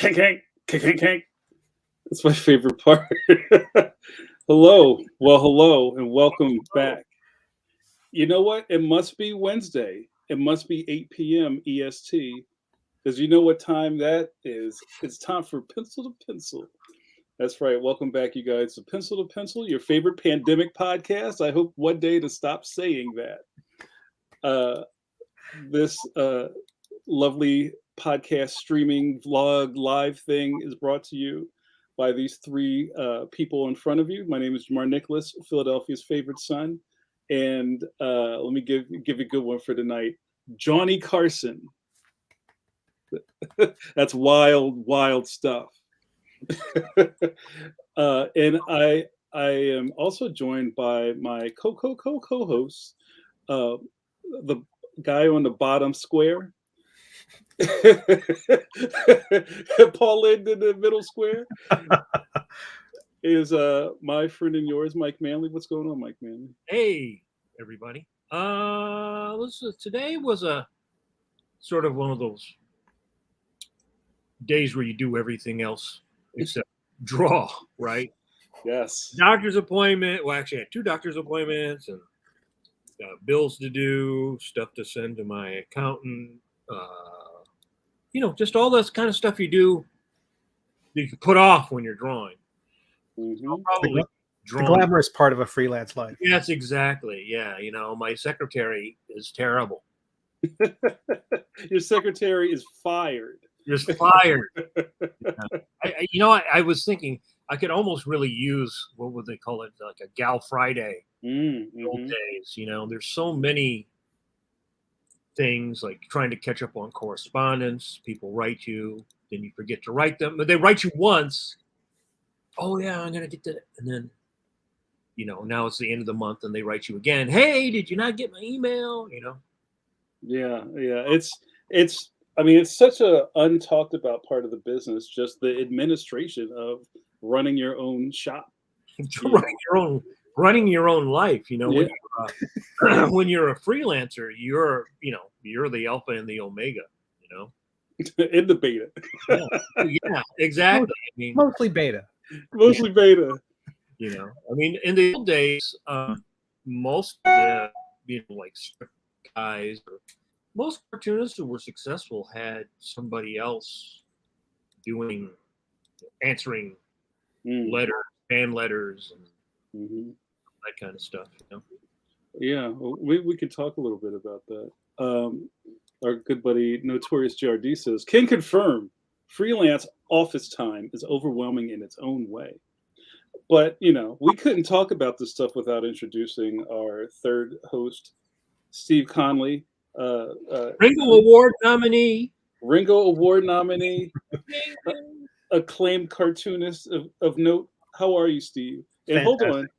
Kank, kank, kank, kank, kank. That's my favorite part. Hello. Well, hello, and welcome back. You know what? It must be Wednesday. It must be 8 p.m. EST, because you know what time that is. It's time for Pencil to Pencil. That's right. Welcome back, you guys, to Pencil to Pencil, your favorite pandemic podcast. I hope one day to stop saying that. This lovely podcast streaming vlog live thing is brought to you by these three people in front of you. My name is Jamar Nicholas, Philadelphia's favorite son. And let me give a good one for tonight. Johnny Carson. That's wild stuff. And I am also joined by my co-host, the guy on the bottom square, Paul Lind in the middle square, is my friend and yours, Mike Manley. What's going on, Mike Manley? Hey, everybody. Today was a sort of one of those days where you do everything else except draw, right? Yes. Doctor's appointment. Well, actually, I had 2 doctor's appointments and bills to do, stuff to send to my accountant. Just all this kind of stuff you do that you can put off when you're drawing. Mm-hmm. Probably the glamorous part of a freelance life. Yes, exactly. Yeah, my secretary is terrible. Your secretary is fired. Just fired. I was thinking I could almost really use, what would they call it, like a Gal Friday. Mm-hmm. Old days. There's so many things, like trying to catch up on correspondence. People write you, then you forget to write them, but they write you once. Oh yeah, I'm gonna get to it, and then now it's the end of the month and they write you again. Hey, did you not get my email? Yeah. It's such a untalked about part of the business, just the administration of running your own shop. Running your own life. When you're a freelancer, you're the alpha and the omega, In the beta. Yeah, exactly. Mostly beta. Mostly beta. In the old days, most of the like guys, or most cartoonists who were successful had somebody else answering letters, fan letters, and that kind of stuff. Yeah, well, we could talk a little bit about that. Our good buddy Notorious JRD says, can confirm freelance office time is overwhelming in its own way. But, we couldn't talk about this stuff without introducing our third host, Steve Conley. Ringo Award nominee, acclaimed cartoonist of note. How are you, Steve? And Fantastic.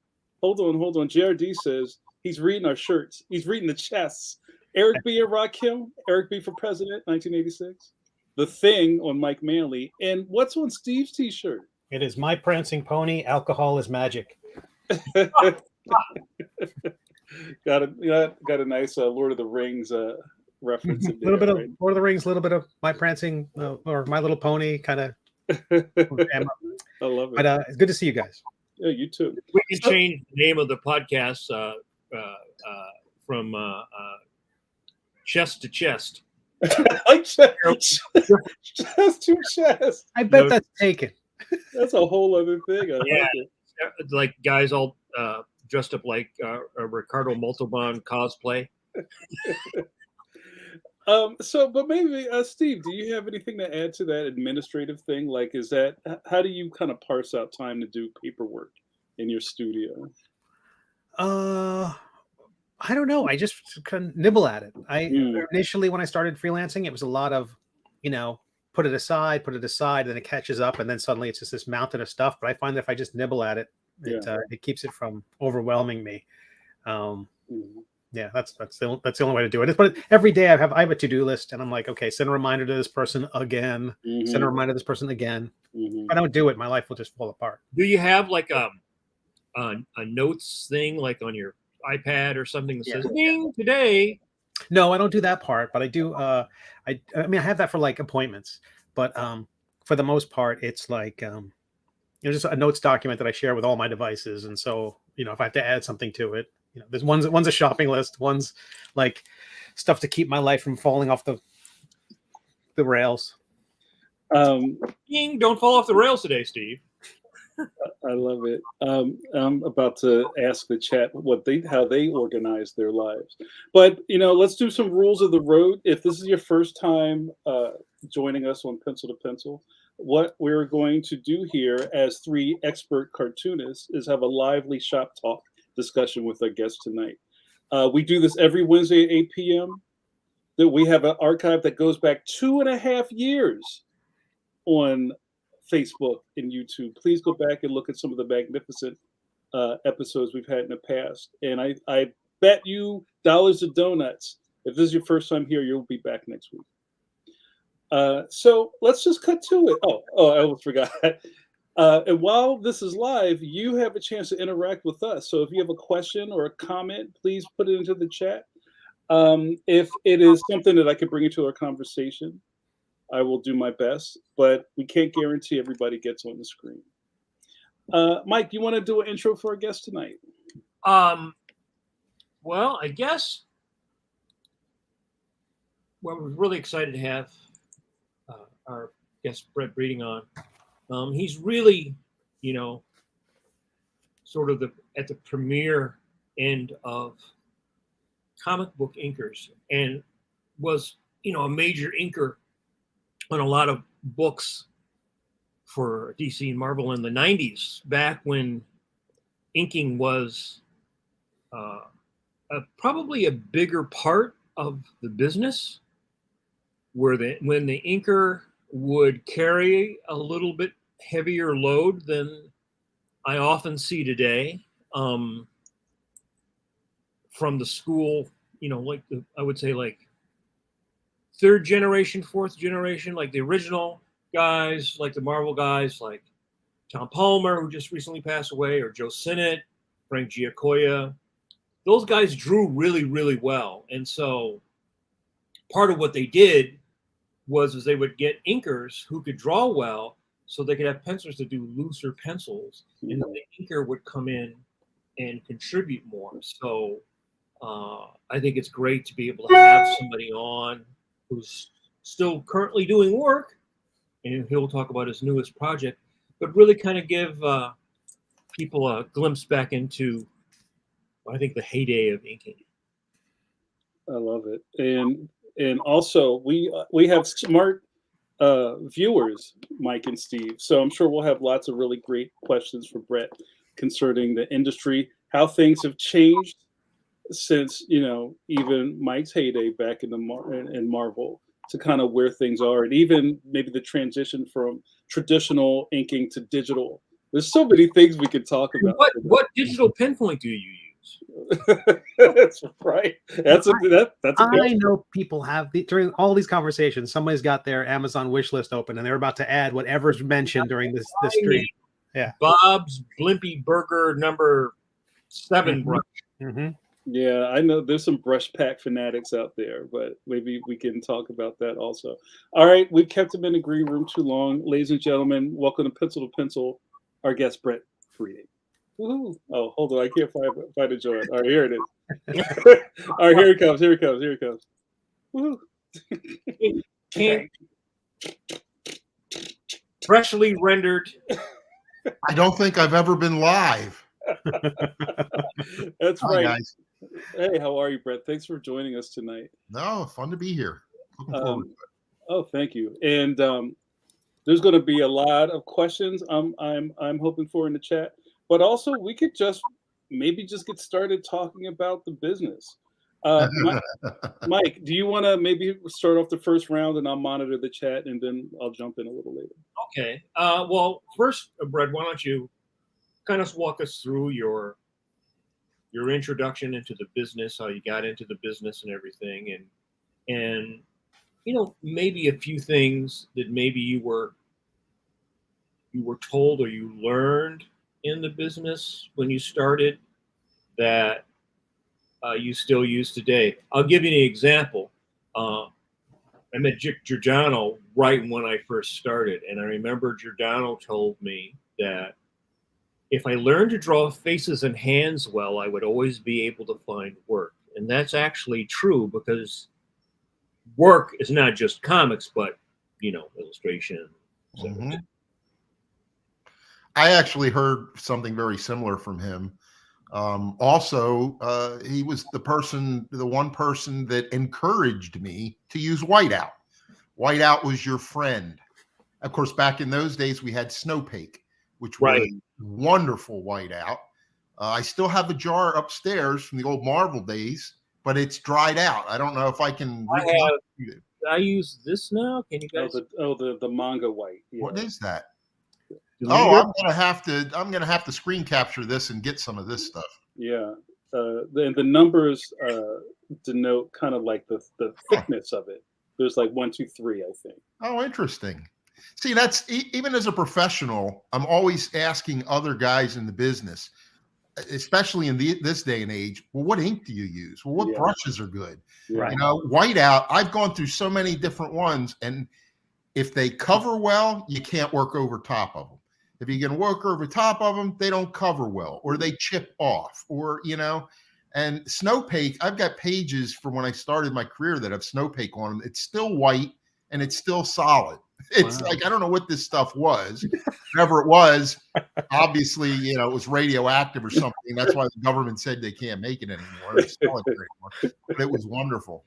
hold on. JRD says he's reading our shirts. He's reading the chests. Eric B. and Rakim. Eric B. for President, 1986. The Thing on Mike Manley. And what's on Steve's T-shirt? It is My Prancing Pony. Alcohol is magic. got a nice Lord of the Rings reference. A little bit of Lord of the Rings, a little bit of My Prancing or My Little Pony, kind of. I love it. But it's good to see you guys. Yeah, you too. We can change the name of the podcast from chest to chest. Like chest to chest. I bet that's taken. That's a whole other thing. I like it. Like guys all dressed up like a Ricardo Montalban cosplay. But maybe Steve, do you have anything to add to that administrative thing? Like, how do you kind of parse out time to do paperwork in your studio? I don't know. I just kind of nibble at it. Initially, when I started freelancing, it was a lot of, put it aside, then it catches up, and then suddenly it's just this mountain of stuff. But I find that if I just nibble at it, it keeps it from overwhelming me. Yeah, that's the only way to do it. But every day I have a to-do list, and I'm like, okay, send a reminder to this person again. Send a reminder to this person again. If I don't do it, my life will just fall apart. Do you have like a notes thing, like on your iPad or something that says "Ding today"? No, I don't do that part, but I do. I have that for like appointments. But for the most part, it's like just a notes document that I share with all my devices. And so, if I have to add something to it, there's one's a shopping list, one's like stuff to keep my life from falling off the rails. Don't fall off the rails today, Steve. I love it. I'm about to ask the chat how they organize their lives, but let's do some rules of the road. If this is your first time joining us on Pencil to Pencil, what we're going to do here as three expert cartoonists is have a lively shop talk discussion with our guest tonight. We do this every Wednesday at 8 p.m. That we have an archive that goes back 2.5 years on Facebook and YouTube. Please go back and look at some of the magnificent episodes we've had in the past. And I bet you dollars of donuts, if this is your first time here, you'll be back next week. So let's just cut to it. Oh, I almost forgot. And while this is live, you have a chance to interact with us. So if you have a question or a comment, please put it into the chat. If it is something that I could bring into our conversation, I will do my best, but we can't guarantee everybody gets on the screen. Mike, you want to do an intro for our guest tonight? Well, I guess we're really excited to have our guest Brett Breeding on. He's really, sort of at the premier end of comic book inkers, and was, a major inker on a lot of books for DC and Marvel in the 90s, back when inking was probably a bigger part of the business, when the inker would carry a little bit heavier load than I often see today, from the school, I would say like third generation, fourth generation, like the original guys, like the Marvel guys, like Tom Palmer, who just recently passed away, or Joe Sinnott, Frank Giacoia. Those guys drew really, really well. And so part of what they did was they would get inkers who could draw well, so they could have pencilers to do looser pencils. Mm-hmm. And then the inker would come in and contribute more. So I think it's great to be able to have somebody on who's still currently doing work, and he'll talk about his newest project, but really kind of give people a glimpse back into, I think, the heyday of inking. I love it. And also we have smart viewers, Mike and Steve, so I'm sure we'll have lots of really great questions for Brett concerning the industry, how things have changed since even Mike's heyday back in Marvel, to kind of where things are, and even maybe the transition from traditional inking to digital. There's so many things we could talk about. What digital pinpoint do you use? That's right. That's a I know people have during all these conversations, somebody's got their Amazon wish list open and they're about to add whatever's mentioned during this stream. Yeah, Bob's Blimpie Burger number 7 brush. Mm-hmm. Yeah, I know there's some brush pack fanatics out there, but maybe we can talk about that also. All right, we've kept him in the green room too long. Ladies and gentlemen, welcome to Pencil, our guest, Brett Breeding. Woo-hoo. Oh, hold on, I can't find a joint. All right, here it is. All right, here it comes. Woo. Freshly rendered. I don't think I've ever been live. That's Hi, right. Guys. Hey, how are you, Brett? Thanks for joining us tonight. No, fun to be here. Looking forward to it. Oh, thank you. And there's going to be a lot of questions I'm hoping for in the chat, but also we could just get started talking about the business. Mike, do you want to maybe start off the first round, and I'll monitor the chat, and then I'll jump in a little later. Okay. Well, first, Brett, why don't you kind of walk us through your introduction into the business, how you got into the business and everything, and maybe a few things that maybe you were told or you learned in the business when you started that you still use today. I'll give you an example. I met Giordano right when I first started, and I remember Giordano told me that if I learned to draw faces and hands well, I would always be able to find work. And that's actually true, because work is not just comics, but illustration. Mhm. I actually heard something very similar from him. Also, he was the one person that encouraged me to use whiteout. Whiteout was your friend. Of course, back in those days, we had Snowpake, which was Right. wonderful whiteout. I still have a jar upstairs from the old Marvel days, but it's dried out. I don't know if I can reconstitute it. I use this now. Can you guys? The manga white. Yeah. What is that? Deleter? I'm gonna have to screen capture this and get some of this stuff. Yeah. The numbers denote kind of like the thickness of it. There's like 1, 2, 3, I think. Oh, interesting. See, that's even as a professional, I'm always asking other guys in the business, especially in this day and age, well, what ink do you use? Well, what brushes are good? Yeah. You know, whiteout, I've gone through so many different ones, and if they cover well, you can't work over top of them. If you can work over top of them, they don't cover well, or they chip off, or, and Snowpake, I've got pages from when I started my career that have Snowpake on them. It's still white and it's still solid. It's like, I don't know what this stuff was. Whatever it was, obviously, it was radioactive or something. That's why the government said they can't make it anymore. They sell it anymore. But it was wonderful.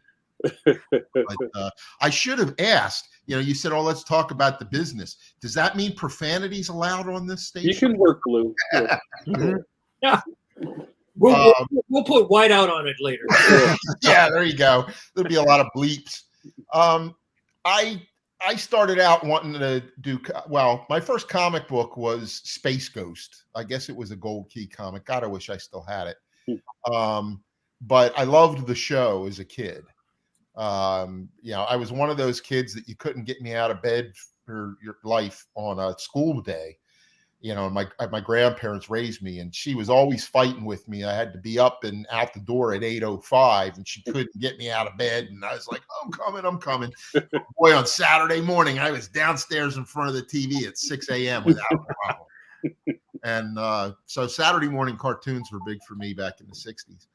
But I should have asked, you said, oh, let's talk about the business. Does that mean profanity's allowed on this station? You can work blue. Yeah. We'll put whiteout on it later. Yeah, there you go. There'll be a lot of bleeps. I started out wanting to do, my first comic book was Space Ghost. I guess it was a Gold Key comic. God, I wish I still had it. But I loved the show as a kid. I was one of those kids that you couldn't get me out of bed for your life on a school day. My grandparents raised me, and she was always fighting with me. I had to be up and out the door at 8:05, and she couldn't get me out of bed. And I was like, I'm coming. Boy, on Saturday morning, I was downstairs in front of the TV at 6 a.m. without a problem. And so Saturday morning cartoons were big for me back in the 60s.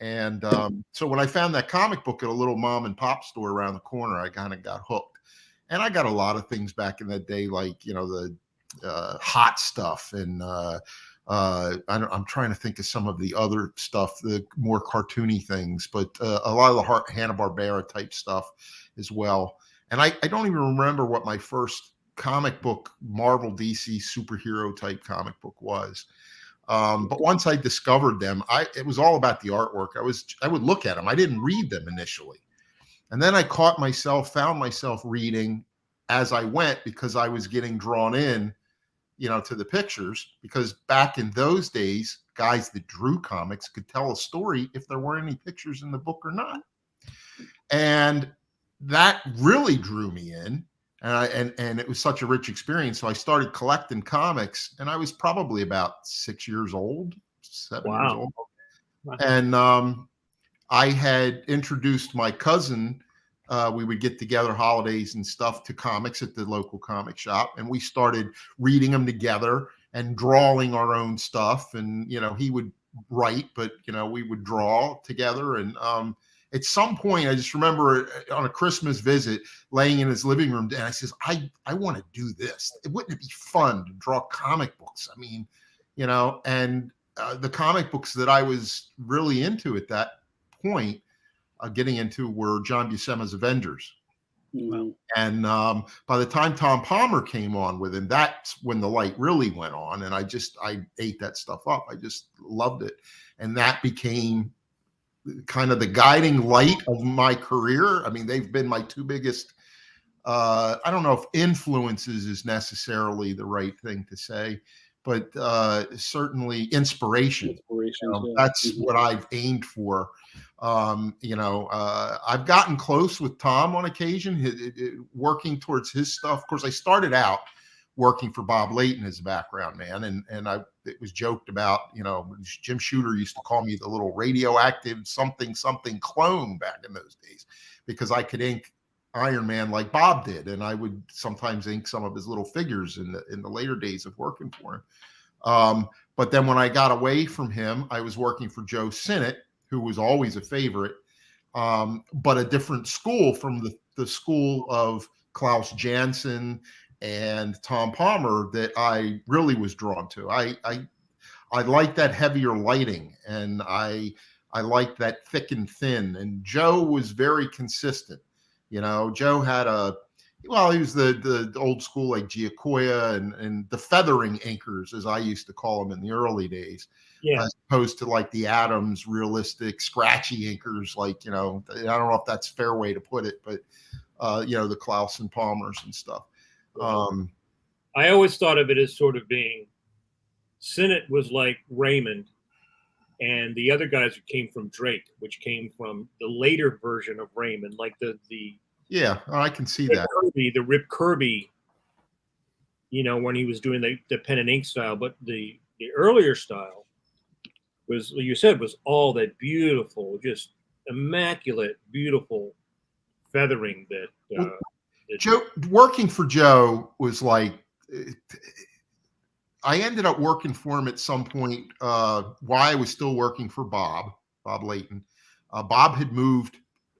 And so when I found that comic book at a little mom and pop store around the corner, I kind of got hooked. And I got a lot of things back in that day, like, the hot stuff. And I'm trying to think of some of the other stuff, the more cartoony things, but a lot of the Hanna-Barbera type stuff as well. And I don't even remember what my first comic book, Marvel DC superhero type comic book was. But once I discovered them, it was all about the artwork. I would look at them. I didn't read them initially. And then I found myself reading as I went, because I was getting drawn in, to the pictures, because back in those days, guys that drew comics could tell a story if there weren't any pictures in the book or not. And that really drew me in. And it was such a rich experience. So I started collecting comics, and I was probably about 6 years old, 7 years old. And I had introduced my cousin. We would get together holidays and stuff to comics at the local comic shop. And we started reading them together and drawing our own stuff. And, he would write, but, we would draw together. And at some point, I just remember on a Christmas visit, laying in his living room, and I says, I want to do this. Wouldn't it be fun to draw comic books? I mean, and the comic books that I was really into at that point, getting into, were John Buscema's Avengers. Wow. And by the time Tom Palmer came on with him, that's when the light really went on. And I ate that stuff up. I just loved it. And that became kind of the guiding light of my career. I mean, they've been my two biggest, I don't know if influences is necessarily the right thing to say, but certainly inspiration. That's what I've aimed for. I've gotten close with Tom on occasion, working towards his stuff. Of course, I started out working for Bob Layton as a background man, and it was joked about, Jim Shooter used to call me the little radioactive something clone back in those days, because I could ink Iron Man like Bob did, and I would sometimes ink some of his little figures in the later days of working for him. But then when I got away from him, I was working for Joe Sinnott, who was always a favorite, but a different school from the school of Klaus Janson and Tom Palmer that I really was drawn to. I like that heavier lighting, and I like that thick and thin. And Joe was very consistent. You know, Joe had he was the old school like Giacoya and the feathering inkers, as I used to call them in the early days, as opposed to like the Adams realistic scratchy inkers. Like, you know, I don't know if that's a fair way to put it, but you know, the Klaus and Palmers and stuff. I always thought of it as sort of being Sinnott was like Raymond, and the other guys who came from Drake, which came from the later version of Raymond, like the I can see Rip that. Kirby, the Rip Kirby, you know, when he was doing the pen and ink style, but the earlier style was, you said, was all that beautiful, just immaculate, beautiful feathering that Joe, working for Joe was like, I ended up working for him at some point while I was still working for Bob Layton. Bob had moved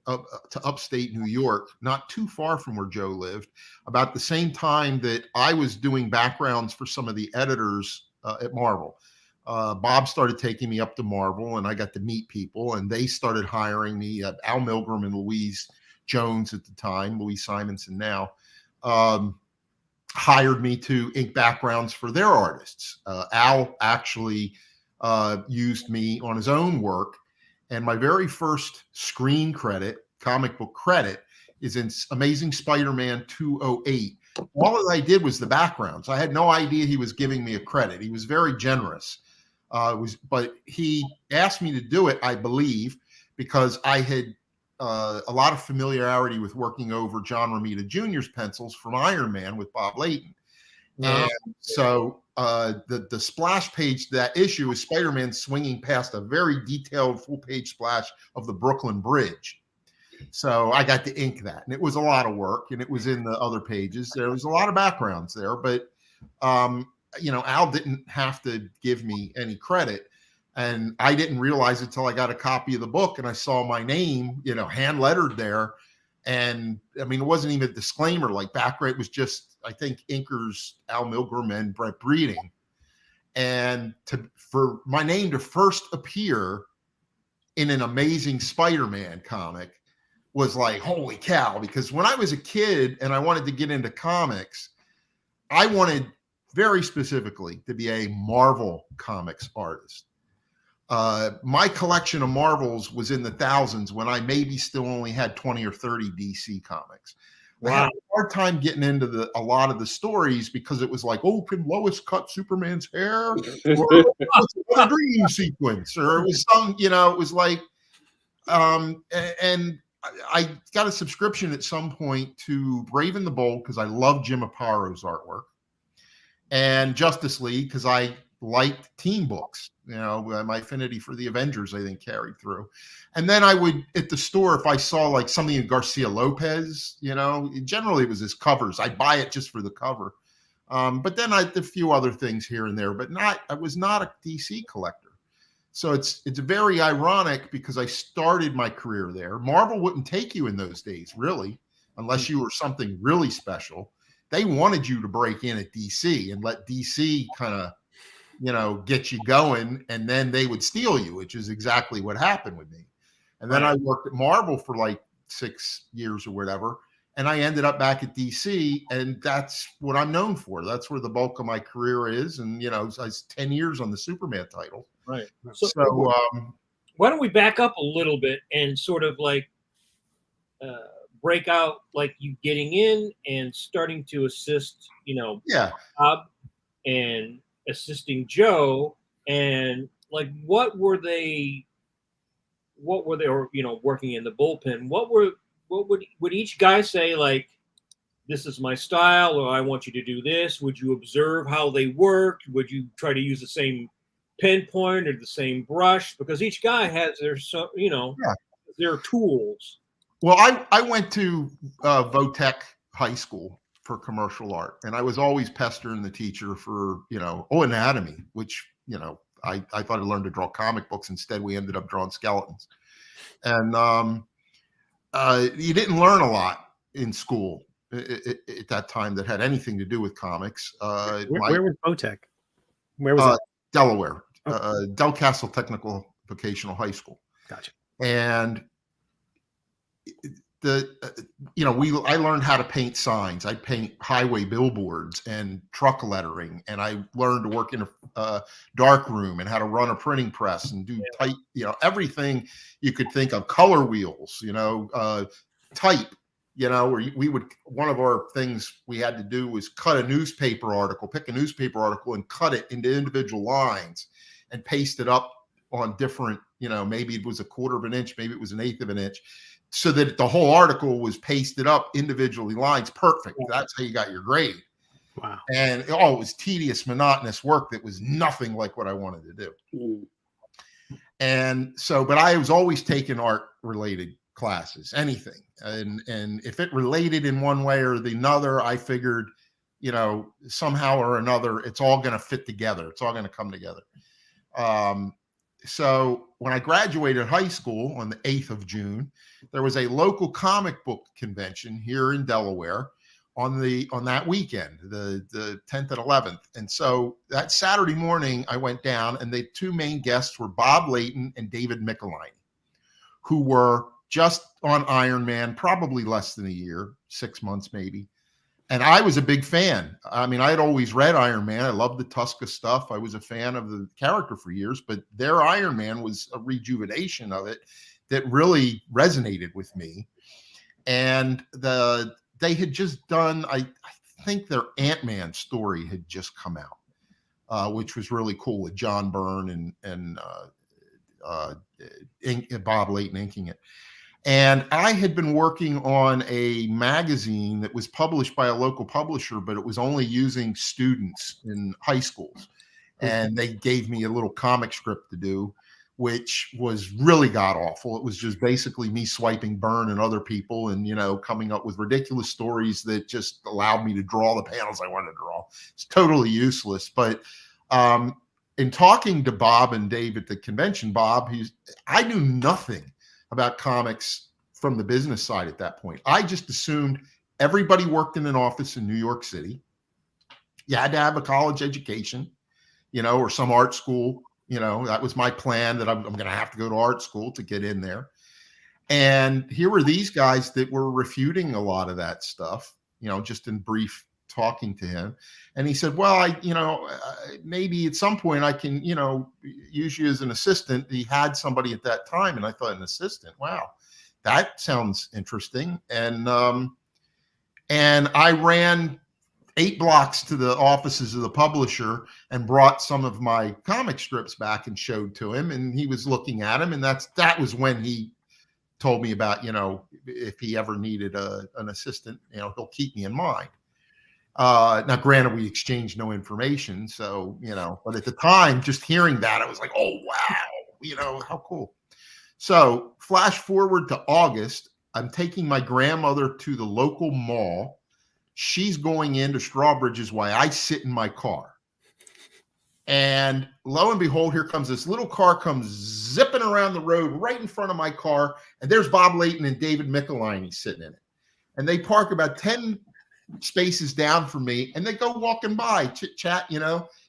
to upstate New York, not too far from where Joe lived, about the same time that I was doing backgrounds for some of the editors at Marvel. Bob started taking me up to Marvel, and I got to meet people, and they started hiring me. Al Milgram and Louise Jones at the time, Louise Simonson now, hired me to ink backgrounds for their artists. Al actually used me on his own work. And my very first screen credit, comic book credit, is in Amazing Spider-Man 208. All that I did was the backgrounds. I had no idea he was giving me a credit. He was very generous. But he asked me to do it, I believe, because I had a lot of familiarity with working over John Romita Jr.'s pencils from Iron Man with Bob Layton. And so the splash page to that issue is Spider-Man swinging past a very detailed full-page splash of the Brooklyn Bridge. So I got to ink that, and it was a lot of work, and it was in the other pages. There was a lot of backgrounds there, but you know, Al didn't have to give me any credit. And I didn't realize it until I got a copy of the book and I saw my name, you know, hand lettered there. And I mean, it wasn't even a disclaimer like background. It was just, I think, inkers Al Milgram and Brett Breeding. And for my name to first appear in an Amazing Spider-Man comic was like, holy cow. Because when I was a kid and I wanted to get into comics, I wanted very specifically to be a Marvel Comics artist. My collection of Marvels was in the thousands when I maybe still only had 20 or 30 DC comics. Wow. I had a hard time getting into a lot of the stories because it was like, oh, can Lois cut Superman's hair? Or a dream sequence? Or it was some, you know, it was like, and I got a subscription at some point to Brave and the Bold because I love Jim Aparo's artwork, and Justice League because I liked team books. You know, my affinity for the Avengers, I think, carried through. And then I would, at the store, if I saw like something in Garcia Lopez, you know, generally it was his covers. I'd buy it just for the cover. But then I did a few other things here and there, but I was not a DC collector. So it's very ironic because I started my career there. Marvel wouldn't take you in those days, really, unless you were something really special. They wanted you to break in at DC and let DC kind of, you know, get you going, and then they would steal you, which is exactly what happened with me. And then I worked at Marvel for like 6 years or whatever, and I ended up back at DC, and that's what I'm known for. That's where the bulk of my career is. And, you know, I was 10 years on the Superman title. Right. So why don't we back up a little bit and sort of like break out, like you getting in and starting to assist, you know, Bob and assisting Joe, and like what were they, or, you know, working in the bullpen, what would each guy say, like, this is my style, or I want you to do this? Would you observe how they worked? Would you try to use the same pen point or the same brush? Because each guy has their, you know, their tools. Well, I went to Votech High School for commercial art, and I was always pestering the teacher for, anatomy, which, I thought I learned to draw comic books. Instead, we ended up drawing skeletons. And you didn't learn a lot in school at that time that had anything to do with comics. Where was Votech? Where was it? Delaware, Del Castle Technical Vocational High School. Gotcha. And I learned how to paint signs. I paint highway billboards and truck lettering, and I learned to work in a dark room and how to run a printing press and do type, everything you could think of, color wheels, type, where one of our things we had to do was cut a newspaper article, pick a newspaper article and cut it into individual lines and paste it up on different, maybe it was a 1/4 of an inch, maybe it was an 1/8 of an inch, so that the whole article was pasted up individually, lines perfect. That's how you got your grade. Wow. And it was tedious, monotonous work that was nothing like what I wanted to do. And so, but I was always taking art related classes, anything. And if it related in one way or the another, I figured, somehow or another, it's all going to fit together. It's all going to come together. So when I graduated high school on the 8th of June, there was a local comic book convention here in Delaware on that weekend, the 10th and 11th. And so that Saturday morning, I went down, and the two main guests were Bob Layton and David Michelini, who were just on Iron Man, probably less than a year, 6 months maybe. And I was a big fan. I mean, I had always read Iron Man. I loved the Tuska stuff. I was a fan of the character for years, but their Iron Man was a rejuvenation of it that really resonated with me. And they had just done, I think their Ant-Man story had just come out, which was really cool, with John Byrne and Bob Layton inking it. And I had been working on a magazine that was published by a local publisher, but it was only using students in high schools. And they gave me a little comic script to do, which was really god awful. It was just basically me swiping Byrne and other people and, coming up with ridiculous stories that just allowed me to draw the panels I wanted to draw. It's totally useless. But in talking to Bob and Dave at the convention, I knew nothing about comics from the business side at that point. I just assumed everybody worked in an office in New York City. You had to have a college education, or some art school. That was my plan, that I'm going to have to go to art school to get in there. And here were these guys that were refuting a lot of that stuff, just in brief talking to him. And he said, well, maybe at some point I can, use you as an assistant. He had somebody at that time. And I thought, an assistant, wow, that sounds interesting. And I ran 8 blocks to the offices of the publisher and brought some of my comic strips back and showed to him. And he was looking at him. And that was when he told me about, if he ever needed an assistant, he'll keep me in mind. Now, granted, we exchanged no information. So, but at the time, just hearing that, I was like, oh, wow, how cool. So flash forward to August, I'm taking my grandmother to the local mall. She's going into Strawbridge's while I sit in my car. And lo and behold, here comes this little car, comes zipping around the road right in front of my car. And there's Bob Layton and David Michelini sitting in it. And they park about 10 spaces down from me, and they go walking by, chit chat.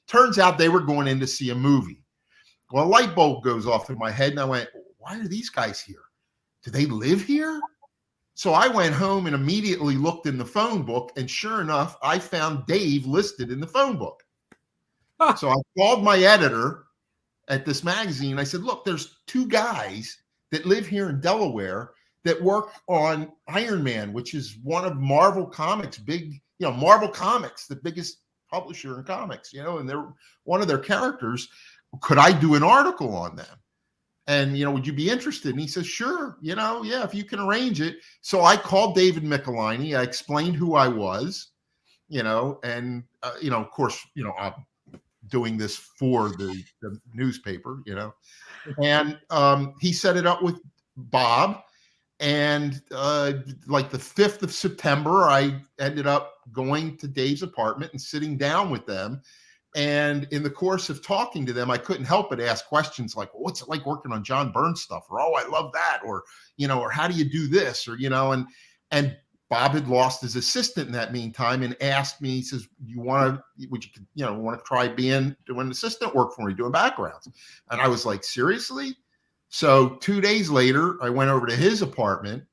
Turns out they were going in to see a movie. Well, a light bulb goes off in my head, and I went, why are these guys here? Do they live here? So I went home and immediately looked in the phone book, and sure enough, I found Dave listed in the phone book. So I called my editor at this magazine. I said, look, there's 2 guys that live here in Delaware that work on Iron Man, which is one of Marvel Comics' big, Marvel Comics, the biggest publisher in comics, and they're one of their characters. Could I do an article on them? And, would you be interested? And he says, sure, yeah, if you can arrange it. So I called David Michelini. I explained who I was, and, of course, I'm doing this for the newspaper, and he set it up with Bob. And like the 5th of September, I ended up going to Dave's apartment and sitting down with them. And in the course of talking to them, I couldn't help but ask questions like, well, what's it like working on John Byrne's stuff? Or, oh, I love that. Or, or how do you do this? Or, and Bob had lost his assistant in that meantime and asked me, he says, want to try doing assistant work for me, doing backgrounds? And I was like, seriously? So 2 days later, I went over to his apartment.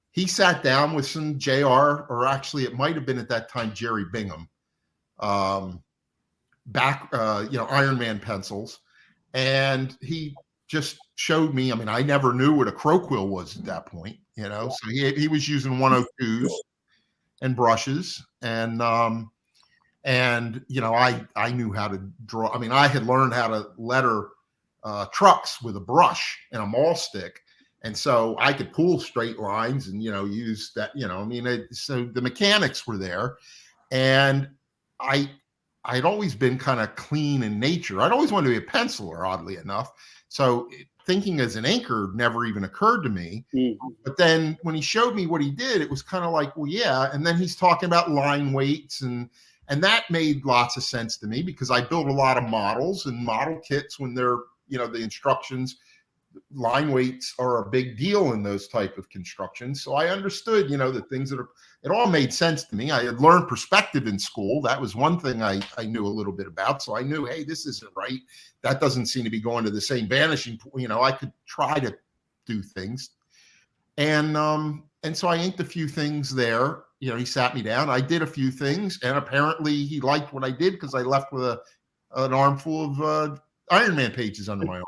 He sat down with some JR, or actually it might have been at that time, Jerry Bingham, Iron Man pencils. And he just showed me, I mean, I never knew what a crow quill was at that point, so he was using 102s and brushes. And I knew how to draw. I mean, I had learned how to letter trucks with a brush and a maul stick. And so I could pull straight lines and, use that, so the mechanics were there. And I'd always been kind of clean in nature. I'd always wanted to be a penciler, oddly enough. So thinking as an inker never even occurred to me. Mm-hmm. But then when he showed me what he did, it was kind of like, well, yeah. And then he's talking about line weights and that made lots of sense to me because I build a lot of models and model kits when they're, the instructions, line weights are a big deal in those type of constructions. So I understood, the things it all made sense to me. I had learned perspective in school. That was one thing I knew a little bit about. So I knew, hey, this isn't right. That doesn't seem to be going to the same vanishing point. I could try to do things. And so I inked a few things there. He sat me down. I did a few things. And apparently he liked what I did because I left with an armful of Iron Man pages under my arm.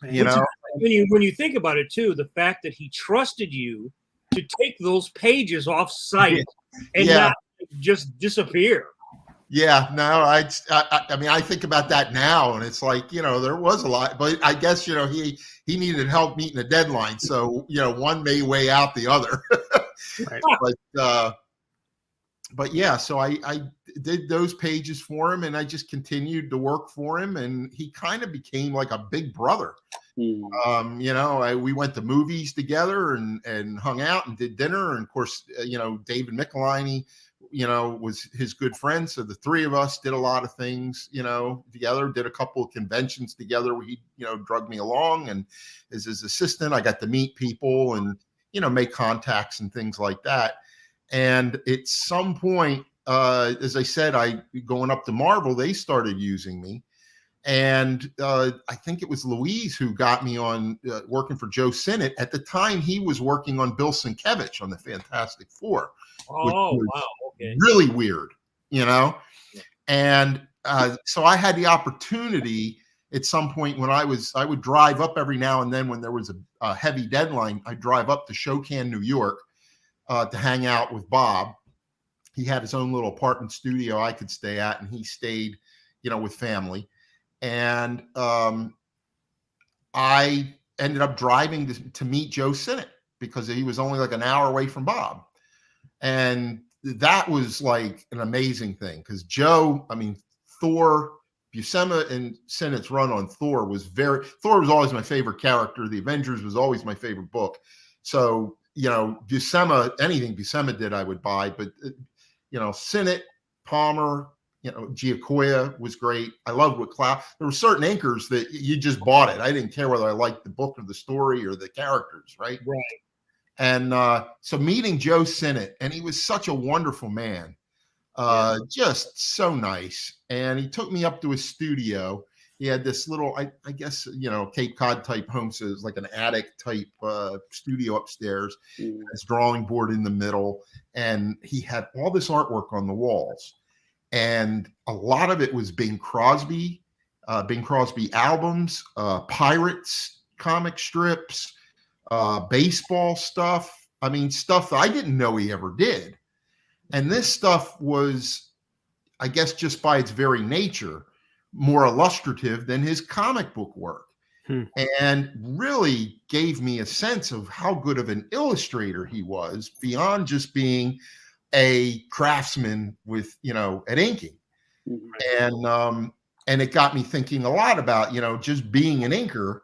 When you think about it too, the fact that he trusted you to take those pages off site and not just disappear. Yeah, no, I mean, I think about that now, and it's like, there was a lot, but I guess he needed help meeting a deadline, so one may weigh out the other. Right. But yeah, so I did those pages for him, and I just continued to work for him, and he kind of became like a big brother. Mm. We went to movies together and hung out and did dinner, and of course, David Michelini, was his good friend, so the three of us did a lot of things, together. Did a couple of conventions together where he, drugged me along, and as his assistant, I got to meet people and make contacts and things like that. And at some point, as I said, going up to Marvel, they started using me. And I think it was Louise who got me on working for Joe Sinnott. At the time, he was working on Bill Sienkiewicz on the Fantastic Four. Oh, wow. Okay. Really weird, And so I had the opportunity at some point when I would drive up every now and then when there was a heavy deadline. I'd drive up to Shokan, New York, to hang out with Bob. He had his own little apartment studio I could stay at, and he stayed, with family. And I ended up driving to meet Joe Sinnott because he was only like an hour away from Bob. And that was like an amazing thing because Joe, I mean, Thor, Buscema and Sinnott's run on Thor was always my favorite character. The Avengers was always my favorite book. So, Buscema, anything Buscema did, I would buy. But, Sinnott, Palmer, Giacoya was great. I loved what Cloud. There were certain inkers that you just bought it. I didn't care whether I liked the book or the story or the characters, right? Right. And so meeting Joe Sinnott, and he was such a wonderful man, just so nice. And he took me up to his studio. He had this little, I guess, Cape Cod type home, so it was like an attic type studio upstairs, his drawing board in the middle. And he had all this artwork on the walls. And a lot of it was Bing Crosby albums, Pirates comic strips, baseball stuff. I mean, stuff that I didn't know he ever did. And this stuff was, I guess, just by its very nature, more illustrative than his comic book work. And really gave me a sense of how good of an illustrator he was beyond just being a craftsman with, at inking. And it got me thinking a lot about, just being an inker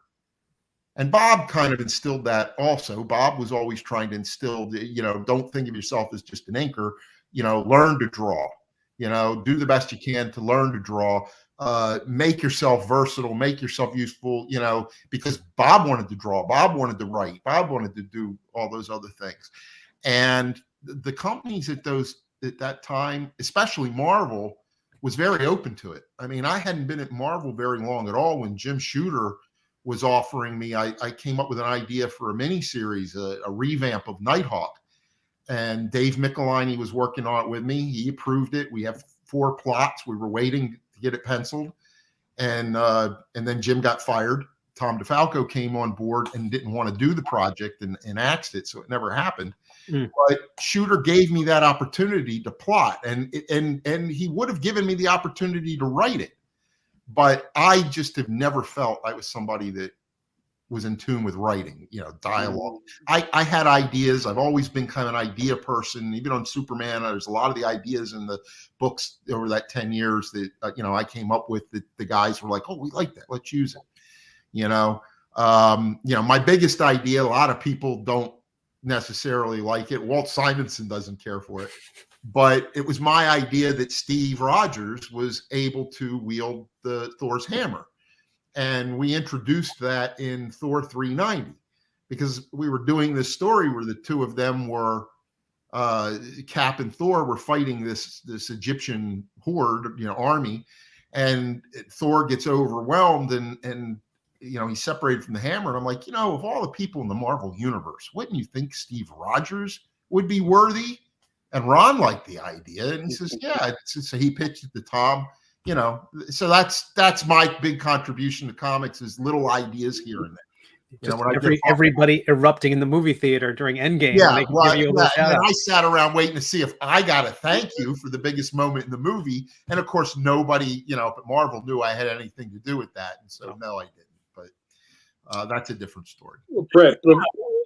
And Bob kind of instilled that also. Bob was always trying to instill, don't think of yourself as just an inker, learn to draw, do the best you can to learn to draw, make yourself versatile, make yourself useful, because Bob wanted to draw, Bob wanted to write, Bob wanted to do all those other things. And the companies at that time, especially Marvel, was very open to it. I mean, I hadn't been at Marvel very long at all when Jim Shooter was offering me. I came up with an idea for a miniseries, a revamp of Nighthawk, and Dave Michelini was working on it with me. He approved it. We have 4 plots. We were waiting to get it penciled, and then Jim got fired. Tom DeFalco came on board and didn't want to do the project and axed it, so it never happened. But Shooter gave me that opportunity to plot, and he would have given me the opportunity to write it. But I just have never felt I was somebody that was in tune with writing, dialogue. I had ideas. I've always been kind of an idea person. Even on Superman, there's a lot of the ideas in the books over that 10 years that, I came up with that the guys were like, oh, we like that. Let's use it. My biggest idea, a lot of people don't necessarily like it. Walt Simonson doesn't care for it. But it was my idea that Steve Rogers was able to wield the Thor's hammer. And we introduced that in Thor 390 because we were doing this story where the two of them were, Cap and Thor were fighting this Egyptian horde, army. And Thor gets overwhelmed and he's separated from the hammer. And I'm like, of all the people in the Marvel universe, wouldn't you think Steve Rogers would be worthy? And Ron liked the idea, and he says, "Yeah." So he pitched it to Tom, So that's my big contribution to comics is little ideas here and there. Everybody erupting in the movie theater during Endgame. Yeah, and I sat around waiting to see if I got a thank you for the biggest moment in the movie, and of course, nobody, at Marvel knew I had anything to do with that, and so no, I didn't. But that's a different story. Well, Brett,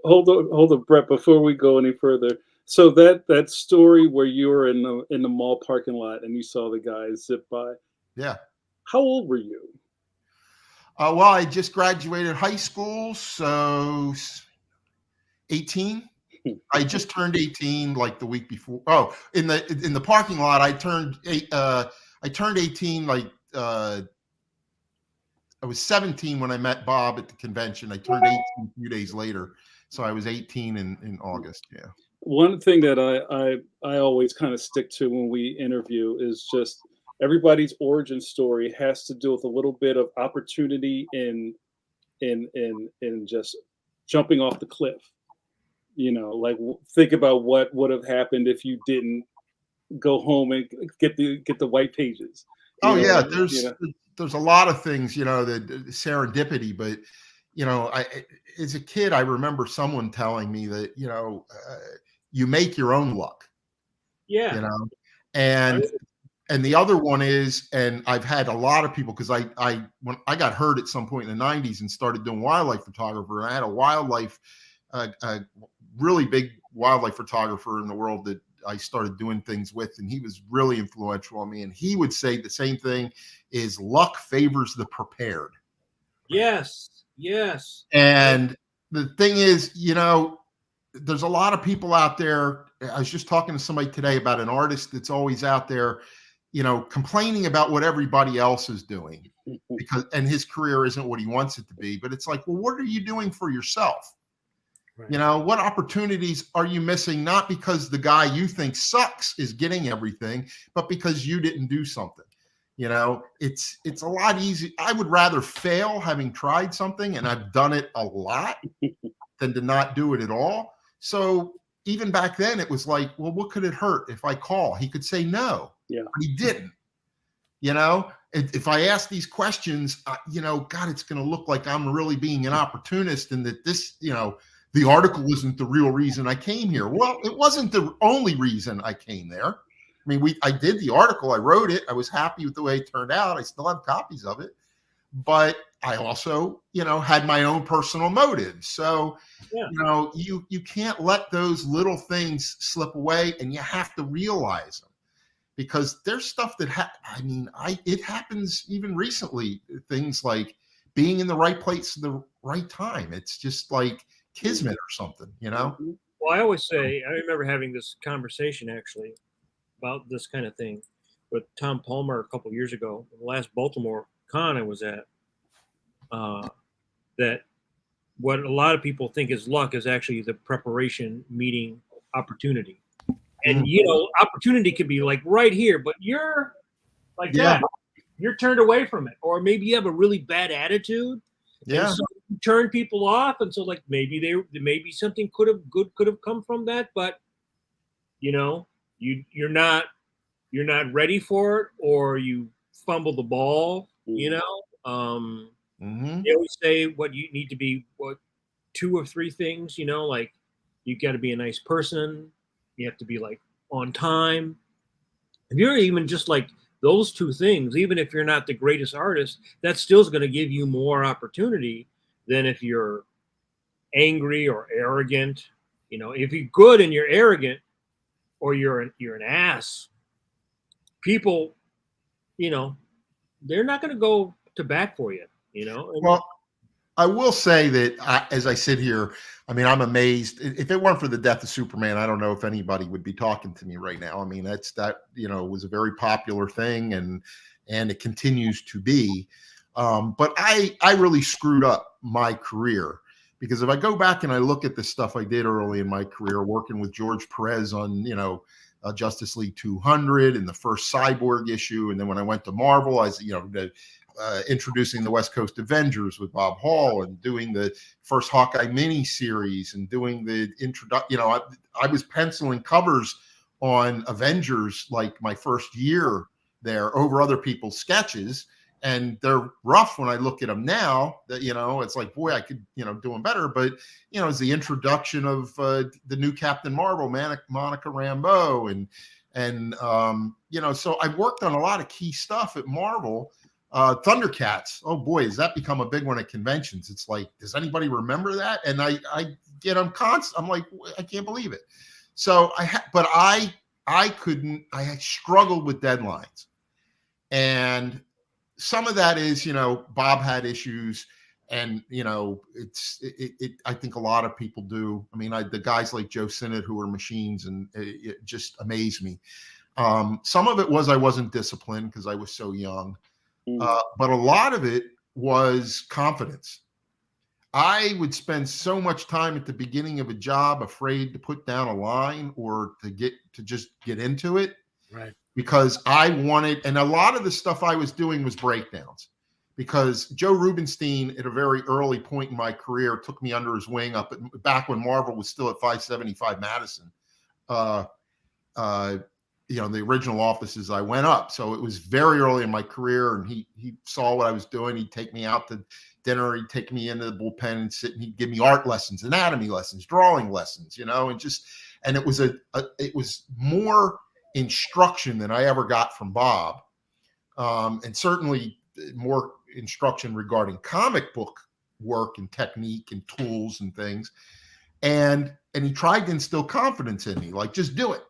hold on, Brett. Before we go any further. So that story where you were in the mall parking lot and you saw the guys zip by. Yeah. How old were you? Well, I just graduated high school, so 18. I just turned 18 like the week before. Oh, in the parking lot, I turned 18 like I was 17 when I met Bob at the convention. I turned 18 a few days later, so I was 18 in August. Yeah. One thing that I always kind of stick to when we interview is just everybody's origin story has to do with a little bit of opportunity in just jumping off the cliff. Like think about what would have happened if you didn't go home and get the white pages. There's a lot of things, the serendipity, but as a kid, I remember someone telling me that, you make your own luck. Yeah. And the other one is, and I've had a lot of people, because when I got hurt at some point in the 90s and started doing wildlife photographer, I had a really big wildlife photographer in the world that I started doing things with, and he was really influential on me. And he would say the same thing is luck favors the prepared. Yes. And the thing is, there's a lot of people out there. I was just talking to somebody today about an artist that's always out there, complaining about what everybody else is doing and his career isn't what he wants it to be. But it's like, well, what are you doing for yourself? Right. What opportunities are you missing? Not because the guy you think sucks is getting everything, but because you didn't do something. It's a lot easier. I would rather fail having tried something, and I've done it a lot, than to not do it at all. So even back then, it was like, well, what could it hurt if I call? He could say no. Yeah. But he didn't. If I ask these questions, God, it's going to look like I'm really being an opportunist, and that this, the article isn't the real reason I came here. Well, it wasn't the only reason I came there. I mean, I did the article, I wrote it, I was happy with the way it turned out. I still have copies of it, but I also, had my own personal motives. So, you can't let those little things slip away, and you have to realize them, because there's stuff that it happens even recently. Things like being in the right place right time. It's just like kismet or something, you know? Well, I always say, I remember having this conversation actually about this kind of thing with Tom Palmer a couple years ago, the last Baltimore con I was at, that what a lot of people think is luck is actually the preparation meeting opportunity. And, opportunity could be like right here, but you're like that. You're turned away from it. Or maybe you have a really bad attitude. Yeah. And so you turn people off. And so like maybe something could have come from that, but you're not ready for it, or you fumble the ball, They always say what you need to be, 2 or 3 things, like you got to be a nice person. You have to be like on time. If you're even just like those 2 things, even if you're not the greatest artist, that still is going to give you more opportunity than if you're angry or arrogant. If you're good and you're arrogant, or you're an ass, people, they're not going to go to bat for you. Well, I will say that as I sit here, I mean, I'm amazed. If it weren't for the death of Superman, I don't know if anybody would be talking to me right now. I mean, that was a very popular thing, and it continues to be. But I really screwed up my career, because if I go back and I look at the stuff I did early in my career, working with George Perez on, Justice League 200 and the first Cyborg issue, and then when I went to Marvel, introducing the West Coast Avengers with Bob Hall, and doing the first Hawkeye mini series, and doing the introduction. I was penciling covers on Avengers like my first year there over other people's sketches, and they're rough when I look at them now. That it's like, boy, I could do them better. But it's the introduction of the new Captain Marvel, Monica Rambeau, and so I worked on a lot of key stuff at Marvel. Thundercats. Oh boy, has that become a big one at conventions? It's like, does anybody remember that? And I get them constant. I'm like, I can't believe it. So I couldn't. I had struggled with deadlines, and some of that is, Bob had issues, and I think a lot of people do. I mean, the guys like Joe Sinnott, who are machines, and it just amazed me. Some of it was I wasn't disciplined because I was so young. But a lot of it was confidence. I would spend so much time at the beginning of a job afraid to put down a line or to just get into it. Right. Because I wanted, and a lot of the stuff I was doing was breakdowns, because Joe Rubenstein at a very early point in my career took me under his wing back when Marvel was still at 575 Madison. The original offices I went up. So it was very early in my career, and he saw what I was doing. He'd take me out to dinner. He'd take me into the bullpen and sit, and he'd give me art lessons, anatomy lessons, drawing lessons, and it was it was more instruction than I ever got from Bob. And certainly more instruction regarding comic book work and technique and tools and things. And he tried to instill confidence in me, like, just do it,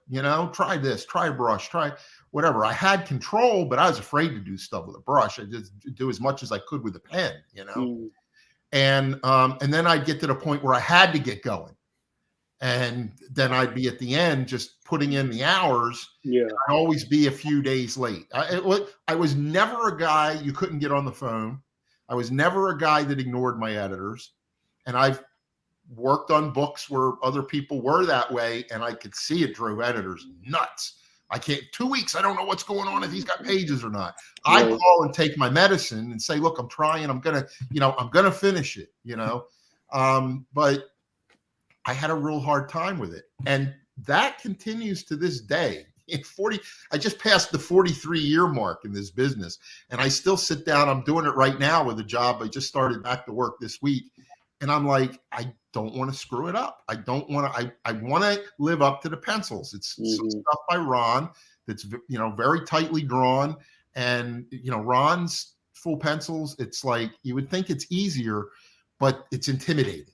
try this, try a brush, try whatever. I had control, but I was afraid to do stuff with a brush. I just do as much as I could with a pen, And then I'd get to the point where I had to get going. And then I'd be at the end just putting in the hours. Yeah. I'd always be a few days late. I was never a guy you couldn't get on the phone. I was never a guy that ignored my editors. And I've worked on books where other people were that way, and I could see it drove editors nuts. I can't, 2 weeks, I don't know what's going on, if he's got pages or not. I call and take my medicine and say, look, I'm trying, I'm going to finish it, but I had a real hard time with it. And that continues to this day. I just passed the 43-year mark in this business, and I still sit down. I'm doing it right now with a job. I just started back to work this week. And I'm like, I don't want to screw it up. I don't want to, I want to live up to the pencils. It's some stuff by Ron that's, very tightly drawn. And, Ron's full pencils, it's like, you would think it's easier, but it's intimidating.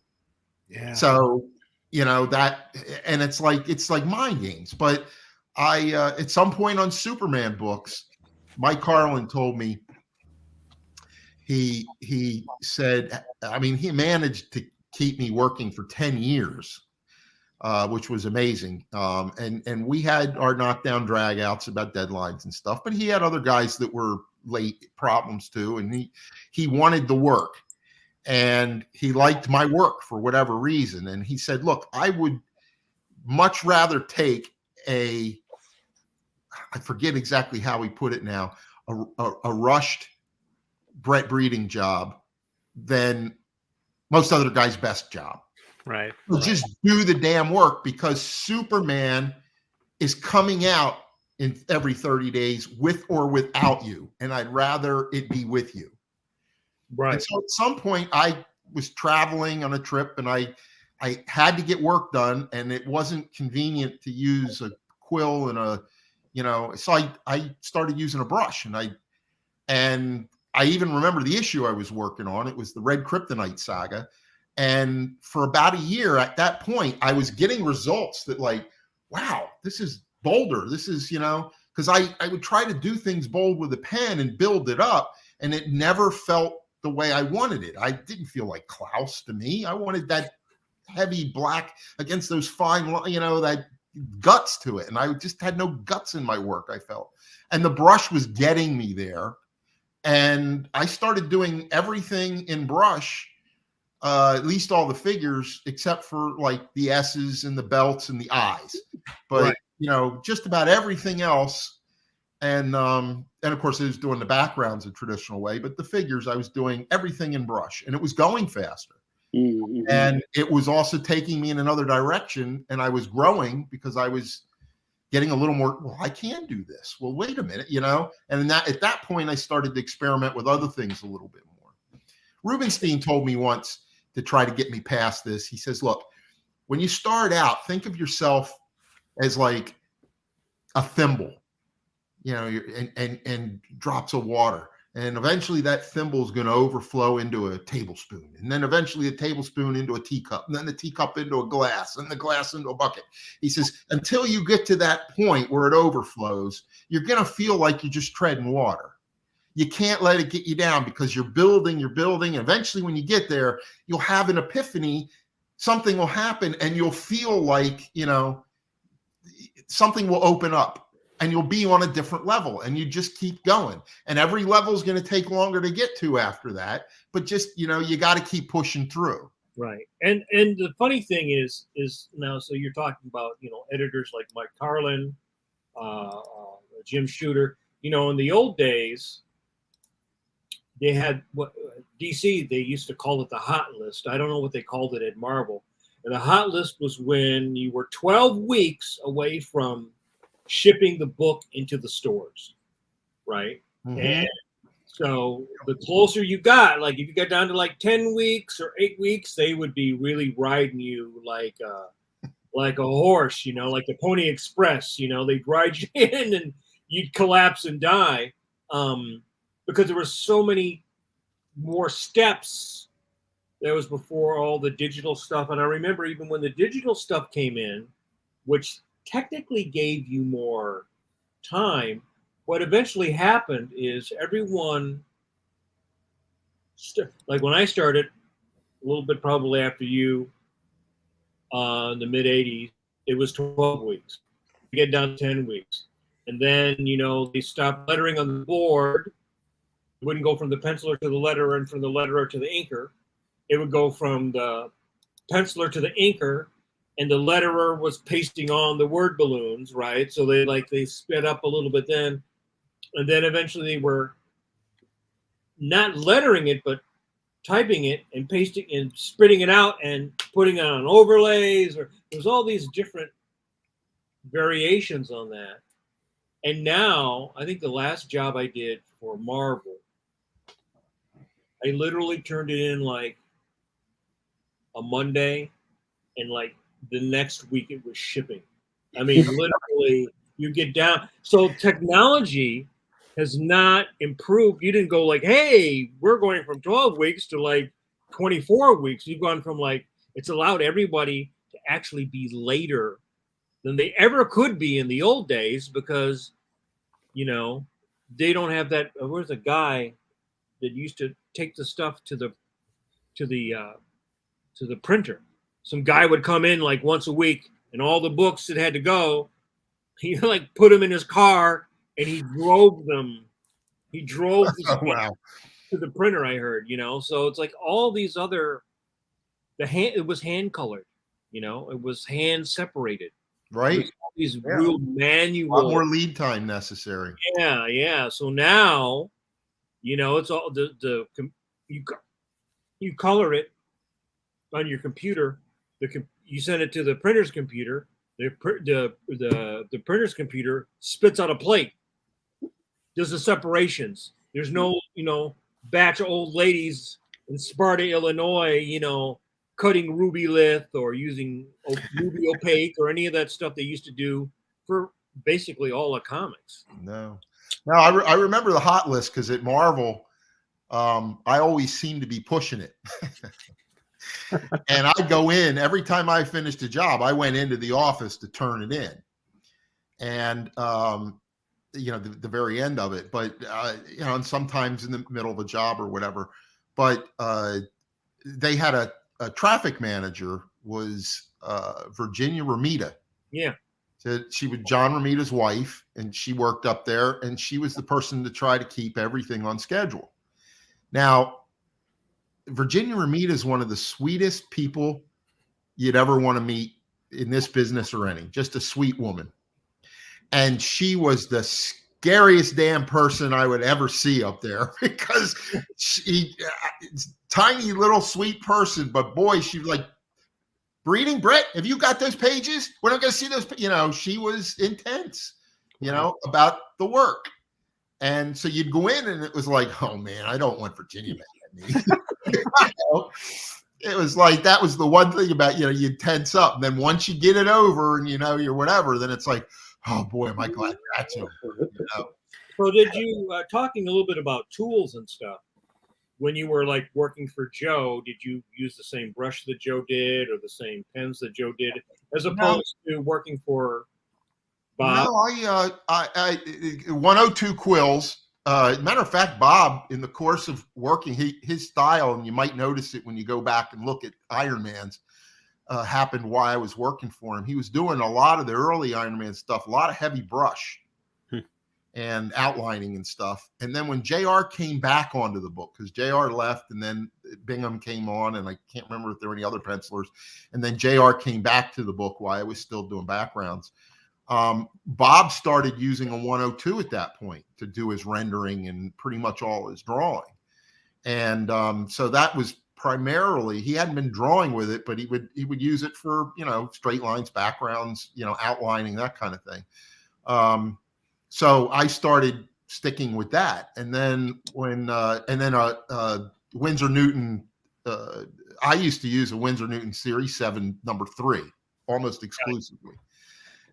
Yeah. So, that, and it's like mind games. But I, at some point on Superman books, Mike Carlin told me, he said, I mean, he managed to keep me working for 10 years, which was amazing. And we had our knockdown dragouts about deadlines and stuff, but he had other guys that were late problems too. And he wanted the work, and he liked my work for whatever reason. And he said, look, I would much rather take I forget exactly how he put it now, a rushed breeding job than most other guys' best job. Right. Just do the damn work, because Superman is coming out in every 30 days with or without you. And I'd rather it be with you. Right. And so at some point I was traveling on a trip, and I had to get work done, and it wasn't convenient to use a quill and so I started using a brush, and I even remember the issue I was working on. It was the Red Kryptonite saga. And for about a year at that point, I was getting results that, like, wow, this is bolder. This is, because I would try to do things bold with a pen and build it up, and it never felt the way I wanted it. I didn't feel like Klaus to me. I wanted that heavy black against those fine, that guts to it. And I just had no guts in my work, I felt. And the brush was getting me there. And I started doing everything in brush, at least all the figures, except for like the S's and the belts and the eyes. But, just about everything else. And of course, I was doing the backgrounds a traditional way, but the figures, I was doing everything in brush, and it was going faster. Mm-hmm. And it was also taking me in another direction, and I was growing because I was getting a little more, well, I can do this. Well, wait a minute, and at that point, I started to experiment with other things a little bit more. Rubenstein told me once to try to get me past this. He says, look, when you start out, think of yourself as like a thimble, and drops of water. And eventually that thimble is going to overflow into a tablespoon. And then eventually a tablespoon into a teacup. And then the teacup into a glass. And the glass into a bucket. He says, until you get to that point where it overflows, you're going to feel like you're just treading water. You can't let it get you down, because you're building. And eventually when you get there, you'll have an epiphany. Something will happen, and you'll feel like, something will open up. And you'll be on a different level, and you just keep going. And every level is going to take longer to get to after that. But just, you got to keep pushing through. Right. And the funny thing is now, so you're talking about, editors like Mike Carlin, Jim Shooter, in the old days, they had what DC, they used to call it the hot list. I don't know what they called it at Marvel. And the hot list was when you were 12 weeks away from shipping the book into the stores, right? Mm-hmm. And so the closer you got, like if you got down to like 10 weeks or 8 weeks, they would be really riding you like a horse, like the Pony Express, they'd ride you in and you'd collapse and die, because there were so many more steps. That was before all the digital stuff. And I remember even when the digital stuff came in, which technically gave you more time, what eventually happened is everyone, like when I started, a little bit probably after you, in the mid 80s, it was 12 weeks. You get down to 10 weeks. And then, they stopped lettering on the board. It wouldn't go from the penciler to the letterer and from the letterer to the inker. It would go from the penciler to the inker, and the letterer was pasting on the word balloons, right? So they sped up a little bit then. And then eventually they were not lettering it, but typing it and pasting and spitting it out and putting it on overlays. Or there's all these different variations on that. And now, I think the last job I did for Marvel, I literally turned it in like a Monday, and like the next week it was shipping. I mean, literally, you get down. So technology has not improved. You didn't go like, hey, we're going from 12 weeks to like 24 weeks. You've gone from like, it's allowed everybody to actually be later than they ever could be in the old days, because, they don't have that. Where's a guy? that used to take the stuff to the printer. Some guy would come in like once a week, and all the books that had to go, he like put them in his car, and he drove them. He drove the Oh, stuff wow. to the printer. I heard, so it's like all these other it was hand colored, it was hand separated. Right. All these Yeah. real A manual. lot more lead time necessary. Yeah. So now, it's all you color it on your computer. You send it to the printer's computer. The printer's computer spits out a plate. Does the separations. There's no, batch of old ladies in Sparta, Illinois, cutting ruby lith or using ruby opaque or any of that stuff they used to do for basically all the comics. No. I remember the hot list because at Marvel, I always seemed to be pushing it. And I'd go in every time I finished a job, I went into the office to turn it in. And, the very end of it, but, and sometimes in the middle of a job or whatever, but they had a traffic manager was Virginia Ramita. Yeah. So she was John Ramita's wife, and she worked up there, and she was the person to try to keep everything on schedule. Now, Virginia Ramita is one of the sweetest people you'd ever want to meet in this business or any, just a sweet woman. And she was the scariest damn person I would ever see up there because she, tiny little sweet person, but boy, she was like, reading, Brett, have you got those pages? We're not going to see those. She was intense, about the work. And so you'd go in and it was like, oh man, I don't want Virginia mad at me. It was like, that was the one thing about, you'd tense up. And then once you get it over and, you're whatever, then it's like, oh boy, am I glad that's over. So did you, talking a little bit about tools and stuff, when you were like working for Joe, did you use the same brush that Joe did or the same pens that Joe did, as opposed to working for Bob? No, I 102 quills. Matter of fact, Bob, in the course of working, his style, and you might notice it when you go back and look at Iron Man's, happened while I was working for him. He was doing a lot of the early Iron Man stuff, a lot of heavy brush and outlining and stuff. And then when JR came back onto the book, because JR left and then Bingham came on, and I can't remember if there were any other pencilers. And then JR came back to the book while I was still doing backgrounds. Bob started using a 102 at that point to do his rendering and pretty much all his drawing. And so that was primarily, he hadn't been drawing with it, but he would use it for, straight lines, backgrounds, outlining, that kind of thing. So I started sticking with that. And then when, Winsor Newton, I used to use a Winsor Newton Series 7 #3 almost exclusively.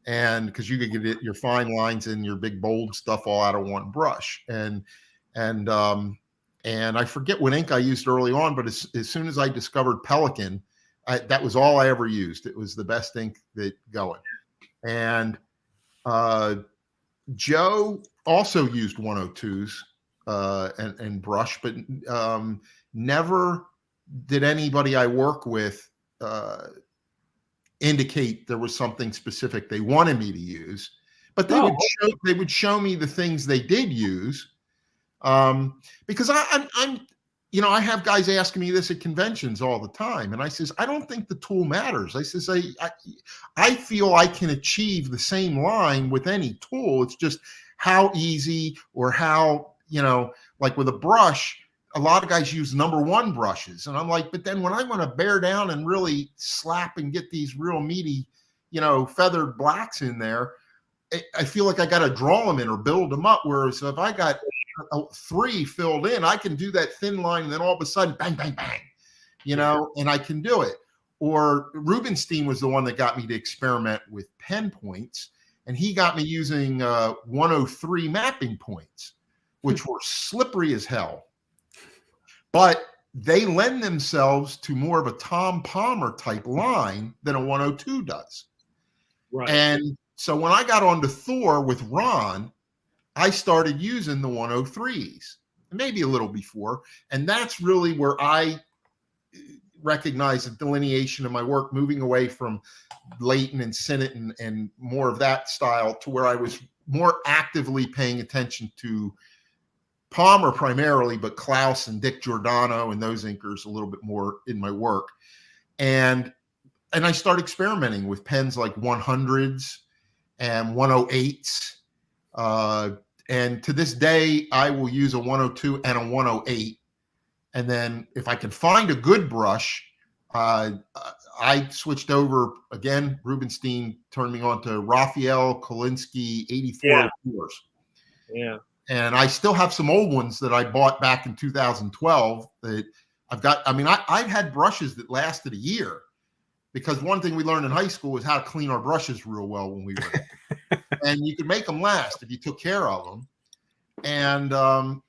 And because you could get your fine lines and your big bold stuff all out of one brush. And I forget what ink I used early on, but as soon as I discovered Pelican, that was all I ever used. It was the best ink that going. And Joe also used 102s and brush, but never did anybody I work with indicate there was something specific they wanted me to use, but they would show me the things they did use. Because I'm I have guys asking me this at conventions all the time, and I says, I don't think the tool matters. I says, I feel I can achieve the same line with any tool. It's just how easy, or how, like with a brush, a lot of guys use #1 brushes. And I'm like, but then when I want to bear down and really slap and get these real meaty, feathered blacks in there, I feel like I got to draw them in or build them up. Whereas if I got 3 filled in, I can do that thin line, and then all of a sudden, bang, bang, bang, and I can do it. Or Rubenstein was the one that got me to experiment with pen points, and he got me using 103 mapping points, which were slippery as hell. But they lend themselves to more of a Tom Palmer type line than a 102 does. Right. And so when I got onto Thor with Ron, I started using the 103s. maybe a little before. And that's really where I recognize the delineation of my work, moving away from Leighton and Sinnott and more of that style to where I was more actively paying attention to Palmer primarily, but Klaus and Dick Giordano and those inkers a little bit more in my work. And I started experimenting with pens like 100s and 108s. And to this day, I will use a 102 and a 108. And then if I can find a good brush, I switched over again. Rubenstein turned me on to Raphael Kolinsky 84 fours. Yeah. And I still have some old ones that I bought back in 2012 that I've got. I mean, I've had brushes that lasted a year, because one thing we learned in high school was how to clean our brushes real well when we were, and you could make them last if you took care of them. And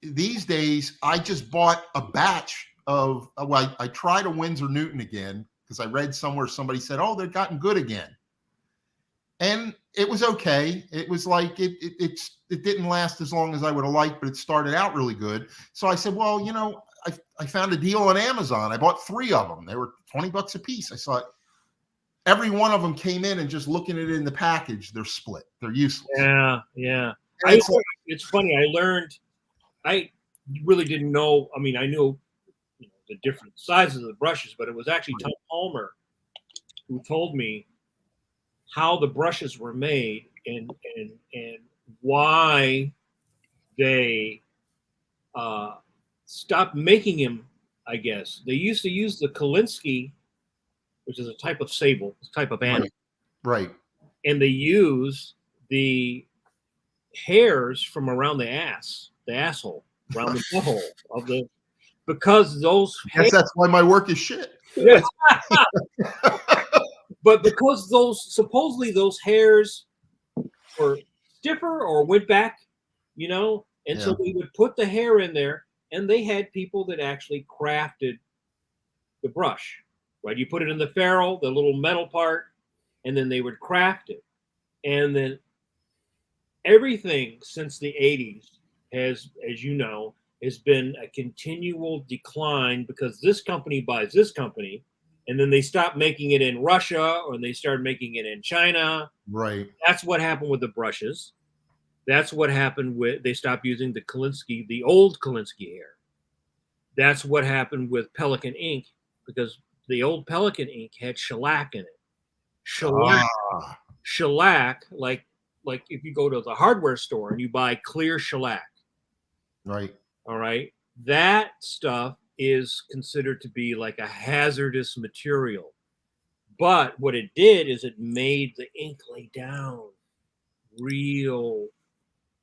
these days, I just bought a batch of, well, I tried a Winsor Newton again, because I read somewhere somebody said, oh, they've gotten good again. And it was okay. It was like, it didn't last as long as I would have liked, but it started out really good. So I said, well, you know, I found a deal on Amazon. I bought 3 of them. They were $20 a piece. I saw it. Every one of them came in, and just looking at it in the package, they're split. They're useless. Yeah, yeah. It's funny. I really didn't know. I mean, I knew, you know, the different sizes of the brushes, but it was actually Tom Palmer who told me how the brushes were made and why they stopped making him. I guess they used to use the Kolinsky, which is a type of sable, a type of animal, Right. and they use the hairs from around the asshole, around the butthole of the, because those. I guess that's why my work is shit. Yes. But because supposedly those hairs were stiffer or went back, you know, and so they would put the hair in there, and they had people that actually crafted the brush, right? You put it in the ferrule, the little metal part, and then they would craft it. And then everything since the 80s has, as you know, has been a continual decline, because this company buys this company, and then they stopped making it in Russia, or they started making it in China. Right. That's what happened with the brushes. That's what happened with, they stopped using the Kolinsky, the old Kolinsky hair. That's what happened with Pelican ink, because the old Pelican ink had shellac in it. Shellac, like if you go to the hardware store and you buy clear shellac. Right. All right. That stuff is considered to be like a hazardous material. But what it did is it made the ink lay down real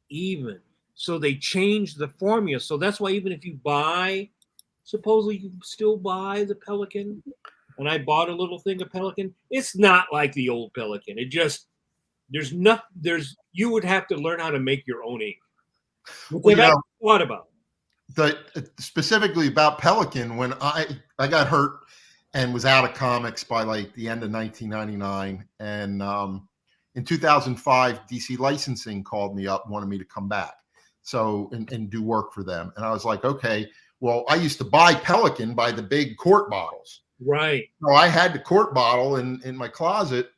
even. So they changed the formula. So that's why even if you buy, supposedly you still buy the Pelican, and I bought a little thing of Pelican, it's not like the old Pelican. It just, you would have to learn how to make your own ink. Which I've thought about. Specifically about Pelican, when I got hurt and was out of comics by like the end of 1999, and in 2005 DC Licensing called me up, wanted me to come back and do work for them, and I was like, okay, well, I used to buy Pelican by the big quart bottles, right? So I had the quart bottle in my closet,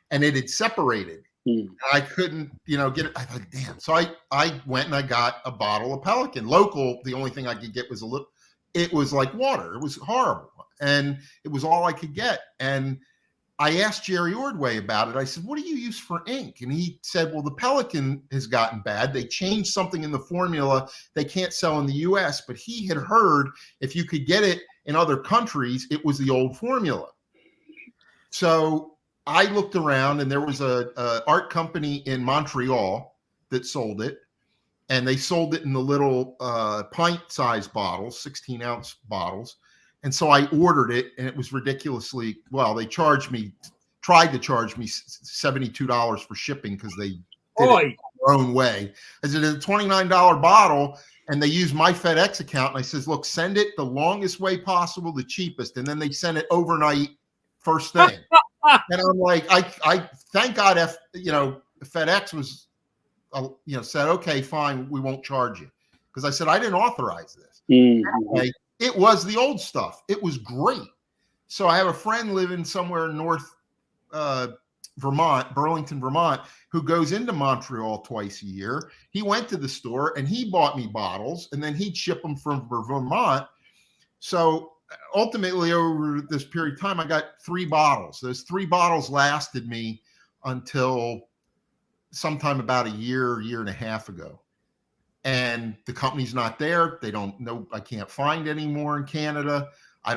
and it had separated. I couldn't, get it. I thought, damn. So I went and I got a bottle of Pelican. Local, the only thing I could get was it was like water. It was horrible. And it was all I could get. And I asked Jerry Ordway about it. I said, what do you use for ink? And he said, well, the Pelican has gotten bad. They changed something in the formula. They can't sell in the US, but he had heard if you could get it in other countries, it was the old formula. So I looked around, and there was a art company in Montreal that sold it, and they sold it in the little pint-sized bottles, 16-ounce bottles. And so I ordered it, and it was ridiculously, well, they tried to charge me $72 for shipping, because they did it their own way. I said, it's a $29 bottle, and they used my FedEx account. And I says, look, send it the longest way possible, the cheapest. And then they sent it overnight first thing. And I'm like, I thank God FedEx was, said, okay, fine, we won't charge you, because I said I didn't authorize this. Mm-hmm. Anyway, it was the old stuff. It was great. So I have a friend living somewhere in North Vermont, Burlington, Vermont, who goes into Montreal twice a year. He went to the store and he bought me bottles, and then he'd ship them from Vermont. So ultimately, over this period of time, I got 3 bottles. Those 3 bottles lasted me until sometime about a year and a half ago. And the company's not there. They don't know. I can't find anymore in Canada. I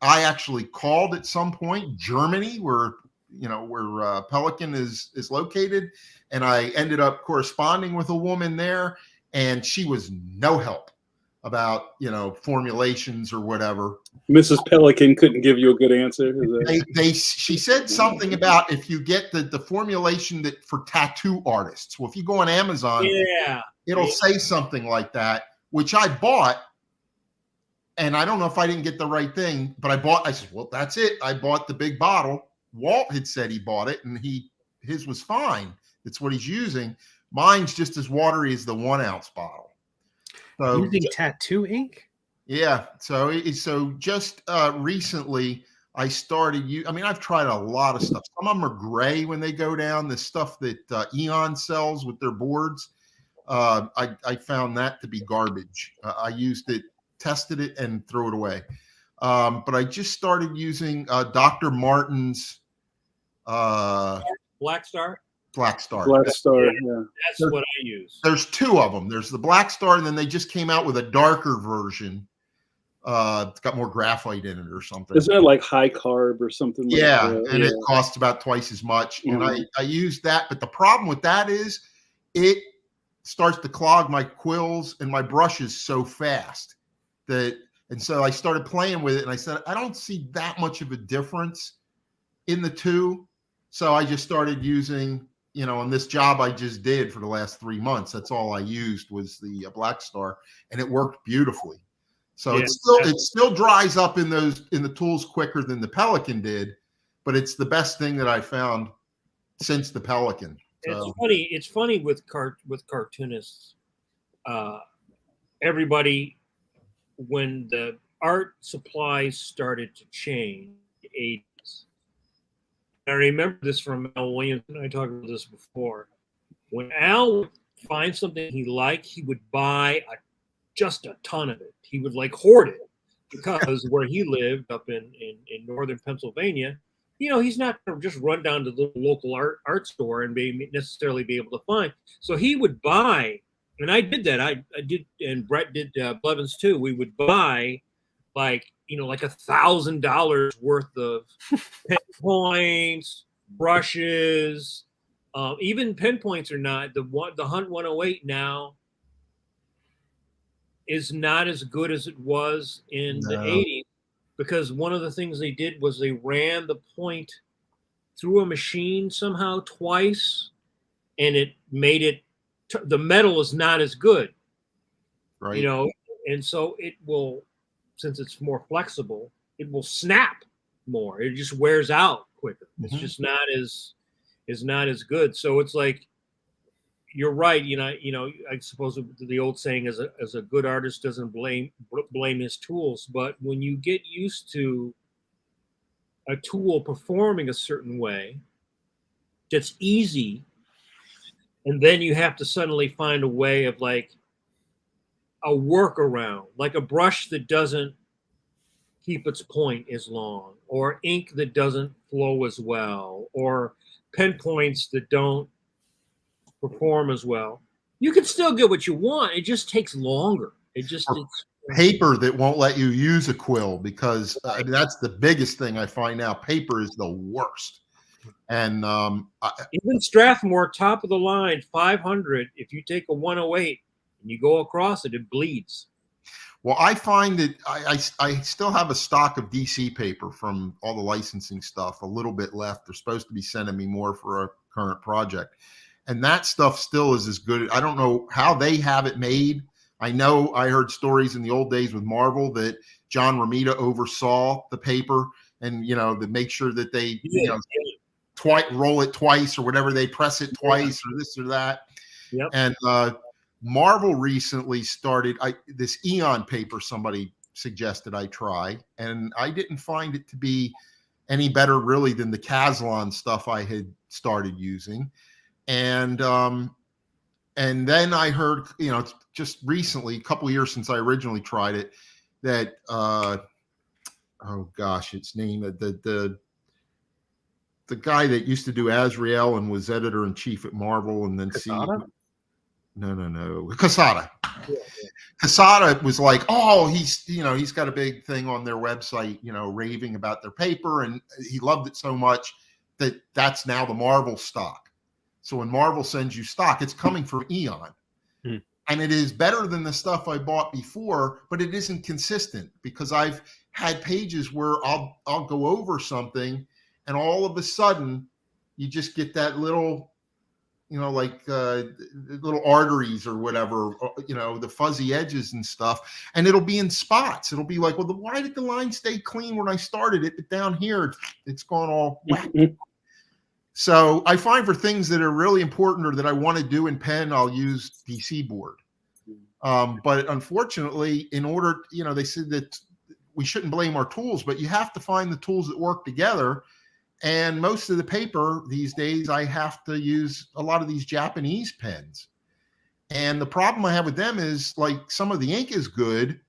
actually called at some point Germany, where Pelican is located, and I ended up corresponding with a woman there, and she was no help about formulations or whatever. Mrs. Pelican couldn't give you a good answer. She said something about if you get the formulation that for tattoo artists. Well, if you go on Amazon, it'll say something like that, which I bought. And I don't know if I didn't get the right thing, but I said, well, that's it. I bought the big bottle. Walt had said he bought it, and his was fine. It's what he's using. Mine's just as watery as the 1 ounce bottle. So, using tattoo ink? Yeah. So just recently I started I've tried a lot of stuff. Some of them are gray when they go down. The stuff that Eon sells with their boards, I found that to be garbage. I used it, tested it, and threw it away. But I just started using Dr. Martin's Black Star. Black Star. Black Star. Yeah. Yeah. That's what I use. There's 2 of them. There's the Black Star, and then they just came out with a darker version. It's got more graphite in it or something. Isn't it like high carb or something? Like that? And it costs about twice as much. And I use that, but the problem with that is it starts to clog my quills and my brushes so fast and so I started playing with it, and I said, I don't see that much of a difference in the 2. So I just started using, on this job I just did for the last 3 months, that's all I used was the Black Star, and it worked beautifully. So it still dries up in the tools quicker than the Pelican did, but it's the best thing that I found since the Pelican. So. It's funny with cartoonists. Everybody, when the art supplies started to change, the 80s. I remember this from Al Williamson. I talked about this before. When Al would find something he liked, he would buy just a ton of it. He would hoard it, because where he lived up in northern Pennsylvania, he's not going to just run down to the local art store and necessarily be able to find. So he would buy, and I did that. I did, and Brett did, Blevins too. We would buy $1,000 worth of pen points, brushes, even pen points are not the Hunt 108 now is not as good as it was in the 80s, because one of the things they did was they ran the point through a machine somehow twice, and it made it the metal is not as good, right? And so it will, since it's more flexible, it will snap more. It just wears out quicker. It's just not as good. So it's like, you're right. I suppose the old saying is a good artist doesn't blame his tools. But when you get used to a tool performing a certain way, that's easy, and then you have to suddenly find a way of a workaround, like a brush that doesn't keep its point as long, or ink that doesn't flow as well, or pen points that don't perform as well. You can still get what you want. It just takes longer. It's paper that won't let you use a quill, because that's the biggest thing I find now. Paper is the worst. And even Strathmore, top of the line, 500. If you take a 108 and you go across it, it bleeds. Well, I find that I still have a stock of DC paper from all the licensing stuff, a little bit left. They're supposed to be sending me more for a current project. And that stuff still is as good. I don't know how they have it made. I know I heard stories in the old days with Marvel that John Romita oversaw the paper, and to make sure that they roll it twice or whatever, they press it twice or this or that. Yep. And Marvel recently started this Eon paper somebody suggested I try, and I didn't find it to be any better really than the Caslon stuff I had started using. And then I heard, just recently, a couple of years since I originally tried it, that oh gosh, its name, the guy that used to do Azrael and was editor in chief at Marvel, and then No. Casada. Yeah. Casada was like, oh, he's got a big thing on their website, raving about their paper, and he loved it so much that that's now the Marvel stock. So when Marvel sends you stock, it's coming from Eon. And it is better than the stuff I bought before, but it isn't consistent, because I've had pages where I'll go over something, and all of a sudden you just get that little, like little arteries or whatever, the fuzzy edges and stuff, and it'll be in spots. It'll be like, well, why did the line stay clean when I started it, but down here it's gone all whack. So I find for things that are really important or that I want to do in pen, I'll use DC board. But unfortunately, in order, they said that we shouldn't blame our tools, but you have to find the tools that work together. And most of the paper these days, I have to use a lot of these Japanese pens. And the problem I have with them is, like, some of the ink is good,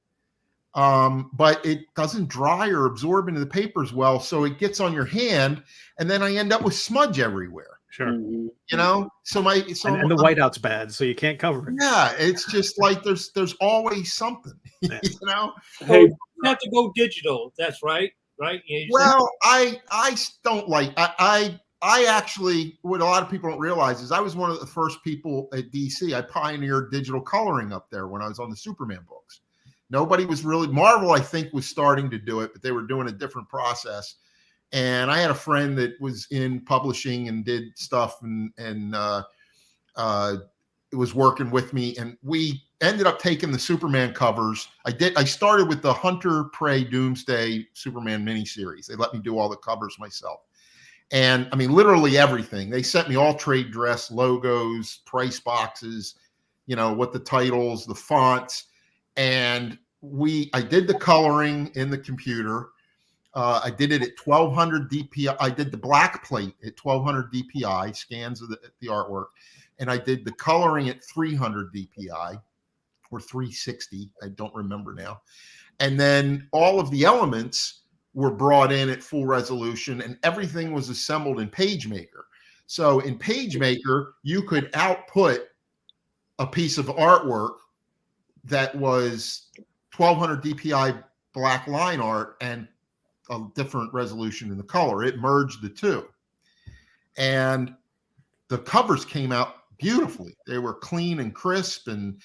but it doesn't dry or absorb into the paper as well. So it gets on your hand, and then I end up with smudge everywhere. Sure. So and the whiteout's bad, so you can't cover it. Yeah, it's just like there's always something. Yeah. Hey, You have to go digital. That's right. Right. Yeah, well, I don't like, I actually, what a lot of people don't realize is I was one of the first people at DC. I pioneered digital coloring up there when I was on the Superman books. Nobody was really, Marvel, I think, was starting to do it, but they were doing a different process. And I had a friend that was in publishing and did stuff, and it was working with me, and we ended up taking the Superman covers. I started with the Hunter Prey Doomsday Superman miniseries. They let me do all the covers myself. And I mean, literally everything. They sent me all trade dress, logos, price boxes, what the titles, the fonts. And I did the coloring in the computer. I did it at 1200 DPI. I did the black plate at 1200 DPI, scans of the artwork. And I did the coloring at 300 DPI. Or 360, I don't remember now. And then all of the elements were brought in at full resolution, and everything was assembled in PageMaker. So in PageMaker, you could output a piece of artwork that was 1200 DPI black line art and a different resolution in the color. It merged the two. And the covers came out beautifully. They were clean and crisp, and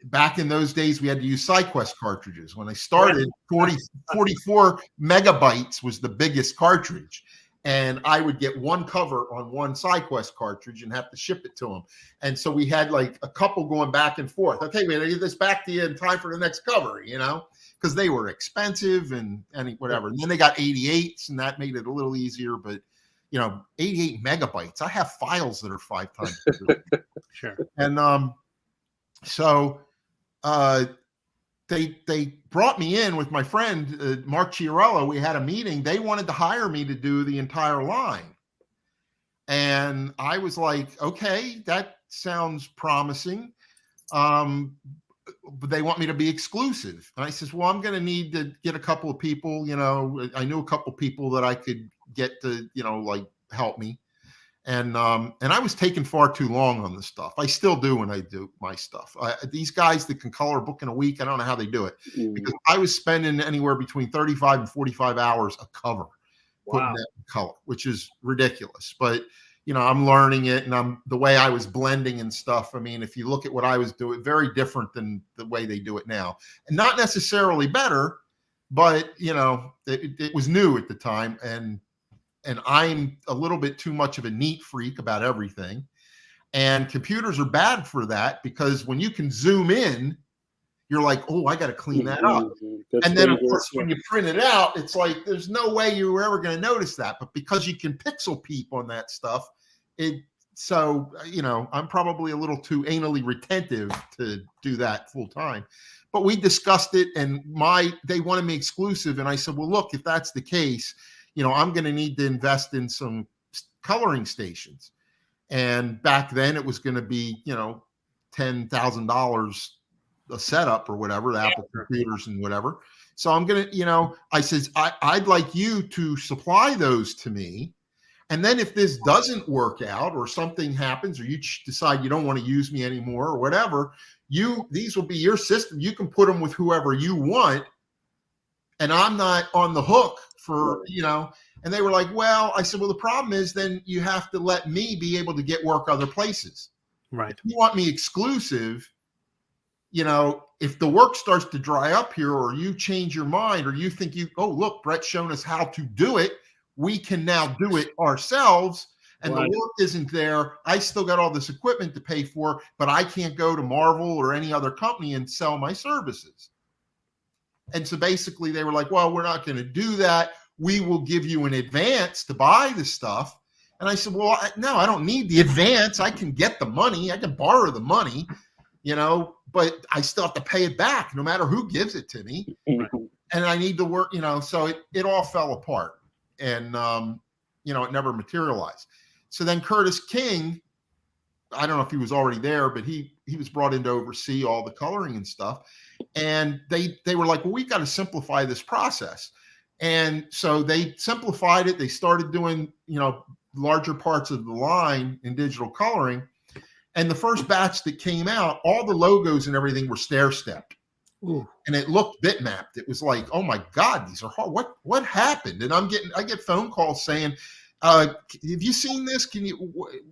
back in those days, we had to use SideQuest cartridges. When I started, 44 megabytes was the biggest cartridge. And I would get one cover on one SideQuest cartridge and have to ship it to them. And so we had like a couple going back and forth. Okay, we're going to get this back to you in time for the next cover, because they were expensive and whatever. And then they got 88s, and that made it a little easier. But, 88 megabytes. I have files that are 5 times bigger. Sure. And so they brought me in with my friend, Mark Chiarello. We had a meeting. They wanted to hire me to do the entire line. And I was like, okay, that sounds promising. But they want me to be exclusive. And I says, well, I'm going to need to get a couple of people, I knew a couple of people that I could get to, help me. And I was taking far too long on this stuff. I still do when I do my stuff. These guys that can color a book in a week, I don't know how they do it, because I was spending anywhere between 35 and 45 hours a cover putting that in color, which is ridiculous. But I'm learning it, and the way I was blending and stuff. I mean, if you look at what I was doing, very different than the way they do it now, and not necessarily better, but it was new at the time, and I'm a little bit too much of a neat freak about everything. And computers are bad for that, because when you can zoom in, you're like, oh, I got to clean that up. And then, of course, when you print it out, it's like, there's no way you were ever going to notice that. But because you can pixel peep on that stuff, it so, I'm probably a little too anally retentive to do that full time. But we discussed it, and they wanted me exclusive. And I said, well, look, if that's the case, I'm going to need to invest in some coloring stations. And back then it was going to be, $10,000 a setup or whatever, the Apple computers and whatever. So I'm going to, I says, I'd like you to supply those to me. And then if this doesn't work out or something happens, or you decide you don't want to use me anymore or whatever, these will be your system. You can put them with whoever you want. And I'm not on the hook for, and they were like, well, I said, well, the problem is then you have to let me be able to get work other places. Right. If you want me exclusive, if the work starts to dry up here, or you change your mind, or you think look, Brett's shown us how to do it, we can now do it ourselves. And the work isn't there. I still got all this equipment to pay for, but I can't go to Marvel or any other company and sell my services. And so basically they were like, well, we're not going to do that. We will give you an advance to buy the stuff. And I said, well, no, I don't need the advance. I can get the money. I can borrow the money, but I still have to pay it back no matter who gives it to me. And I need to work, so it all fell apart. And, it never materialized. So then Curtis King, I don't know if he was already there, but he was brought in to oversee all the coloring and stuff. And they were like, well, we've got to simplify this process. And so they simplified it. They started doing, larger parts of the line in digital coloring. And the first batch that came out, all the logos and everything were stair-stepped. Ooh. And it looked bitmapped. It was like, oh my God, these are hard. What happened? And I get phone calls saying, have you seen this?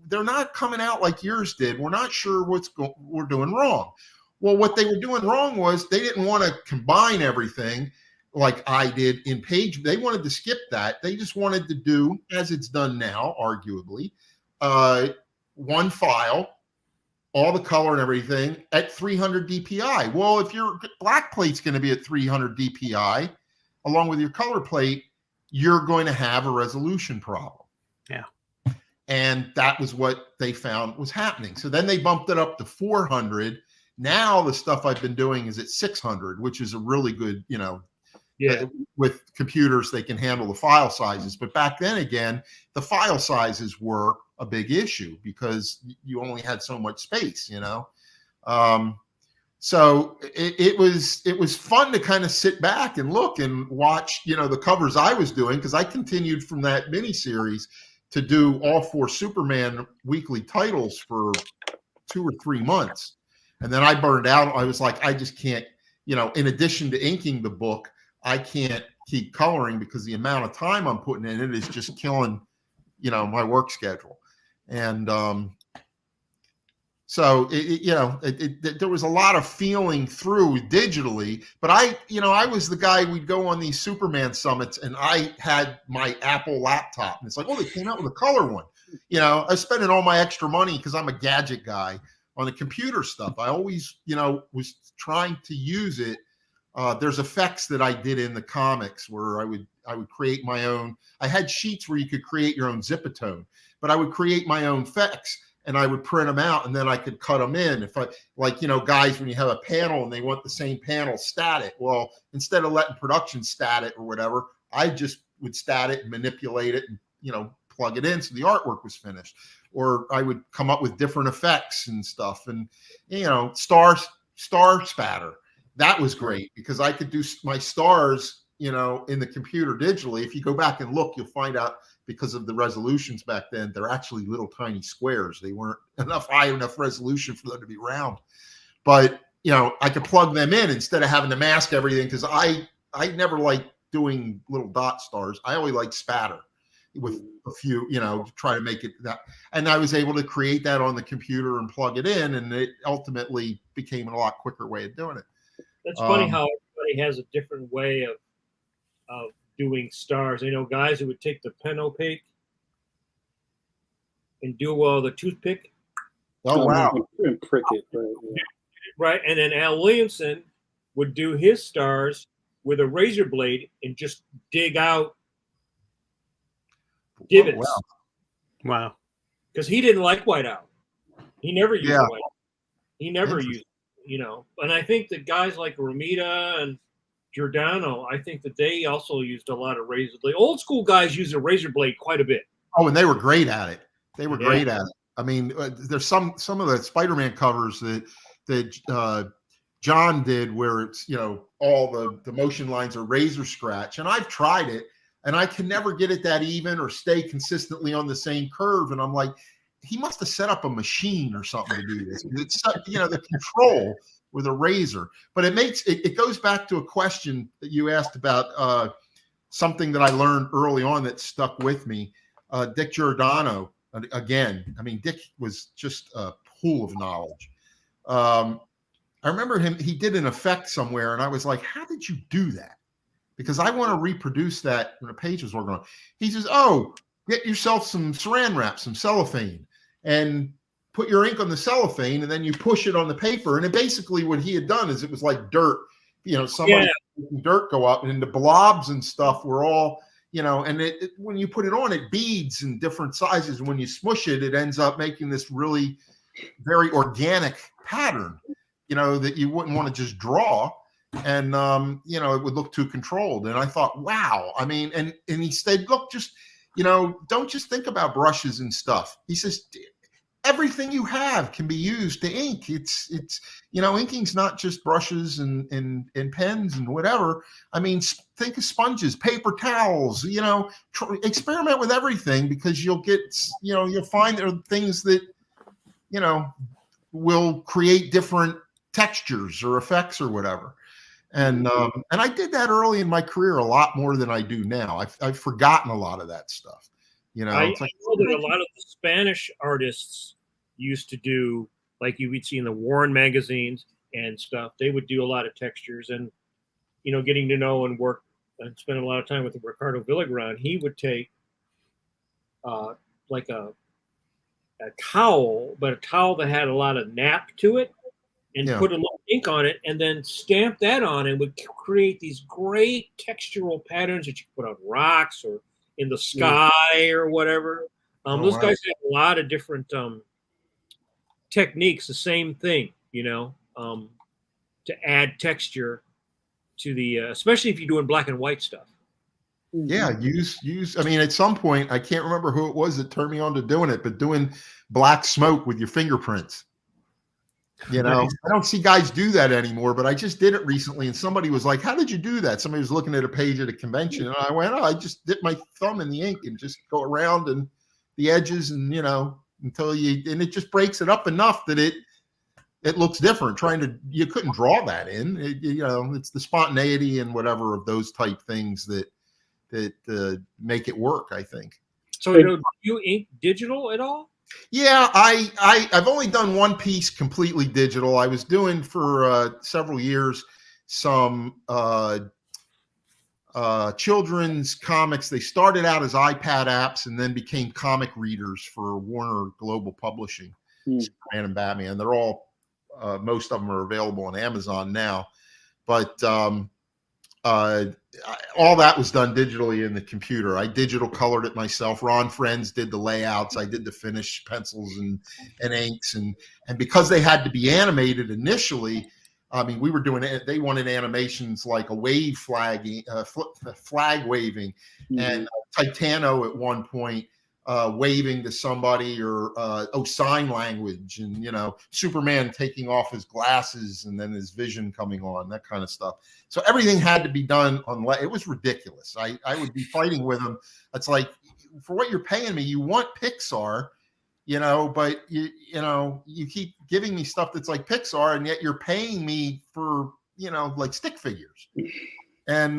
They're not coming out like yours did. We're not sure we're doing wrong. Well, what they were doing wrong was they didn't want to combine everything like I did in page. They wanted to skip that. They just wanted to do, as it's done now, arguably, one file, all the color and everything at 300 DPI. Well, if your black plate's going to be at 300 DPI, along with your color plate, you're going to have a resolution problem. Yeah. And that was what they found was happening. So then they bumped it up to 400. Now the stuff I've been doing is at 600, which is a really good, with computers, they can handle the file sizes. But back then, again, the file sizes were a big issue because you only had so much space, So it was fun to kind of sit back and look and watch, the covers I was doing, because I continued from that miniseries to do all 4 Superman weekly titles for 2 or 3 months. And then I burned out. I was like, I just can't, in addition to inking the book, I can't keep coloring because the amount of time I'm putting in it is just killing, my work schedule. And so there was a lot of feeling through digitally, but I was the guy, we'd go on these Superman summits and I had my Apple laptop and it's like, oh, they came out with a color one. I was spending all my extra money because I'm a gadget guy on the computer stuff. I always, was trying to use it. There's effects that I did in the comics where I would create my own. I had sheets where you could create your own zipatone, but I would create my own effects and I would print them out and then I could cut them in. If I guys, when you have a panel and they want the same panel static, well, instead of letting production stat it or whatever, I just would stat it and manipulate it and, plug it in so the artwork was finished. Or I would come up with different effects and stuff. And, star spatter. That was great because I could do my stars, in the computer digitally. If you go back and look, you'll find out because of the resolutions back then, they're actually little tiny squares. They weren't high enough resolution for them to be round. But, I could plug them in instead of having to mask everything because I never liked doing little dot stars. I only like spatter with a few, to try to make it that. And I was able to create that on the computer and plug it in. And it ultimately became a lot quicker way of doing it. That's funny how everybody has a different way of doing stars. I know guys who would take the pen opaque and do the toothpick. Oh, wow. And prick it. Right, yeah. Right. And then Al Williamson would do his stars with a razor blade and just dig out divots. Wow. because he didn't like whiteout. He never used Yeah. whiteout. He never used, and I think that guys like Romita and Giordano, I think that they also used a lot of razor blade. Old school guys used a razor blade quite a bit. Oh, and they were great at it. They were great at it. I mean, there's some of the Spider-Man covers that John did where it's, all the motion lines are razor scratch. And I've tried it and I can never get it that even or stay consistently on the same curve. And I'm like, he must have set up a machine or something to do this. It's, the control with a razor. But it goes back to a question that you asked about something that I learned early on that stuck with me. Dick Giordano, again, I mean, Dick was just a pool of knowledge. I remember he did an effect somewhere and I was like, how did you do that? Because I want to reproduce that when the page was working on. He says, oh, get yourself some saran wrap, some cellophane, and put your ink on the cellophane, and then you push it on the paper. And basically what he had done is it was like dirt, somebody dirt go up, and the blobs and stuff were all, and when you put it on, it beads in different sizes. And when you smush it, it ends up making this really very organic pattern, that you wouldn't want to just draw. And, it would look too controlled. And I thought, wow. I mean, and he said, look, just, don't just think about brushes and stuff. He says, everything you have can be used to ink. It's inking's not just brushes and pens and whatever. I mean, think of sponges, paper towels, experiment with everything, because you'll find there are things that, will create different textures or effects or whatever. And I did that early in my career a lot more than I do now. I've forgotten a lot of that stuff. I know that a lot of the Spanish artists used to do, like you would see in the Warren magazines and stuff. They would do a lot of textures, and getting to know and work and spend a lot of time with Ricardo Villagrán. He would take like a towel, but a towel that had a lot of nap to it, and put a little ink on it, and then stamp that on, and would create these great textural patterns that you could put on rocks or in the sky or whatever. Those guys have a lot of different techniques, the same thing, to add texture to the, especially if you're doing black and white stuff. Yeah, use. I mean, at some point, I can't remember who it was that turned me on to doing it, but doing black smoke with your fingerprints. I don't see guys do that anymore, but I just did it recently, and somebody was like, how did you do that? Somebody was looking at a page at a convention, and I went, I just dip my thumb in the ink and just go around and the edges, and until and it just breaks it up enough that it looks different. You couldn't draw that in. It's the spontaneity and whatever of those type things that make it work, I think. So do you ink digital at all? Yeah, I've only done one piece completely digital. I was doing for several years some children's comics. They started out as iPad apps and then became comic readers for Warner Global Publishing, Superman and Batman. They're all, most of them are available on Amazon now. But all that was done digitally in the computer. I digital colored it myself. Ron Friends did the layouts. I did the finish pencils and inks, and because they had to be animated initially, I mean, we were doing it. They wanted animations like a wave flag waving, and Titano at one point waving to somebody, or sign language, and Superman taking off his glasses and then his vision coming on, that kind of stuff. So everything had to be done on. It was ridiculous. I would be fighting with him. It's like, for what you're paying me, you want Pixar, but you keep giving me stuff that's like Pixar, and yet you're paying me for like stick figures. And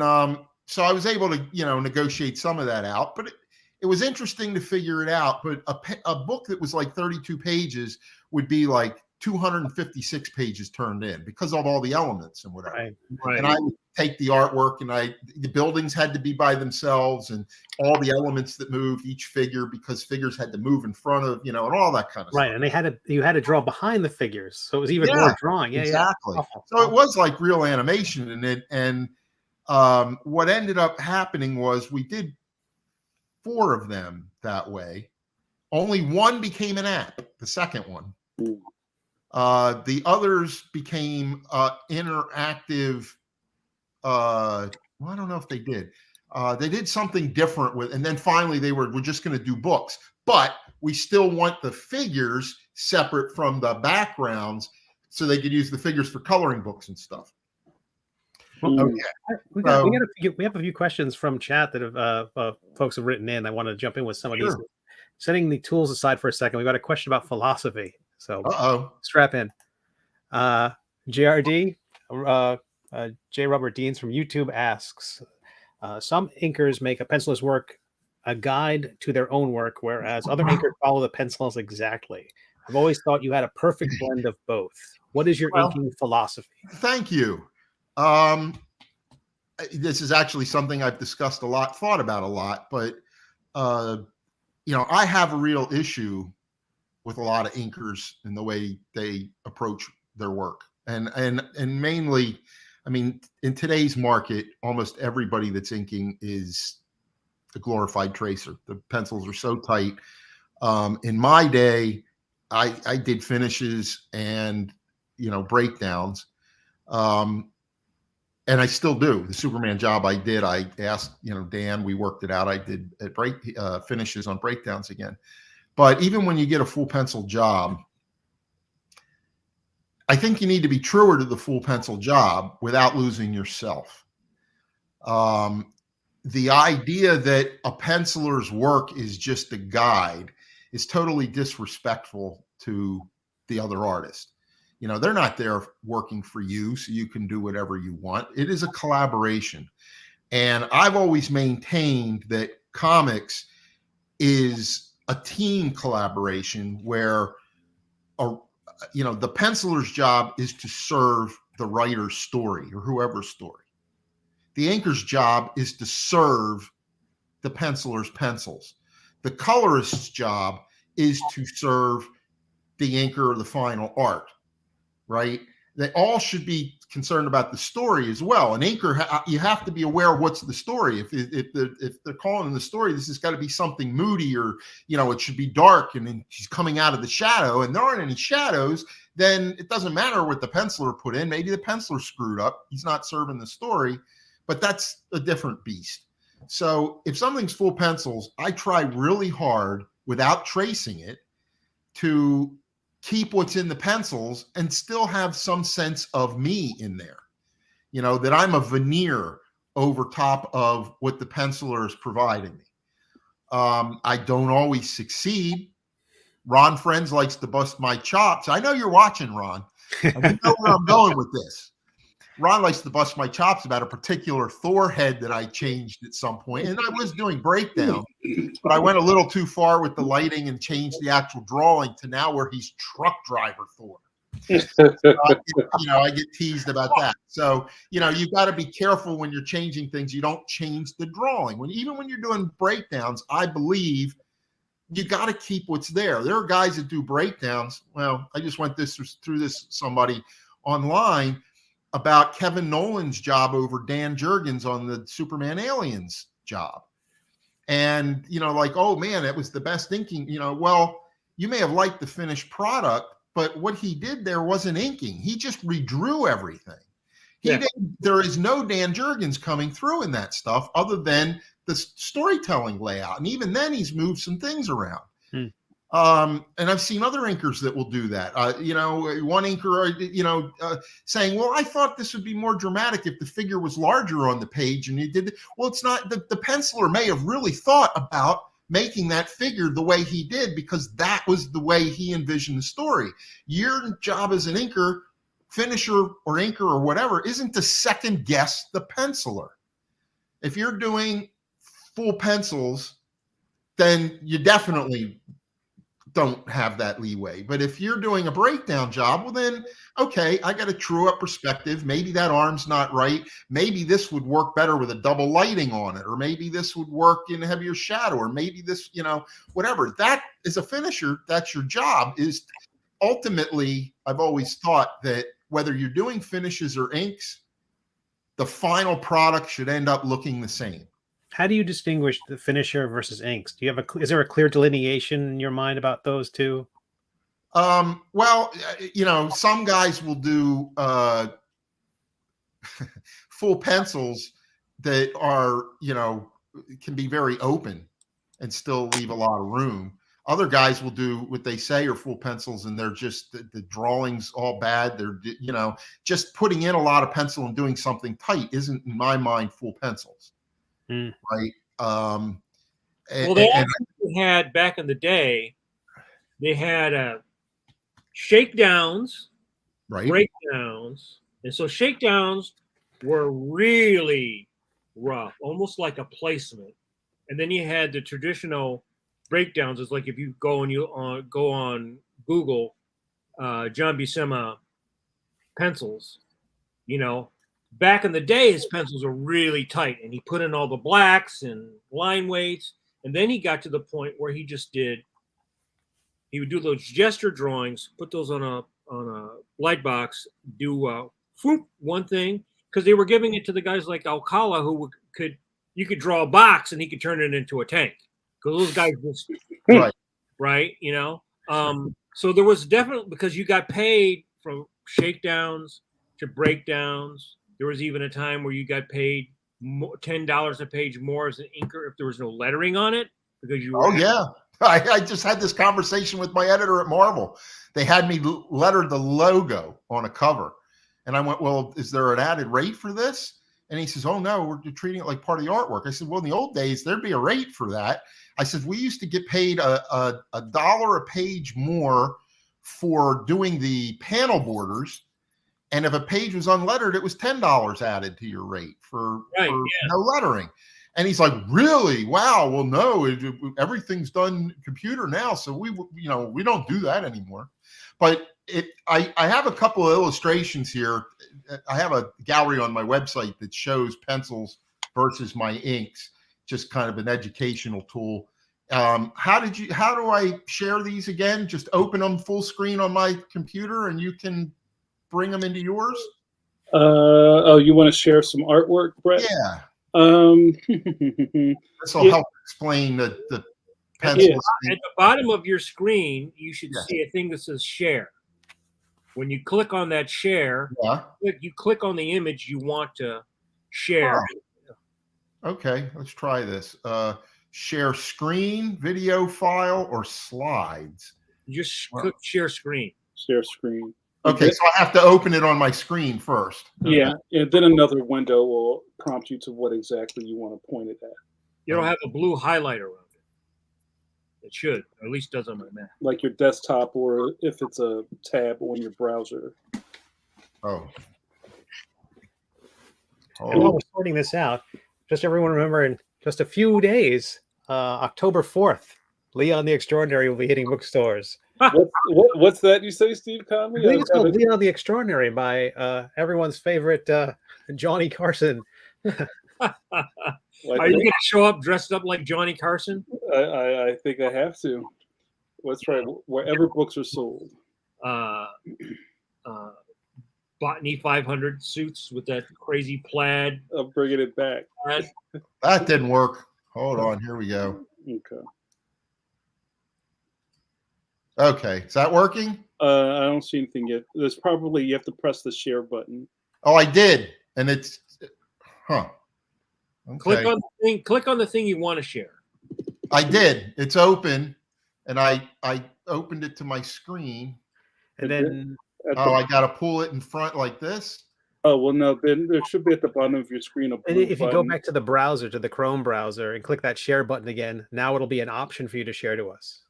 so I was able to negotiate some of that out, but it was interesting to figure it out. But a book that was like 32 pages would be like 256 pages turned in because of all the elements and whatever. Right. And I would take the artwork, and the buildings had to be by themselves, and all the elements that moved each figure, because figures had to move in front of, and all that kind of stuff. Right. And you had to draw behind the figures. So it was even more drawing. Yeah, exactly. Yeah. So it was like real animation. And what ended up happening was we did 4 of them that way. Only one became an app, the second one. Mm. The others became interactive. Well, I don't know if they did. They did something different with, and then finally we're just going to do books, but we still want the figures separate from the backgrounds, so they could use the figures for coloring books and stuff. Mm. Okay. We have a few questions from chat that have folks have written in. I want to jump in with some of these. Sure. Setting the tools aside for a second, we got a question about philosophy. So strap in. JRD, J. Robert Deans from YouTube asks, some inkers make a penciler's work a guide to their own work, whereas other inkers follow the pencils exactly. I've always thought you had a perfect blend of both. What is your inking philosophy? Thank you. This is actually something I've discussed a lot, thought about a lot, but I have a real issue with a lot of inkers and the way they approach their work. And mainly, I mean, in today's market, almost everybody that's inking is a glorified tracer. The pencils are so tight. In my day, I did finishes and, breakdowns. And I still do. The Superman job I did, I asked, Dan, we worked it out. I did finishes on breakdowns again. But even when you get a full pencil job, I think you need to be truer to the full pencil job without losing yourself. The idea that a penciler's work is just a guide is totally disrespectful to the other artist. They're not there working for you so you can do whatever you want. It is a collaboration. And I've always maintained that comics is a team collaboration where the penciler's job is to serve the writer's story or whoever's story. The inker's job is to serve the penciler's pencils. The colorist's job is to serve the inker or the final art, right? They all should be concerned about the story as well. An inker, you have to be aware of what's the story. If they're calling the story, this has got to be something moody, or it should be dark, and then she's coming out of the shadow, and there aren't any shadows. Then it doesn't matter what the penciler put in. Maybe the penciler screwed up. He's not serving the story, but that's a different beast. So if something's full pencils, I try really hard without tracing it to keep what's in the pencils and still have some sense of me in there, that I'm a veneer over top of what the penciler is providing me. I don't always succeed. Ron Friends likes to bust my chops. I know you're watching, Ron. And you know where I'm going with this. Ron likes to bust my chops about a particular Thor head that I changed at some point. And I was doing breakdown, but I went a little too far with the lighting and changed the actual drawing to now where he's truck driver Thor. I get teased about that. So, you've got to be careful when you're changing things. You don't change the drawing. Even when you're doing breakdowns, I believe you got to keep what's there. There are guys that do breakdowns. Well, I just went through this somebody online about Kevin Nolan's job over Dan Jurgens on the Superman Aliens job. And, oh man, that was the best inking, well, you may have liked the finished product, but what he did there wasn't inking. He just redrew everything. There is no Dan Jurgens coming through in that stuff other than the storytelling layout. And even then he's moved some things around. And I've seen other inkers that will do that. One inker, saying, well, I thought this would be more dramatic if the figure was larger on the page. And you did. Well, it's not. The penciler may have really thought about making that figure the way he did because that was the way he envisioned the story. Your job as an inker, finisher or inker or whatever, isn't to second guess the penciler. If you're doing full pencils, then you definitely don't have that leeway. But if you're doing a breakdown job, well then, okay, I got a true up perspective. Maybe that arm's not right. Maybe this would work better with a double lighting on it, or maybe this would work in heavier shadow, or maybe this, whatever. That is a finisher. That's your job. Is ultimately, I've always thought that whether you're doing finishes or inks, the final product should end up looking the same. How do you distinguish the finisher versus inks? Do you have is there a clear delineation in your mind about those two? Well, some guys will do full pencils that are, can be very open and still leave a lot of room. Other guys will do what they say are full pencils, and they're just the drawings all bad. They're, just putting in a lot of pencil and doing something tight isn't, in my mind, full pencils, right? Well, they actually had back in the day. They had shakedowns, right, breakdowns, and so shakedowns were really rough, almost like a placement. And then you had the traditional breakdowns. It's like if you go and go on Google, John Buscema pencils. Back in the day, his pencils were really tight, and he put in all the blacks and line weights. And then he got to the point where he would do those gesture drawings, put those on a light box, do one thing, because they were giving it to the guys like Alcala who you could draw a box and he could turn it into a tank, because those guys just right. So there was definitely, because you got paid from shakedowns to breakdowns. There was even a time where you got paid $10 a page more as an inker if there was no lettering on it, because you were I just had this conversation with my editor at Marvel. They had me letter the logo on a cover. And I went, well, is there an added rate for this? And he says, oh, no, we're treating it like part of the artwork. I said, well, in the old days, there'd be a rate for that. I said, we used to get paid a dollar a page more for doing the panel borders. And if a page was unlettered, it was $10 added to your rate for no lettering. And he's like, really? Wow. Well, no, everything's done computer now. So we don't do that anymore. But I have a couple of illustrations here. I have a gallery on my website that shows pencils versus my inks, just kind of an educational tool. How do I share these again? Just open them full screen on my computer and you can bring them into yours? You want to share some artwork, Brett? Yeah. This will help explain the pencils. At the bottom of your screen, you should see a thing that says share. When you click on that share, you click on the image you want to share. Oh. Okay, let's try this. Share screen, video file, or slides. You just click share screen. Share screen. Okay, so I have to open it on my screen first. Yeah, and then another window will prompt you to what exactly you want to point it at. You don't have a blue highlighter around it. It should, or at least does on my Mac. Like your desktop, or if it's a tab on your browser. Oh. And while we're sorting this out, just everyone remember, in just a few days, October 4th, Leon the Extraordinary will be hitting bookstores. What's that you say, Steve Conley? I think it's called Leon the Extraordinary by everyone's favorite Johnny Carson. Are you going to show up dressed up like Johnny Carson? I think I have to. Let's try wherever books are sold. Botany 500 suits with that crazy plaid. I'm bringing it back. That didn't work. Hold on. Here we go. Okay. Is that working? I don't see anything yet. There's probably, you have to press the share button. Oh, I did. And it's, Okay. Click on the thing you want to share. I did. It's open, and I opened it to my screen. And then I got to pull it in front like this. Oh, well, no, then there should be at the bottom of your screen a blue if you button. go back to the browser, to the Chrome browser, and click that share button again, now it'll be an option for you to share to us.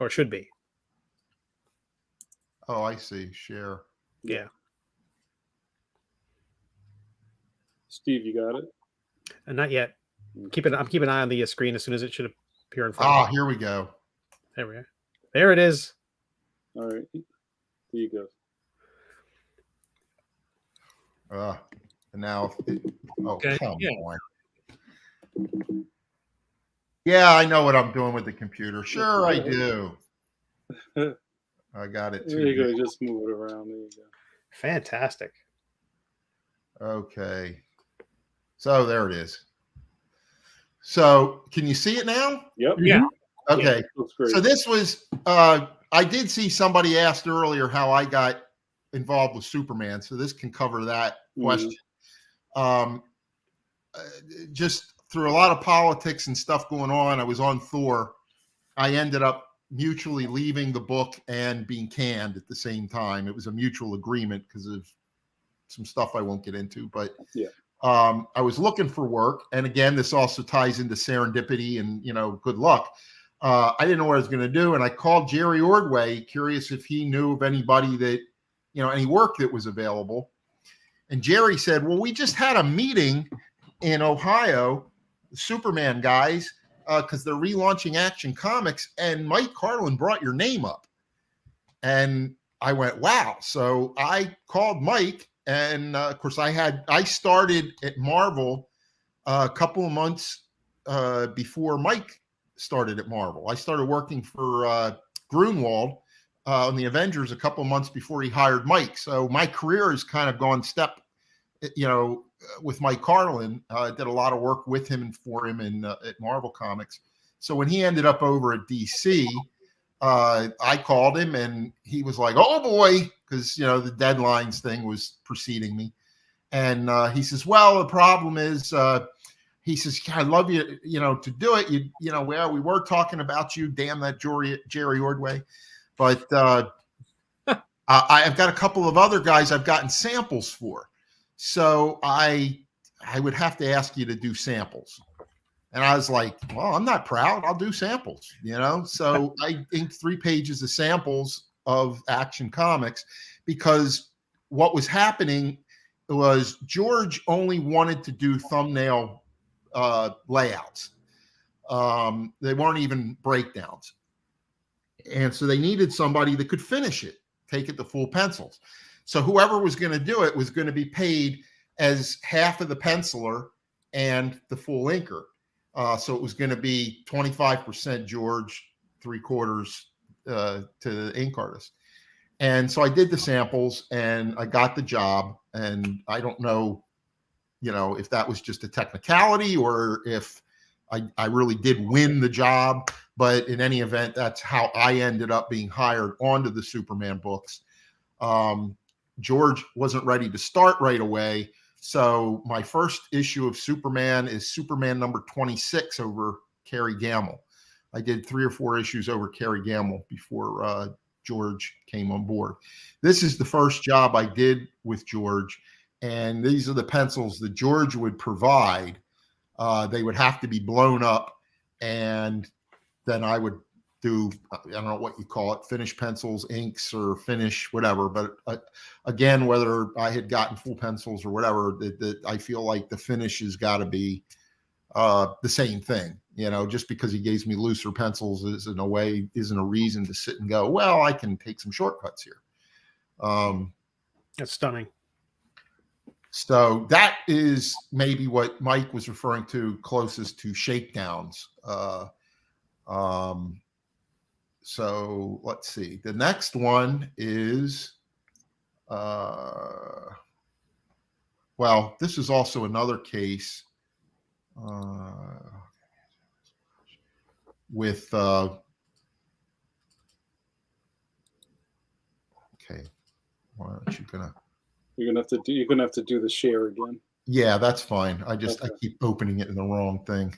Or should be. Oh, I see. Share. Yeah. Steve, you got it? Not yet. I'm keeping an eye on the screen as soon as it should appear in front. Ah, here we go. There we go. There it is. All right. There you go. And now, okay. Come on. Yeah, I know what I'm doing with the computer. Sure, I do. I got it. There you go. Just move it around. There you go. Fantastic. Okay. So there it is. So can you see it now? Yep. Yeah. Okay. Looks great. So this was, I did see somebody asked earlier how I got involved with Superman. So this can cover that question. Just through a lot of politics and stuff going on, I was on Thor. I ended up mutually leaving the book and being canned at the same time. It was a mutual agreement because of some stuff I won't get into, but yeah. I was looking for work. And again, this also ties into serendipity and, good luck. I didn't know what I was going to do. And I called Jerry Ordway, curious if he knew of anybody that, any work that was available. And Jerry said, well, we just had a meeting in Ohio, the Superman guys, because they're relaunching Action Comics, and Mike Carlin brought your name up. And I went, wow. So I called Mike, and of course I started at Marvel a couple of months before Mike started at Marvel. I started working for Grunwald on the Avengers a couple of months before he hired Mike. So my career has kind of gone step, with Mike Carlin. Did a lot of work with him and for him at Marvel Comics. So when he ended up over at DC, I called him and he was like, oh boy, because, the deadlines thing was preceding me. And he says, well, the problem is, he says, I love you, to do it. Well, we were talking about you. Damn that Jerry Ordway. But I've got a couple of other guys I've gotten samples for. So I would have to ask you to do samples. And I was like, well, I'm not proud. I'll do samples, So I inked 3 pages of samples of Action Comics because what was happening was George only wanted to do thumbnail layouts. They weren't even breakdowns. And so they needed somebody that could finish it, take it to full pencils. So whoever was going to do it was going to be paid as half of the penciler and the full inker. So it was going to be 25% George, 3/4 to the ink artist. And so I did the samples and I got the job. And I don't know, if that was just a technicality or if I really did win the job. But in any event, that's how I ended up being hired onto the Superman books. George wasn't ready to start right away. So my first issue of Superman is Superman number 26 over Kerry Gamble. I did 3 or 4 issues over Kerry Gamble before George came on board. This is the first job I did with George. And these are the pencils that George would provide. They would have to be blown up. And then I would do, I don't know what you call it, finish pencils, inks, or finish whatever. But again, whether I had gotten full pencils or whatever, I feel like the finish has got to be the same thing. Just because he gives me looser pencils isn't a reason to sit and go, well, I can take some shortcuts here. That's stunning. So that is maybe what Mike was referring to closest to shakedowns. So let's see. The next one is, well, this is also another case with, okay. Why aren't you gonna? You're gonna have to do the share again. Yeah, that's fine. I Okay. keep opening it in the wrong thing.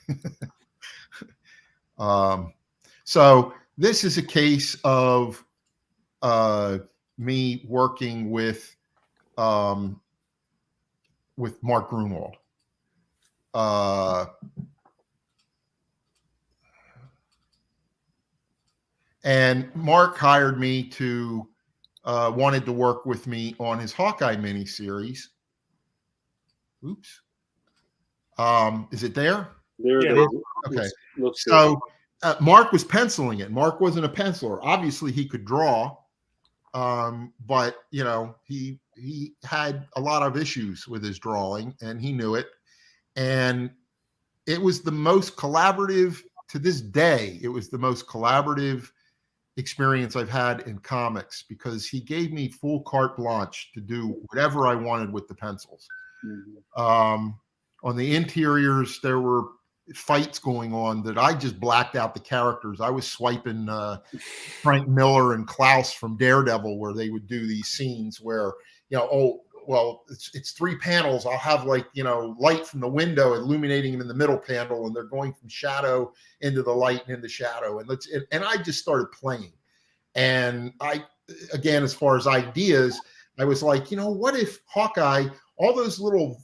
So this is a case of me working with Mark Grunwald. And Mark hired me to wanted to work with me on his Hawkeye miniseries. Oops. Is it there? There Yeah. it is. Okay. Looks good. So Mark was penciling it. Mark wasn't a penciler. Obviously, he could draw, but he had a lot of issues with his drawing, and he knew it. And it was the most collaborative to this day. It was the most collaborative experience I've had in comics because he gave me full carte blanche to do whatever I wanted with the pencils. Mhm. On the interiors, there were fights going on that I just blacked out the characters. I was swiping Frank Miller and Klaus from Daredevil, where they would do these scenes where, oh, well, it's 3 panels. I'll have like, light from the window illuminating them in the middle panel, and they're going from shadow into the light and into shadow. And I just started playing. And again, as far as ideas, I was like, what if Hawkeye, all those little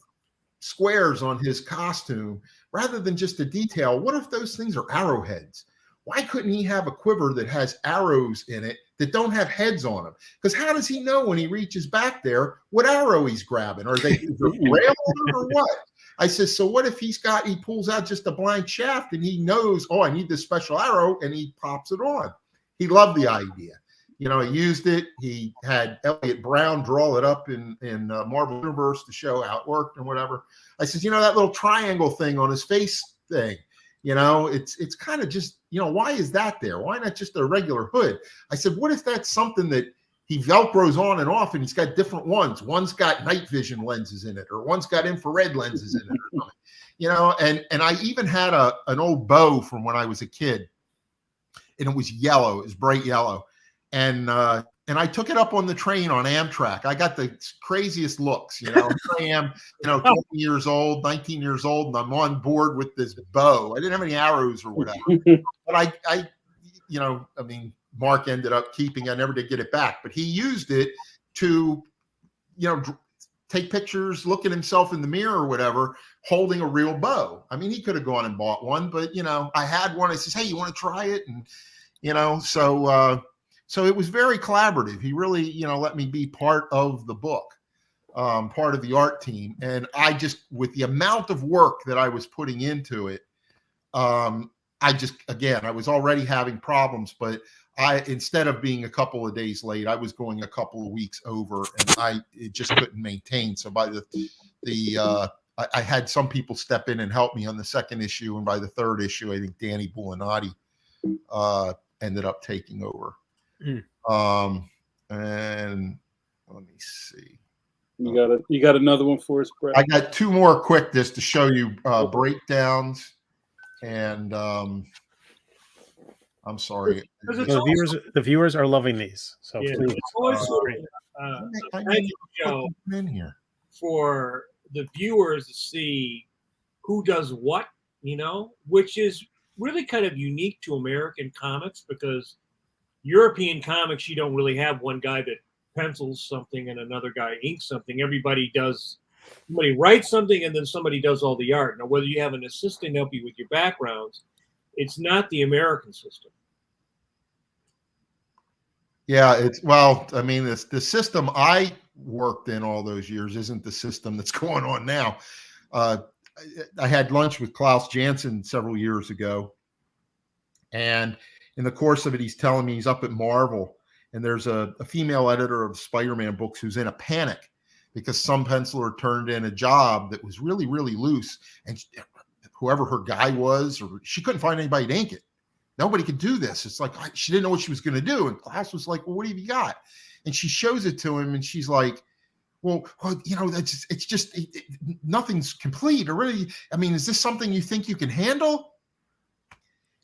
squares on his costume, rather than just a detail, what if those things are arrowheads? Why couldn't he have a quiver that has arrows in it that don't have heads on them? Because how does he know when he reaches back there what arrow he's grabbing? Is there rail on it or what? I said, so what if he pulls out just a blank shaft and he knows, oh, I need this special arrow, and he pops it on. He loved the idea. He used it. He had Elliot Brown draw it up in Marvel Universe to show how it worked and whatever. I said, that little triangle thing on his face thing, it's kind of just, why is that there? Why not just a regular hood? I said, what if that's something that he Velcros on and off, and he's got different ones? One's got night vision lenses in it, or one's got infrared lenses in it, or something. And I even had an old bow from when I was a kid, and it was yellow, it was bright yellow. And I took it up on the train on Amtrak. I got the craziest looks, Here I am, 20 years old, 19 years old, and I'm on board with this bow. I didn't have any arrows or whatever. But I Mark ended up keeping. I never did get it back, but he used it to, take pictures, look at himself in the mirror or whatever, holding a real bow. I mean, he could have gone and bought one, but I had one. I says, hey, you want to try it? And so it was very collaborative. He really, let me be part of the book, part of the art team. And I just, with the amount of work that I was putting into it, I was already having problems, but instead of being a couple of days late, I was going a couple of weeks over, and it just couldn't maintain. So by I had some people step in and help me on the second issue. And by the third issue, I think Danny Bulinati ended up taking over. And let me see. You got another one for us, Brett? I got 2 more quick just to show you breakdowns. And I'm sorry. The viewers are loving these. So yeah, please. it's always in here for the viewers to see who does what, which is really kind of unique to American comics, because European comics, you don't really have one guy that pencils something and another guy inks something. Somebody writes something and then somebody does all the art. Now, whether you have an assistant help you with your backgrounds, it's not the American system. Yeah, the system I worked in all those years isn't the system that's going on now. I had lunch with Klaus Janson several years ago, and in the course of it, he's telling me he's up at Marvel, and there's a female editor of Spider-Man books who's in a panic because some penciler turned in a job that was really, really loose, and whoever her guy was, or she couldn't find anybody to ink it. Nobody could do this. It's like she didn't know what she was going to do. And Klaus was like, well, what have you got? And she shows it to him, and she's like, well, it's just nothing's complete. Or really, is this something you think you can handle?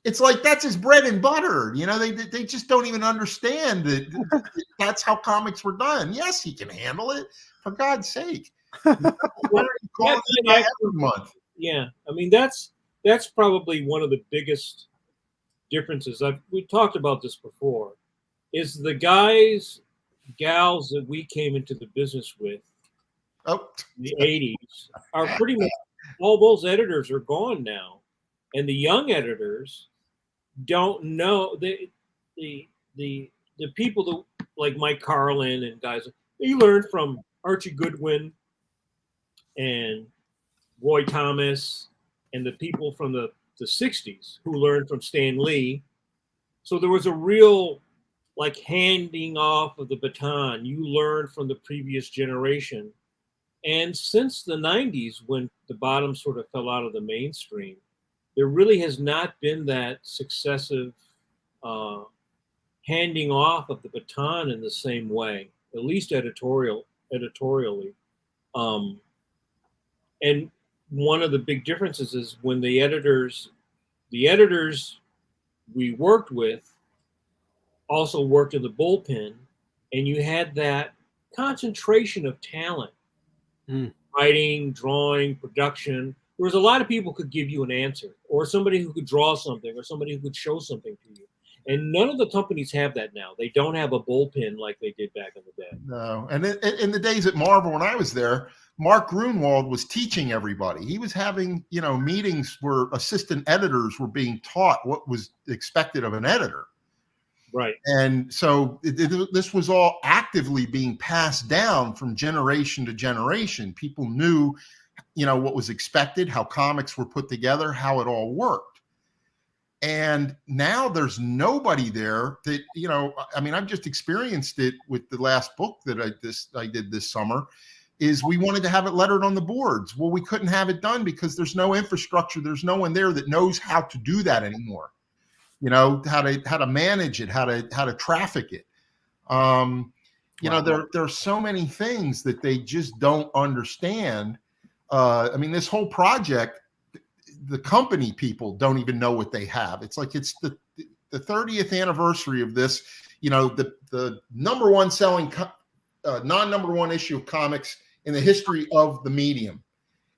It's like, that's his bread and butter. They just don't even understand that that's how comics were done. Yes, he can handle it, for God's sake. Every month. Yeah, that's probably one of the biggest differences. We talked about this before. Is the gals that we came into the business with, in the 80s, are pretty much all those editors are gone now, and the young editors don't know the people that, like Mike Carlin and guys, they learned from Archie Goodwin and Roy Thomas and the people from the 60s who learned from Stan Lee. So there was a real handing off of the baton. You learn from the previous generation. And since the 90s, when the bottom sort of fell out of the mainstream, there really has not been that successive handing off of the baton in the same way, at least editorially. And one of the big differences is when the editors we worked with also worked in the bullpen, and you had that concentration of talent, writing, drawing, production. There was a lot of people who could give you an answer, or somebody who could draw something, or somebody who could show something to you. And none of the companies have that now. They don't have a bullpen like they did back in the day. No. And in the days at Marvel, when I was there, Mark Grunwald was teaching everybody. He was having, meetings where assistant editors were being taught what was expected of an editor. Right. And so this was all actively being passed down from generation to generation. People knew, what was expected, how comics were put together, how it all worked. And now there's nobody there that, I've just experienced it with the last book that I did this summer, is we wanted to have it lettered on the boards. Well, we couldn't have it done because there's no infrastructure. There's no one there that knows how to do that anymore. How to manage it, how to traffic it. There are so many things that they just don't understand. This whole project, the company people don't even know what they have. It's like it's the 30th anniversary of this. The number one selling non-number one issue of comics in the history of the medium.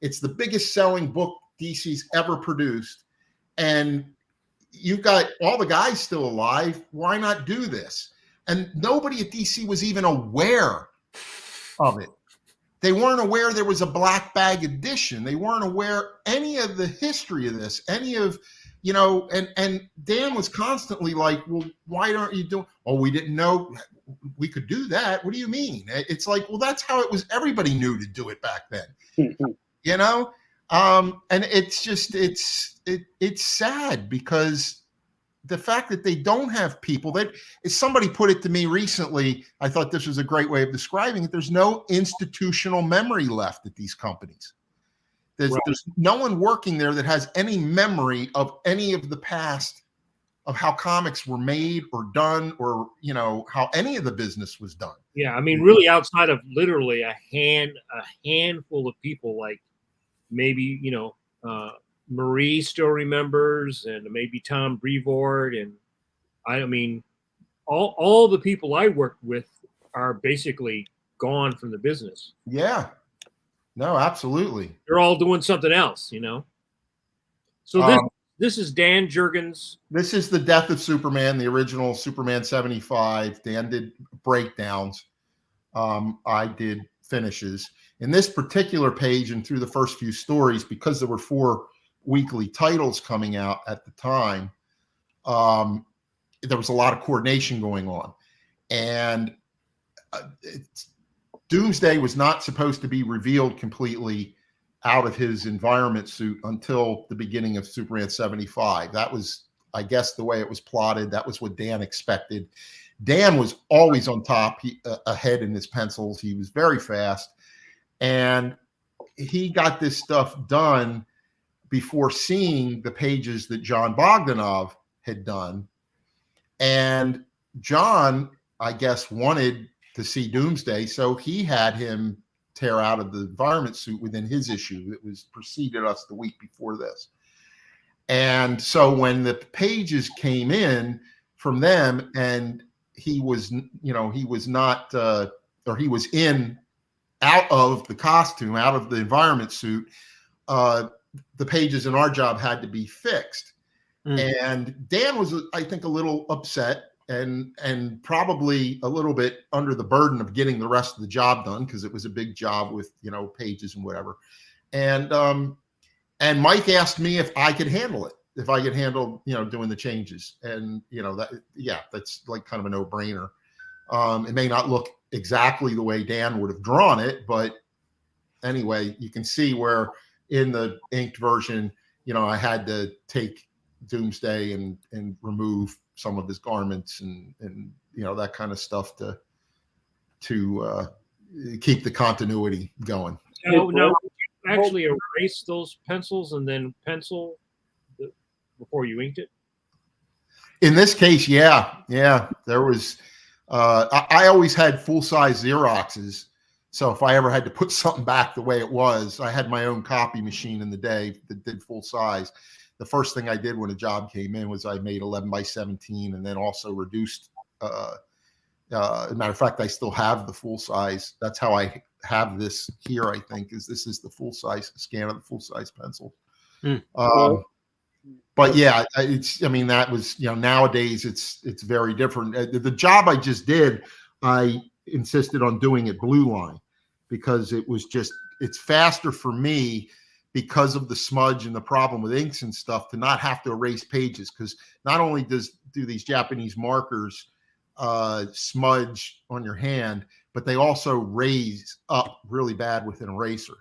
It's the biggest selling book DC's ever produced, and you've got all the guys still alive. Why not do this? And nobody at DC was even aware of it. They weren't aware there was a black bag edition. They weren't aware any of the history of this, and Dan was constantly like, well, why aren't you doing? Oh, we didn't know we could do that. What do you mean? It's like, well, that's how it was. Everybody knew to do it back then, and it's just, it's sad because the fact that they don't have people that, somebody put it to me recently, I thought this was a great way of describing it. There's no institutional memory left at these companies. There's no one working there that has any memory of any of the past of how comics were made or done, or, how any of the business was done. Yeah. Really outside of literally a handful of people, like maybe, Marie still remembers, and maybe Tom Brevoort, and all the people I worked with are basically gone from the business. Yeah, no, absolutely. They're all doing something else, So this is Dan Jurgens. This is the Death of Superman, the original Superman 75. Dan did breakdowns. I did finishes. In this particular page and through the first few stories, because there were 4 weekly titles coming out at the time, there was a lot of coordination going on, and Doomsday was not supposed to be revealed completely out of his environment suit until the beginning of Superman 75. That was, I guess, the way it was plotted. That was what Dan expected. Dan was always on top, ahead in his pencils. He was very fast, and he got this stuff done before seeing the pages that John Bogdanov had done. And John, I guess, wanted to see Doomsday, so he had him tear out of the environment suit within his issue. It was preceded us the week before this. And so when the pages came in from them, and he was in out of the costume, out of the environment suit, the pages in our job had to be fixed. And Dan was, I think, a little upset and probably a little bit under the burden of getting the rest of the job done, because it was a big job with, pages and whatever. And Mike asked me if I could handle it, if I could handle, doing the changes. And, that's like kind of a no-brainer. It may not look exactly the way Dan would have drawn it, but anyway, you can see where in the inked version, I had to take Doomsday and remove some of his garments and that kind of stuff to keep the continuity going. Now, did you actually erase those pencils and then pencil before you inked it? In this case, yeah, there was. I always had full-size Xeroxes, So if I ever had to put something back the way it was, I had my own copy machine in the day that did full size. The first thing I did when a job came in was I made 11 by 17 and then also reduced. As a matter of fact, I still have the full size. That's how I have this here, I think, is this is the full size scan of the full size pencil. But yeah, I mean, that was, nowadays it's very different. The job I just did, I insisted on doing it blue line because it's faster for me because of the smudge and the problem with inks and stuff to not have to erase pages. Because not only do these Japanese markers smudge on your hand, but they also raise up really bad with an eraser.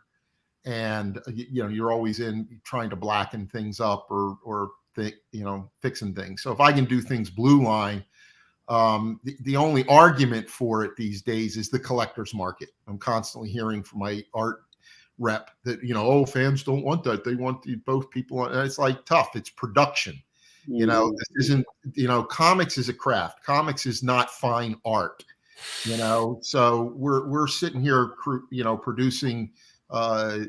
And you're always trying to blacken things up or fixing things. So if I can do things blue line, the only argument for it these days is the collector's market. I'm constantly hearing from my art rep that fans don't want that. They want both people on. And it's like tough. It's production. This isn't. Comics is a craft. Comics is not fine art. So we're sitting here, producing. A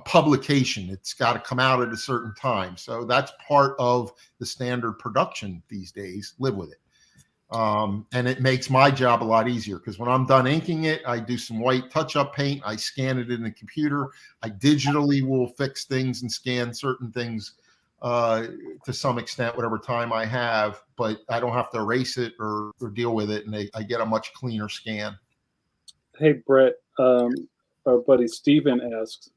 publication. It's got to come out at a certain time. So that's part of the standard production these days. Live with it. And it makes my job a lot easier because when I'm done inking it, I do some white touch-up paint. I scan it in the computer. I digitally will fix things and scan certain things to some extent, whatever time I have, but I don't have to erase it or deal with it. And I get a much cleaner scan. Hey, Brett, our buddy Steven asks,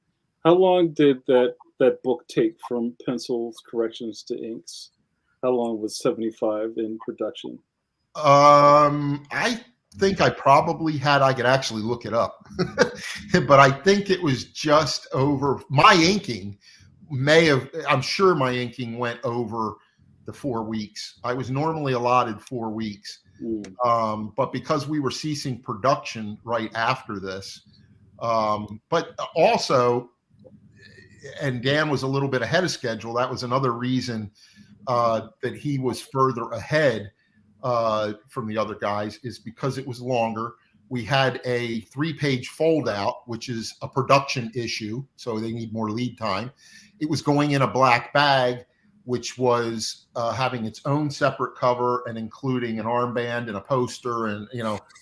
how long did that book take from pencils, corrections to inks? How long was 75 in production? I think I probably I could actually look it up, but I think it was just over my inking I'm sure my inking went over the 4 weeks. I was normally allotted 4 weeks. But because we were ceasing production right after this, but also, and Dan was a little bit ahead of schedule. That was another reason that he was further ahead from the other guys, is because it was longer. We had a 3-page fold out, which is a production issue, so they need more lead time. It was going in a black bag, which was having its own separate cover and including an armband and a poster, and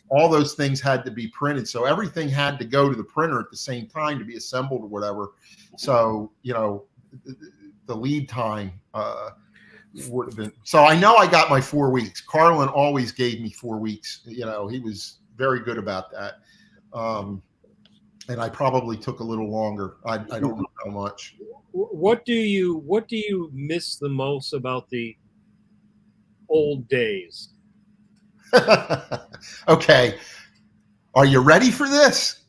all those things had to be printed. So everything had to go to the printer at the same time to be assembled or whatever. So the lead time would have been. So I know I got my 4 weeks. Carlin always gave me 4 weeks. He was very good about that. And I probably took a little longer. I don't know how much. What do you miss the most about the old days? Okay. Are you ready for this?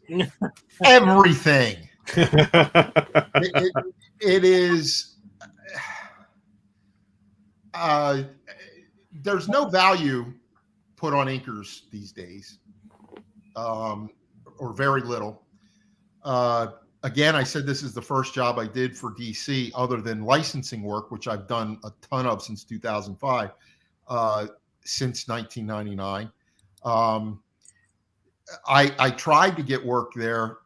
Everything. It is. There's no value put on inkers these days, or very little. Again, I said this is the first job I did for DC other than licensing work, which I've done a ton of since 2005, since 1999. I tried to get work there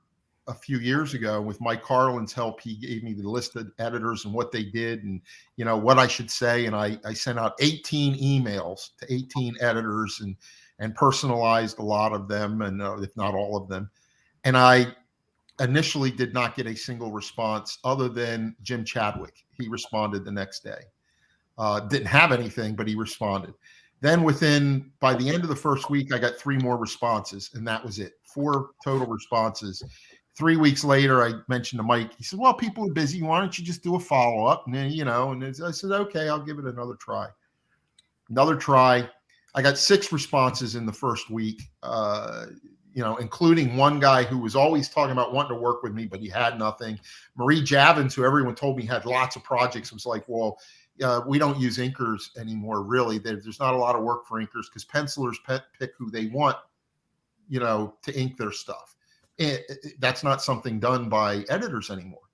a few years ago. With Mike Carlin's help, he gave me the list of editors and what they did and what I should say. And I sent out 18 emails to 18 editors and personalized a lot of them, and if not all of them. And I initially did not get a single response other than Jim Chadwick. He responded the next day. Didn't have anything, but he responded. Then by the end of the first week, I got 3 more responses, and that was it. 4 total responses. 3 weeks later, I mentioned to Mike. He said, well, people are busy. Why don't you just do a follow-up? And then, and I said, okay, I'll give it another try. Another try. I got 6 responses in the first week, including one guy who was always talking about wanting to work with me, but he had nothing. Marie Javins, who everyone told me had lots of projects, was like, well, we don't use inkers anymore, really. There's not a lot of work for inkers because pencilers pick who they want, to ink their stuff. That's not something done by editors anymore.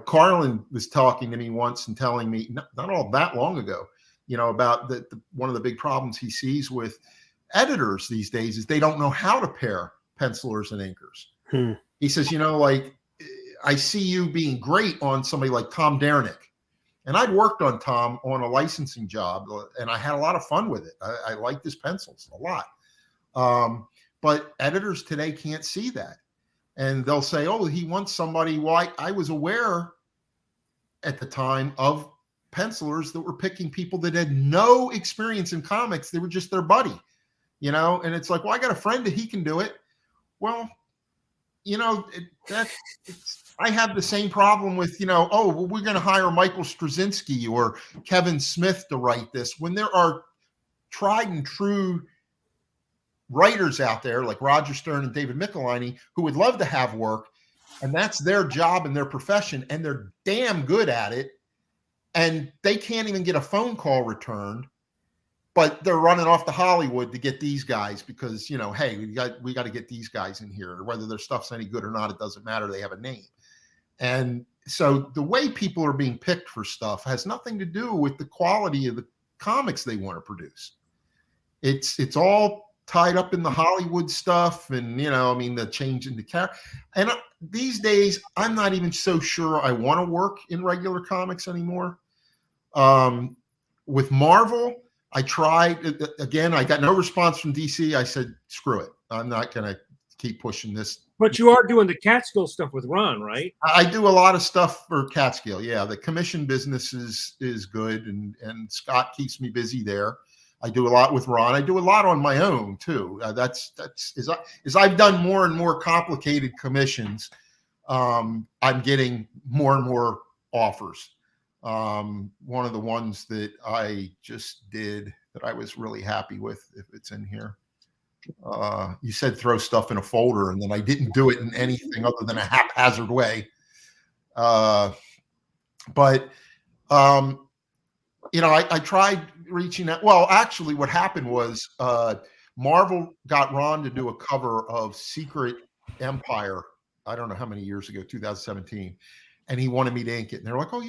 Carlin was talking to me once and telling me, not all that long ago, about one of the big problems he sees with editors these days is they don't know how to pair pencilers and inkers. Hmm. He says, you know, like, I see you being great on somebody like Tom Dernick. And I'd worked on Tom on a licensing job, and I had a lot of fun with it. I liked his pencils a lot. But editors today can't see that. And they'll say, oh, he wants somebody. Well, I was aware at the time of pencilers that were picking people that had no experience in comics. They were just their buddy, you know? And it's like, well, I got a friend that he can do it. Well, you know, I have the same problem with, you know, oh, well, we're going to hire Michael Straczynski or Kevin Smith to write this, when there are tried and true writers out there like Roger Stern and David Michelini who would love to have work, and that's their job and their profession, and they're damn good at it, and they can't even get a phone call returned, but they're running off to Hollywood to get these guys because, you know, hey, we got to get these guys in here. Whether their stuff's any good or not, it doesn't matter. They have a name. And so the way people are being picked for stuff has nothing to do with the quality of the comics they want to produce. It's all tied up in the Hollywood stuff, and, you know, I mean, the change in the character. And these days, I'm not even so sure I want to work in regular comics anymore. With Marvel, I tried again. I got no response from DC. I said, screw it. I'm not going to keep pushing this. But you are doing the Catskill stuff with Ron, right? I do a lot of stuff for Catskill. Yeah, the commission business is good, and Scott keeps me busy there. I do a lot with Ron. I do a lot on my own too. That's as I've done more and more complicated commissions, I'm getting more and more offers. One of the ones that I just did that I was really happy with, if it's in here, you said throw stuff in a folder, and then I didn't do it in anything other than a haphazard way. But you know, I tried reaching out. Well, actually what happened was Marvel got Ron to do a cover of Secret Empire. I don't know how many years ago, 2017. And he wanted me to ink it. And they're like, oh,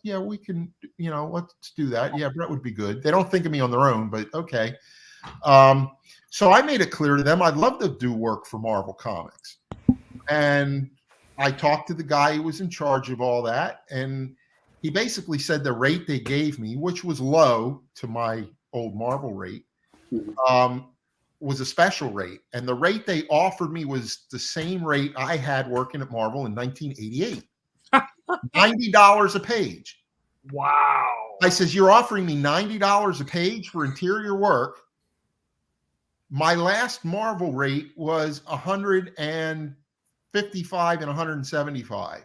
yeah, we can, you know, let's do that. Yeah, Brett would be good. They don't think of me on their own, but okay. So I made it clear to them I'd love to do work for Marvel Comics. And I talked to the guy who was in charge of all that. And he basically said the rate they gave me, which was low to my old Marvel rate, was a special rate. And the rate they offered me was the same rate I had working at Marvel in 1988. $90 a page. Wow. I says, you're offering me $90 a page for interior work. My last Marvel rate was $155 and $175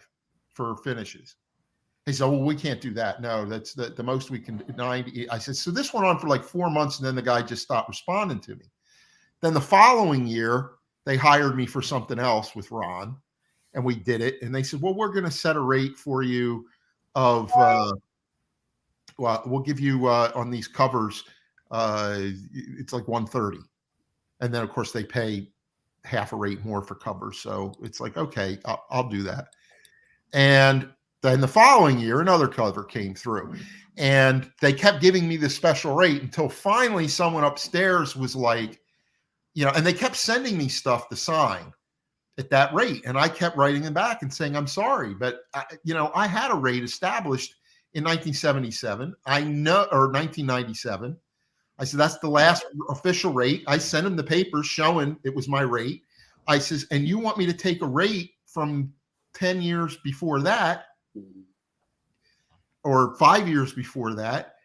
for finishes. He said, well, we can't do that. No, that's the most we can do, 90. I said, so this went on for like 4 months, and then the guy just stopped responding to me. Then the following year, they hired me for something else with Ron. And we did it. And they said, well, we're going to set a rate for you of, well, we'll give you on these covers, it's like $130. And then, of course, they pay half a rate more for covers. So it's like, okay, I'll do that. And then the following year, another cover came through. And they kept giving me the special rate until finally someone upstairs was like, you know, and they kept sending me stuff to sign at that rate. And I kept writing them back and saying, I'm sorry, but you know, I had a rate established in 1977. I know, or 1997. I said, that's the last official rate. I sent him the papers showing it was my rate. I says, and you want me to take a rate from 10 years before that, or 5 years before that.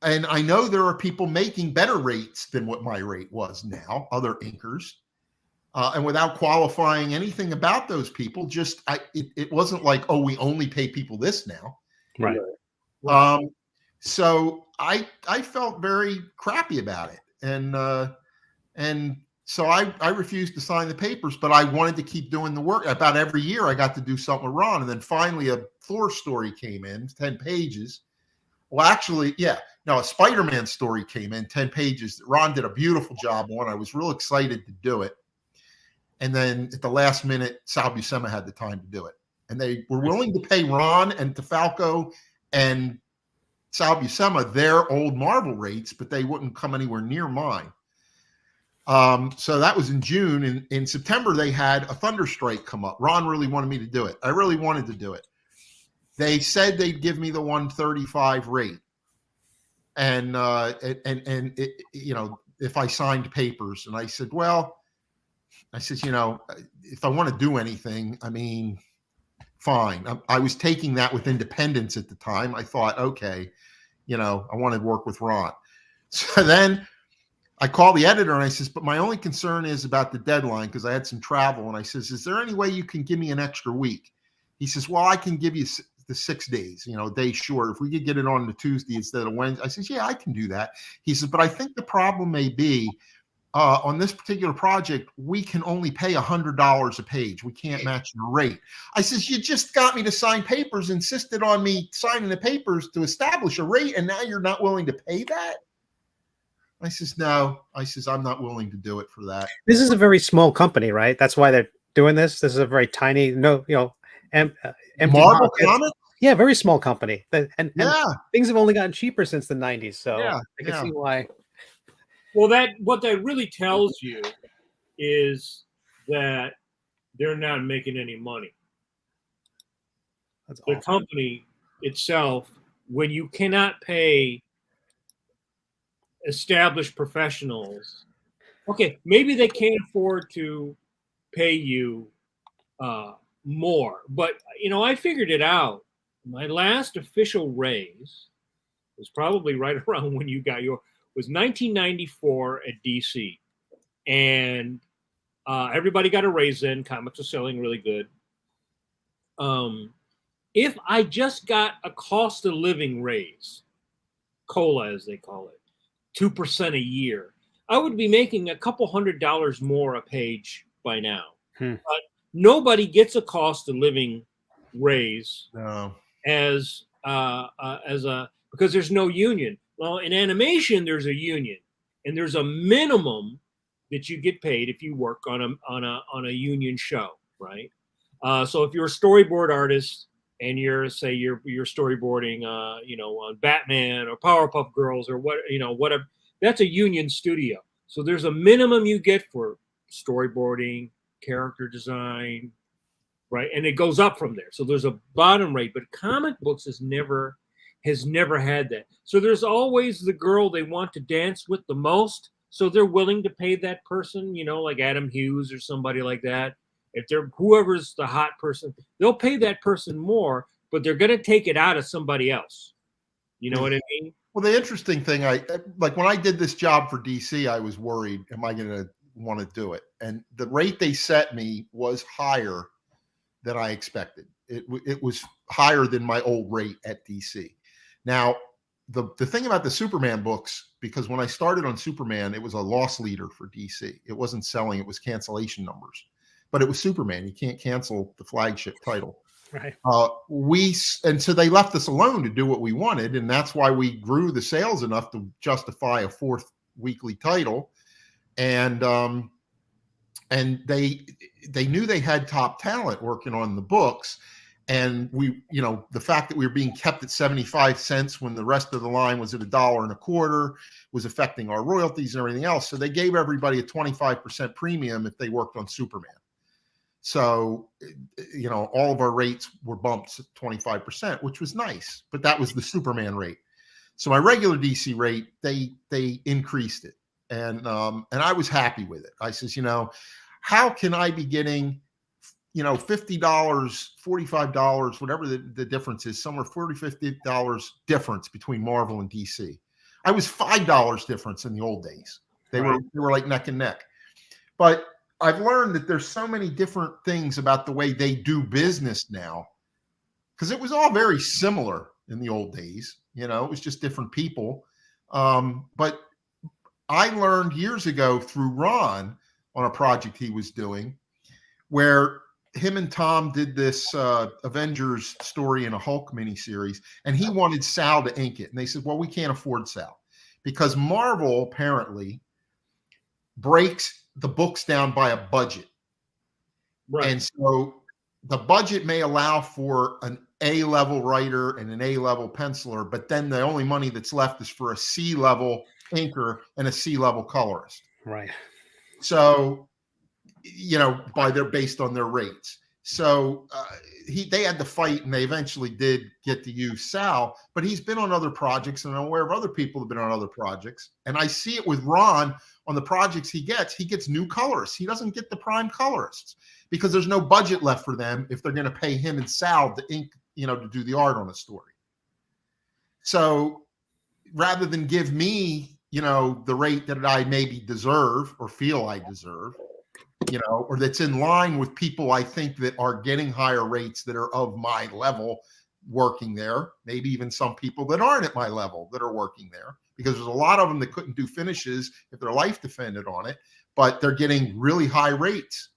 And I know there are people making better rates than what my rate was now, other inkers. And without qualifying anything about those people, just it wasn't like, oh, we only pay people this now. Right. So I felt very crappy about it. And so I refused to sign the papers, but I wanted to keep doing the work. About every year I got to do something with Ron. And then finally a Thor story came in, 10 pages. Well, actually, yeah. No, a Spider-Man story came in, 10 pages. Ron did a beautiful job on. I was real excited to do it. And then at the last minute, Sal Buscema had the time to do it. And they were willing to pay Ron and DeFalco and Sal Buscema their old Marvel rates, but they wouldn't come anywhere near mine. So that was in June. In September, they had a thunderstrike come up. Ron really wanted me to do it. I really wanted to do it. They said they'd give me the 135 rate, and it, if I signed papers. And I said, well, if I want to do anything, I mean, fine. I was taking that with independence at the time. I thought, okay, I wanted to work with Ron. So then I called the editor and I says, but my only concern is about the deadline, because I had some travel. And I says, is there any way you can give me an extra week? He says, well, I can give you the 6 days, a day short. If we could get it on the Tuesday instead of Wednesday. I says, yeah, I can do that. He says, but I think the problem may be on this particular project, we can only pay $100 a page. We can't match your rate. I says, you just got me to sign papers, insisted on me signing the papers to establish a rate, and now you're not willing to pay that? I says, no. I says, I'm not willing to do it for that. This is a very small company, right? That's why they're doing this. This is a very tiny, empty Marvel pocket. Comics? Yeah, very small company. And Yeah. things have only gotten cheaper since the 90s. So Yeah, I can see why. Well, what that really tells you is that they're not making any money. That's The awful. company itself, when you cannot pay established professionals, okay, maybe they can't afford to pay you more, but I figured it out. My last official raise was probably right around when you got was 1994 at DC, and everybody got a raise then. Comics are selling really good. If I just got a cost of living raise, COLA as they call it, 2% a year, I would be making a couple $100 more a page by now. But nobody gets a cost of living raise because there's no union. Well, in animation, there's a union, and there's a minimum that you get paid if you work on a union show, right? So if you're a storyboard artist and you're storyboarding, on Batman or Powerpuff Girls or whatever, that's a union studio. So there's a minimum you get for storyboarding, character design, right? And it goes up from there. So there's a bottom rate, but comic books has never had that. So there's always the girl they want to dance with the most. So they're willing to pay that person, like Adam Hughes or somebody like that. If they're whoever's the hot person, they'll pay that person more, but they're going to take it out of somebody else. You know what I mean? Well, the interesting thing, when I did this job for DC, I was worried, am I going to want to do it? And the rate they set me was higher than I expected. It was higher than my old rate at DC. Now, the thing about the Superman books, because when I started on Superman, it was a loss leader for DC. It wasn't selling, it was cancellation numbers. But it was Superman. You can't cancel the flagship title. Right. And so they left us alone to do what we wanted. And that's why we grew the sales enough to justify a 4th weekly title. And they knew they had top talent working on the books. And the fact that we were being kept at 75 cents when the rest of the line was at $1.25 was affecting our royalties and everything else. So they gave everybody a 25% premium if they worked on Superman. So, all of our rates were bumped 25%, which was nice, but that was the Superman rate. So my regular DC rate, they increased it. And I was happy with it. I says, how can I be getting, $50, $45, whatever the difference is, somewhere $40, $50 difference between Marvel and DC. I was $5 difference in the old days. They were like neck and neck. But I've learned that there's so many different things about the way they do business now, because it was all very similar in the old days. It was just different people. But I learned years ago through Ron on a project he was doing where him and Tom did this Avengers story in a Hulk miniseries, and he wanted Sal to ink it. And they said, well, we can't afford Sal because Marvel apparently breaks the books down by a budget. Right. And so the budget may allow for an A-level writer and an A-level penciler, but then the only money that's left is for a C-level inker and a C-level colorist. Right. So, based on their rates. So they had to fight, and they eventually did get to use Sal, but he's been on other projects, and I'm aware of other people who've been on other projects. And I see it with Ron on the projects he gets new colorists. He doesn't get the prime colorists because there's no budget left for them if they're going to pay him and Sal to ink, to do the art on a story. So rather than give me, the rate that I maybe deserve or feel I deserve, or that's in line with people I think that are getting higher rates that are of my level working there, maybe even some people that aren't at my level that are working there, because there's a lot of them that couldn't do finishes if their life depended on it, but they're getting really high rates.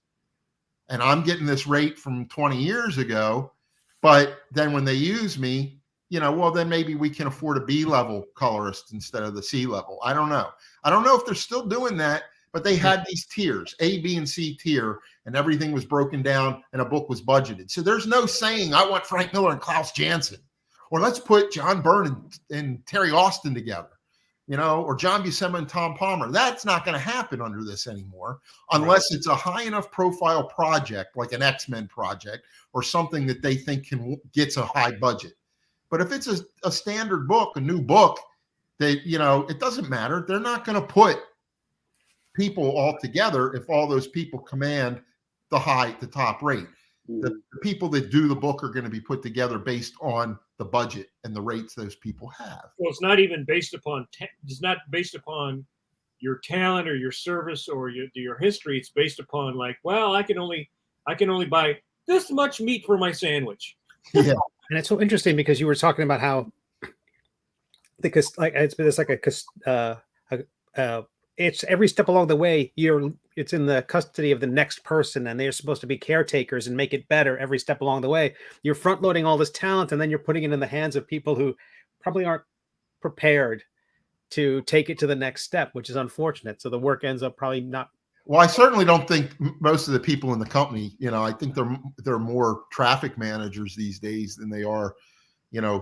And I'm getting this rate from 20 years ago, but then when they use me, then maybe we can afford a B level colorist instead of the C level. I don't know. I don't know if they're still doing that, but they had these tiers, A, B, and C tier, and everything was broken down and a book was budgeted. So there's no saying, I want Frank Miller and Klaus Janson, or let's put John Byrne and Terry Austin together, or John Buscema and Tom Palmer. That's not going to happen under this anymore, unless it's a high enough profile project, like an X-Men project, or something that they think gets a high budget. But if it's a standard book, a new book, that, it doesn't matter. They're not going to put people all together if all those people command the top rate. The people that do the book are going to be put together based on the budget and the rates those people have. Well, it's not even based upon your talent or your service or your history. It's based upon I can only buy this much meat for my sandwich. Yeah. And it's so interesting because you were talking about how it's every step along the way it's in the custody of the next person, and they're supposed to be caretakers and make it better every step along the way. You're front loading all this talent, and then you're putting it in the hands of people who probably aren't prepared to take it to the next step, which is unfortunate. So the work ends up probably not. Well, I certainly don't think most of the people in the company, I think they're more traffic managers these days than they are,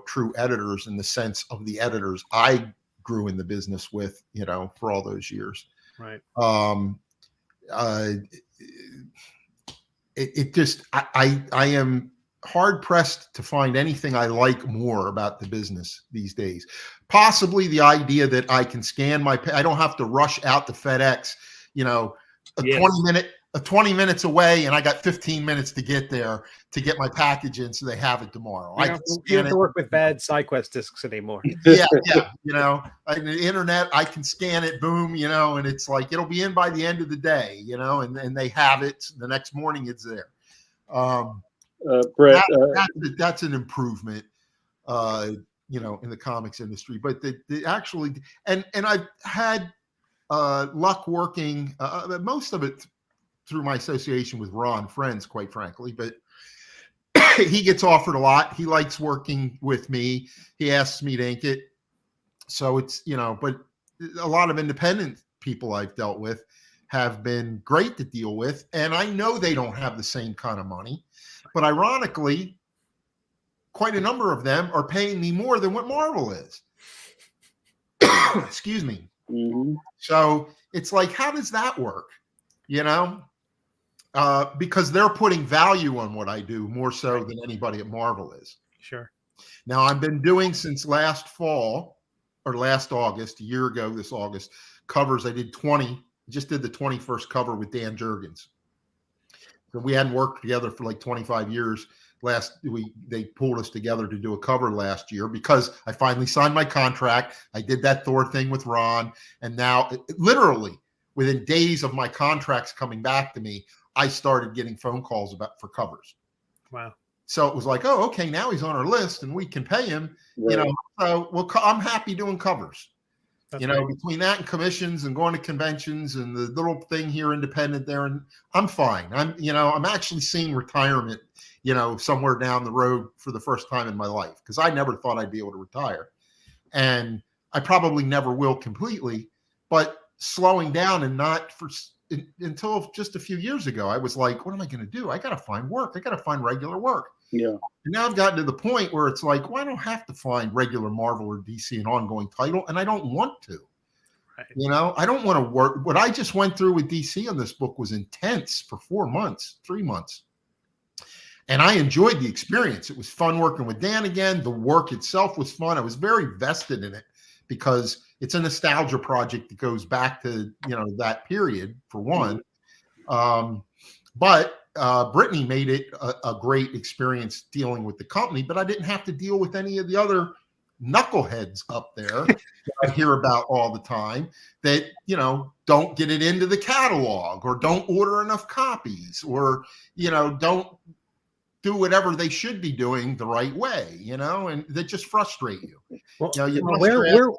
true editors in the sense of the editors I grew in the business with, for all those years. Right. I am hard pressed to find anything I like more about the business these days. Possibly the idea that I can scan I don't have to rush out to FedEx, 20 minutes away, and I got 15 minutes to get there to get my package in so they have it tomorrow. You don't have to work with bad SideQuest discs anymore. Yeah. The internet, I can scan it, boom, and it's like it'll be in by the end of the day, and they have it the next morning. It's there. Brett, that's an improvement, in the comics industry. But the actually, and I've had luck working most of it through my association with Ron, friends, quite frankly, but he gets offered a lot. He likes working with me. He asks me to ink it. So it's, but a lot of independent people I've dealt with have been great to deal with. And I know they don't have the same kind of money, but ironically, quite a number of them are paying me more than what Marvel is. Excuse me. Mm-hmm. So it's like, how does that work? Because they're putting value on what I do more so than anybody at Marvel is. Sure. Now, I've been doing since last fall or last August, a year ago this August, covers. I did 20, just did the 21st cover with Dan Jurgens. So we hadn't worked together for like 25 years. They pulled us together to do a cover last year because I finally signed my contract. I did that Thor thing with Ron. And now literally within days of my contracts coming back to me, I started getting phone calls for covers. Wow. So it was like, oh, okay, now he's on our list and we can pay him, Right. I'm happy doing covers. That's great. Between that and commissions and going to conventions and the little thing here independent there, and I'm fine. I'm actually seeing retirement, somewhere down the road for the first time in my life, because I never thought I'd be able to retire. And I probably never will completely, but slowing down and not until just a few years ago, I was like, what am I going to do? I got to find work. I got to find regular work. Yeah. And now I've gotten to the point where it's like, well, I don't have to find regular Marvel or DC an ongoing title, and I don't want to. Right. You know, I don't want to work. What I just went through with DC on this book was intense for 4 months, 3 months. And I enjoyed the experience. It was fun working with Dan again. The work itself was fun. I was very vested in it because it's a nostalgia project that goes back to, you know, that period for one. But Brittany made it a great experience dealing with the company, but I didn't have to deal with any of the other knuckleheads up there that I hear about all the time that, you know, don't get it into the catalog or don't order enough copies or, you know, don't do whatever they should be doing the right way, you know, and that just frustrate you. Well, You know, you must where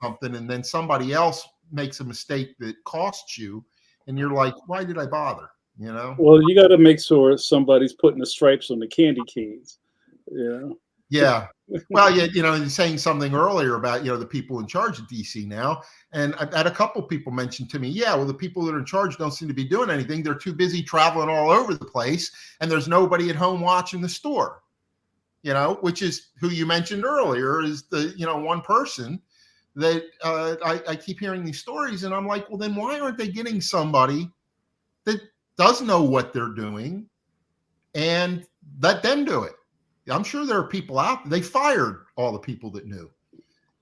something and then somebody else makes a mistake that costs you and you're like, why did I bother? You know? Well, you got to make sure somebody's putting the stripes on the candy canes. Yeah. Yeah. Well, yeah, you know, you're saying something earlier about, you know, the people in charge of DC now. And I've had a couple people mention to me, yeah, well, the people that are in charge don't seem to be doing anything. They're too busy traveling all over the place. And there's nobody at home watching the store, you know, which is who you mentioned earlier is the, you know, one person that I keep hearing these stories. And I'm like, well, then why aren't they getting somebody that does know what they're doing and let them do it? I'm sure there are people out there. They fired all the people that knew,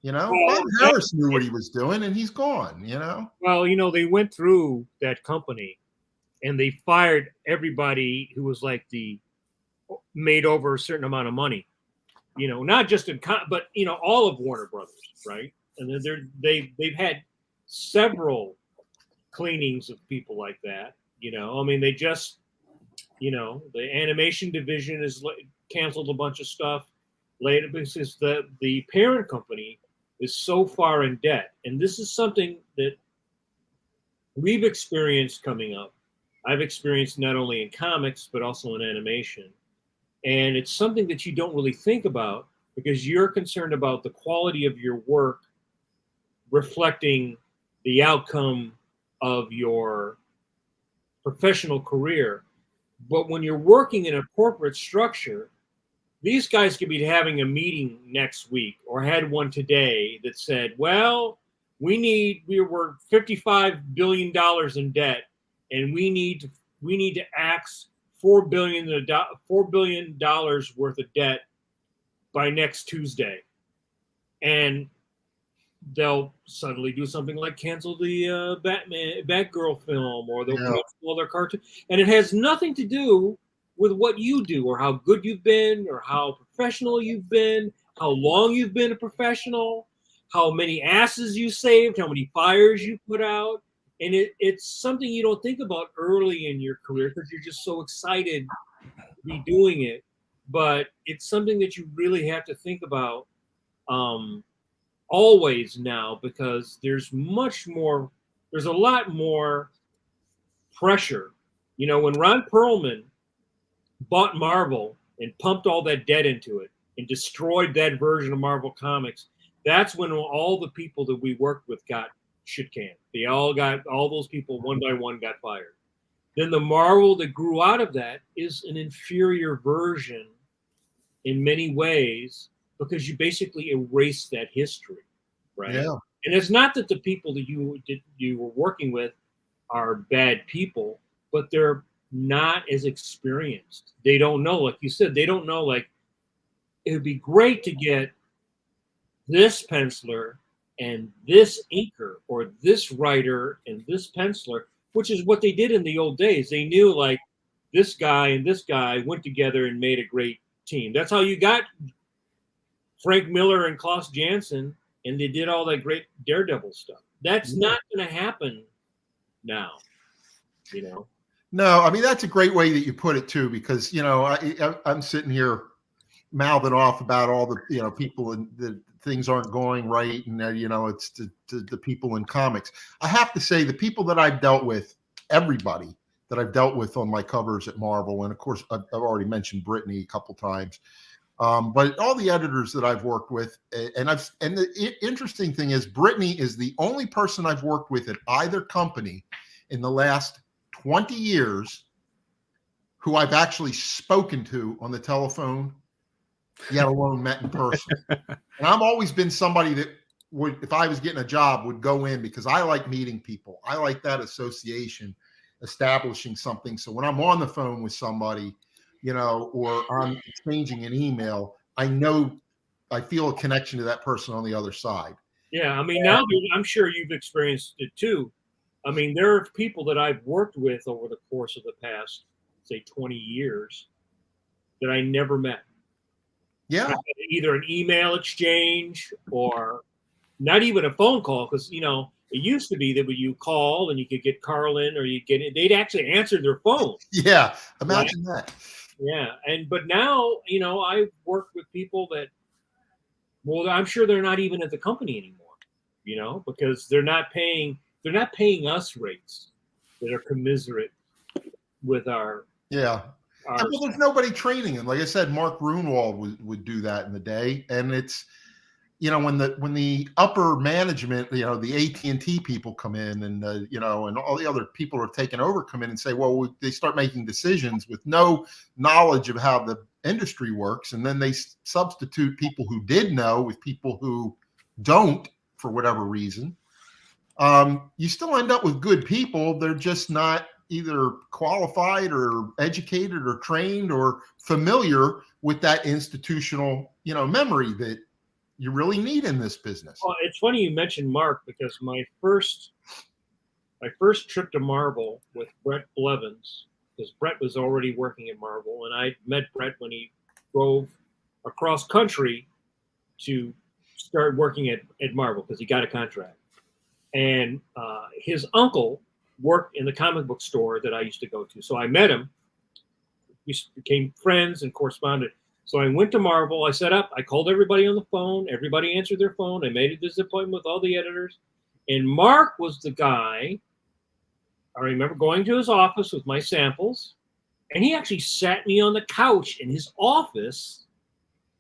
you know. Well, Bob Harris knew what he was doing and he's gone, you know. Well, you know, they went through that company and they fired everybody who was like made over a certain amount of money, you know, not just but, you know, all of Warner Brothers, right? And then they've had several cleanings of people like that, you know. I mean, they just, you know, the animation division is canceled a bunch of stuff later because the parent company is so far in debt. And this is something that we've experienced coming up. I've experienced not only in comics, but also in animation. And it's something that you don't really think about because you're concerned about the quality of your work reflecting the outcome of your professional career. But when you're working in a corporate structure, these guys could be having a meeting next week or had one today that said, well, we're $55 billion in debt and we need to axe $4 billion worth of debt by next Tuesday. And they'll suddenly do something like cancel the Batgirl film, or they'll cancel all their cartoons. And it has nothing to do with what you do or how good you've been or how professional you've been, how long you've been a professional, how many asses you saved, how many fires you put out. And it's something you don't think about early in your career because you're just so excited to be doing it. But it's something that you really have to think about always now because there's a lot more pressure. You know, when Ron Perlman bought Marvel and pumped all that debt into it and destroyed that version of Marvel Comics, that's when all the people that we worked with got shit canned. All those people one by one got fired. Then the Marvel that grew out of that is an inferior version in many ways because you basically erase that history, right? Yeah. And it's not that the people that you were working with are bad people, but they're not as experienced. They don't know, like you said, they don't know, like, it would be great to get this penciler and this inker or this writer and this penciler, which is what they did in the old days. They knew, like, this guy and this guy went together and made a great team. That's how you got Frank Miller and Klaus Janson, and they did all that great Daredevil stuff. That's not going to happen now, you know? No, I mean, that's a great way that you put it too, because, you know, I'm sitting here mouthing off about all the, you know, people and the things aren't going right. And, you know, it's the people in comics. I have to say the people that I've dealt with, everybody that I've dealt with on my covers at Marvel. And of course, I've already mentioned Brittany a couple times. But all the editors that I've worked with, and the interesting thing is Brittany is the only person I've worked with at either company in the last 20 years who I've actually spoken to on the telephone, yet alone met in person. And I've always been somebody that would, if I was getting a job, would go in because I like meeting people. I like that association, establishing something. So when I'm on the phone with somebody, you know, or I'm exchanging an email, I know, I feel a connection to that person on the other side. Yeah, I mean, now I'm sure you've experienced it too. I mean, there are people that I've worked with over the course of the past, say, 20 years that I never met. Yeah. Either an email exchange or not even a phone call, because, you know, it used to be that when you call and you could get Carlin or you get it, they'd actually answer their phone. Yeah, imagine that. Yeah, but now, you know, I've worked with people that, well, I'm sure they're not even at the company anymore, you know, because they're not paying us rates that are commiserate with our. Yeah. Well, there's nobody training them. Like I said, Mark Grunwald would do that in the day, and it's, you know, when the upper management, you know, the AT&T people come in, and you know, and all the other people are taking over come in and say, well, they start making decisions with no knowledge of how the industry works, and then they substitute people who did know with people who don't for whatever reason. You still end up with good people. They're just not either qualified or educated or trained or familiar with that institutional, you know, memory that you really need in this business. Well, it's funny you mentioned Mark, because my first trip to Marvel with Brett Blevins, because Brett was already working at Marvel, and I met Brett when he drove across country to start working at Marvel because he got a contract. And his uncle worked in the comic book store that I used to go to. So I met him. We became friends and corresponded. So I went to Marvel. I set up. I called everybody on the phone. Everybody answered their phone. I made this appointment with all the editors. And Mark was the guy. I remember going to his office with my samples. And he actually sat me on the couch in his office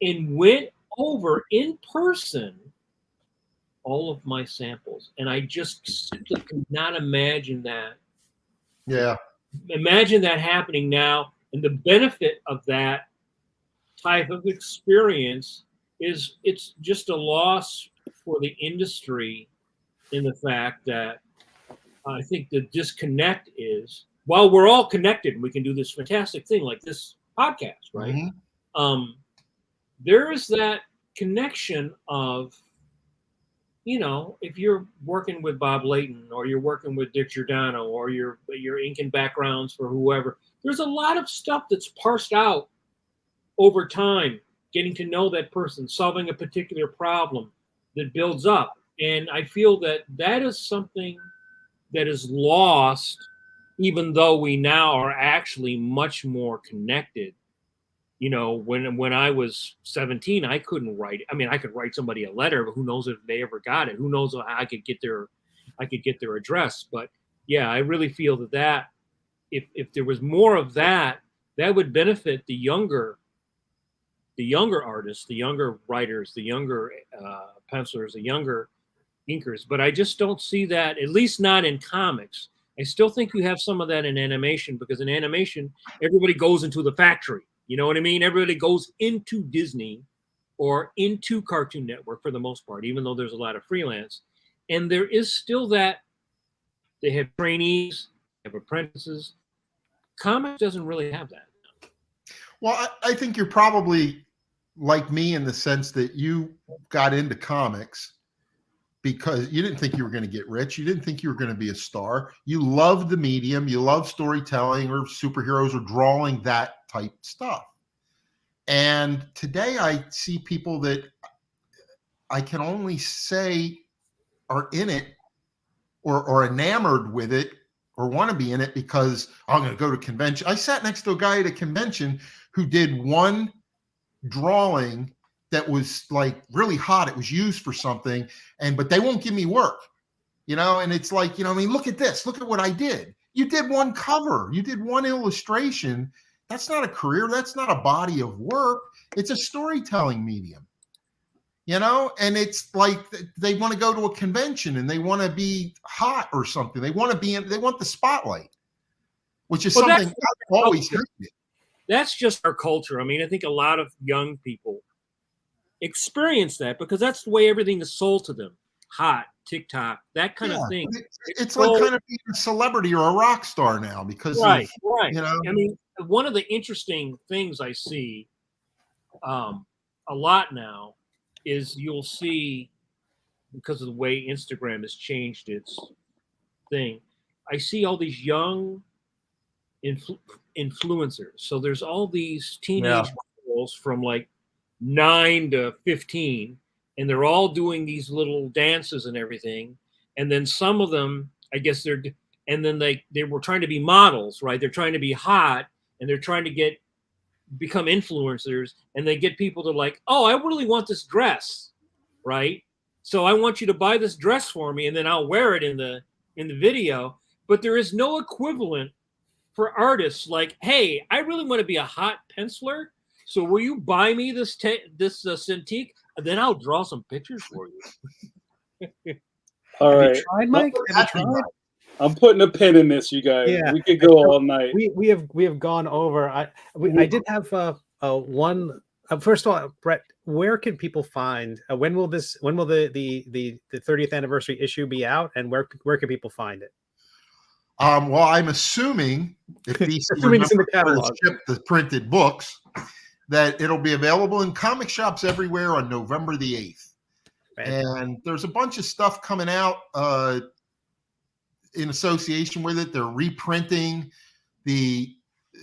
and went over in person all of my samples. And I just simply could not imagine that. Yeah. Imagine that happening now. And the benefit of that type of experience is it's just a loss for the industry, in the fact that I think the disconnect is, while we're all connected and we can do this fantastic thing like this podcast, right? Mm-hmm. There is that connection of, you know, if you're working with Bob Layton or you're working with Dick Giordano or you're inking backgrounds for whoever, there's a lot of stuff that's parsed out over time, getting to know that person, solving a particular problem that builds up. And I feel that that is something that is lost, even though we now are actually much more connected. You know, when I was 17, I couldn't write. I mean, I could write somebody a letter, but who knows if they ever got it? Who knows how I could get their address? But yeah, I really feel that if there was more of that, that would benefit the younger artists, the younger writers, the younger pencilers, the younger inkers. But I just don't see that, at least not in comics. I still think you have some of that in animation, because in animation, everybody goes into the factory. You know what I mean? Everybody goes into Disney or into Cartoon Network for the most part, even though there's a lot of freelance. And there is still that. They have trainees, they have apprentices. Comics doesn't really have that. Well, I think you're probably like me in the sense that you got into comics because you didn't think you were going to get rich. You didn't think you were going to be a star. You loved the medium. You loved storytelling or superheroes or drawing, that type stuff. And today I see people that I can only say are in it or enamored with it or want to be in it because I'm going to go to convention. I sat next to a guy at a convention who did one drawing that was like really hot. It was used for something, but they won't give me work, you know? And it's like, you know, I mean, look at this, look at what I did. You did one cover, you did one illustration. That's not a career. That's not a body of work. It's a storytelling medium, you know? And it's like, they want to go to a convention and they want to be hot or something. They want to be in, they want the spotlight, which is something I've always hated. That's just our culture. I mean, I think a lot of young people experience that, because that's the way everything is sold to them. Hot, TikTok, that kind of thing. It's like kind of being a celebrity or a rock star now because right, of, right. you know. I mean, one of the interesting things I see a lot now is you'll see, because of the way Instagram has changed its thing, I see all these young influencers. So there's all these teenage girls from like 9 to 15, and they're all doing these little dances and everything. And then some of them, I guess and then they were trying to be models, right? They're trying to be hot, and they're trying to become influencers, and they get people to like, oh, I really want this dress, right? So I want you to buy this dress for me, and then I'll wear it in the video. But there is no equivalent for artists like, hey, I really want to be a hot penciler, so will you buy me this Cintiq? Then I'll draw some pictures for you. All Have right. you tried, Mike? Have you tried? I'm putting a pin in this, you guys. Yeah. We could go all night. We have gone over. I did have one. First of all, Brett, where can people find? When will the 30th anniversary issue be out, and where can people find it? Well, I'm assuming if DC Assuming it's in the catalog, ship the printed books, that it'll be available in comic shops everywhere on November the 8th. And there's a bunch of stuff coming out in association with it. They're reprinting the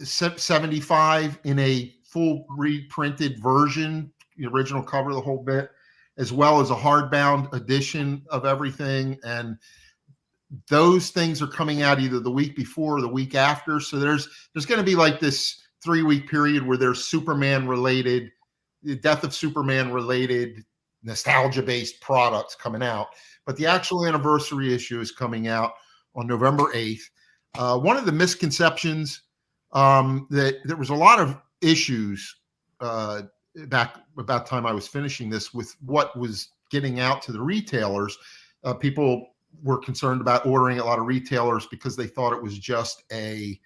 75 in a full reprinted version, the original cover, the whole bit, as well as a hardbound edition of everything. And those things are coming out either the week before or the week after. So there's going to be like this 3-week period where there's Superman related, the Death of Superman related, nostalgia based products coming out. But the actual anniversary issue is coming out on November 8th. One of the misconceptions that there was a lot of issues back about time I was finishing this with what was getting out to the retailers. People were concerned about ordering a lot of retailers because they thought it was just a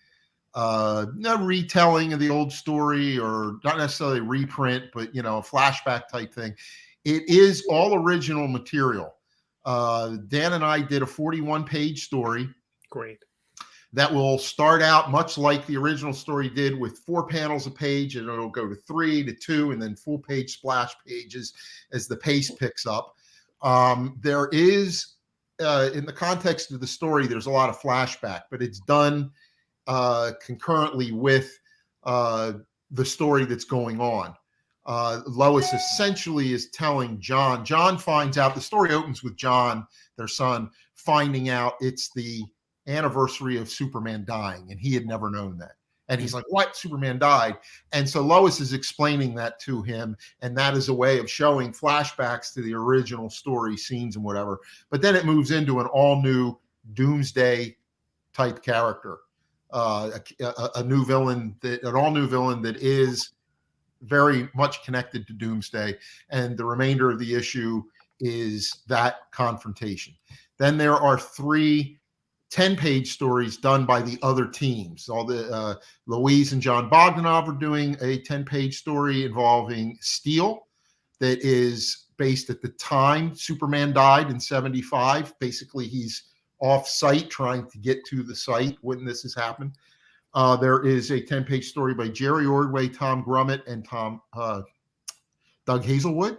retelling of the old story, or not necessarily a reprint, but a flashback type thing. It is all original material. Dan and I did a 41-page story. Great. That will start out much like the original story did, with 4 panels a page, and it'll go to 3 to 2, and then full page splash pages as the pace picks up. There is, in the context of the story, there's a lot of flashback, but it's done concurrently with the story that's going on. Lois essentially is telling John. John finds out, the story opens with John, their son, finding out it's the anniversary of Superman dying, and he had never known that. And he's like, what? Superman died? And so Lois is explaining that to him, and that is a way of showing flashbacks to the original story scenes and whatever. But then it moves into an all-new Doomsday type character, a new villain, an all-new villain that is very much connected to Doomsday. And the remainder of the issue is that confrontation. Then there are 3 10-page stories done by the other teams. All the Louise and John Bogdanov are doing a 10-page story involving Steel that is based at the time Superman died in 75. Basically, he's off-site trying to get to the site when this has happened. There is a 10-page story by Jerry Ordway, Tom Grummett, and Doug Hazelwood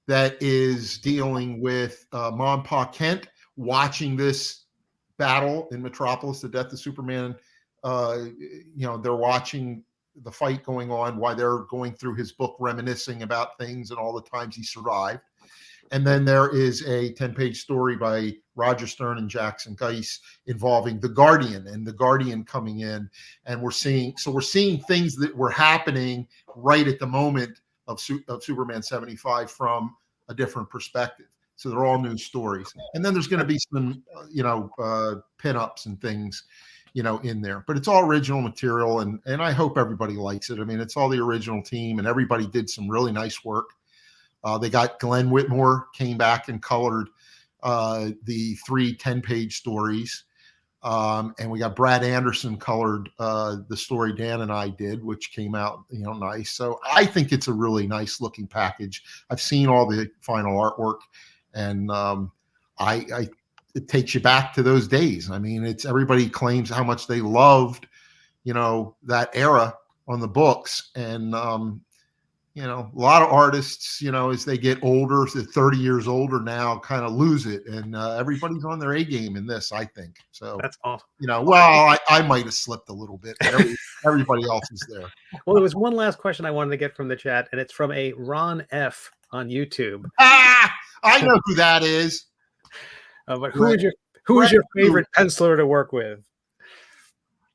that is dealing with Ma and Pa Kent watching this battle in Metropolis, the death of Superman. They're watching the fight going on while they're going through his book, reminiscing about things and all the times he survived. And then there is a 10-page story by Roger Stern and Jackson Geis involving the Guardian, and the Guardian coming in. And we're seeing things that were happening right at the moment of Superman 75 from a different perspective. So they're all new stories. And then there's going to be some, pinups and things, in there. But it's all original material, and I hope everybody likes it. I mean, it's all the original team, and everybody did some really nice work. They got Glenn Whitmore came back and colored the 3 10-page stories. And we got Brad Anderson colored the story Dan and I did, which came out, nice. So I think it's a really nice looking package. I've seen all the final artwork, and it takes you back to those days. I mean, everybody claims how much they loved, that era on the books. And, a lot of artists, as they get older, 30 years older now, kind of lose it. And everybody's on their A game in this, I think. So That's awesome. Well, I might have slipped a little bit. But everybody else is there. Well, there was one last question I wanted to get from the chat, and it's from a Ron F on YouTube. I know who that is. But who is your favorite penciler to work with?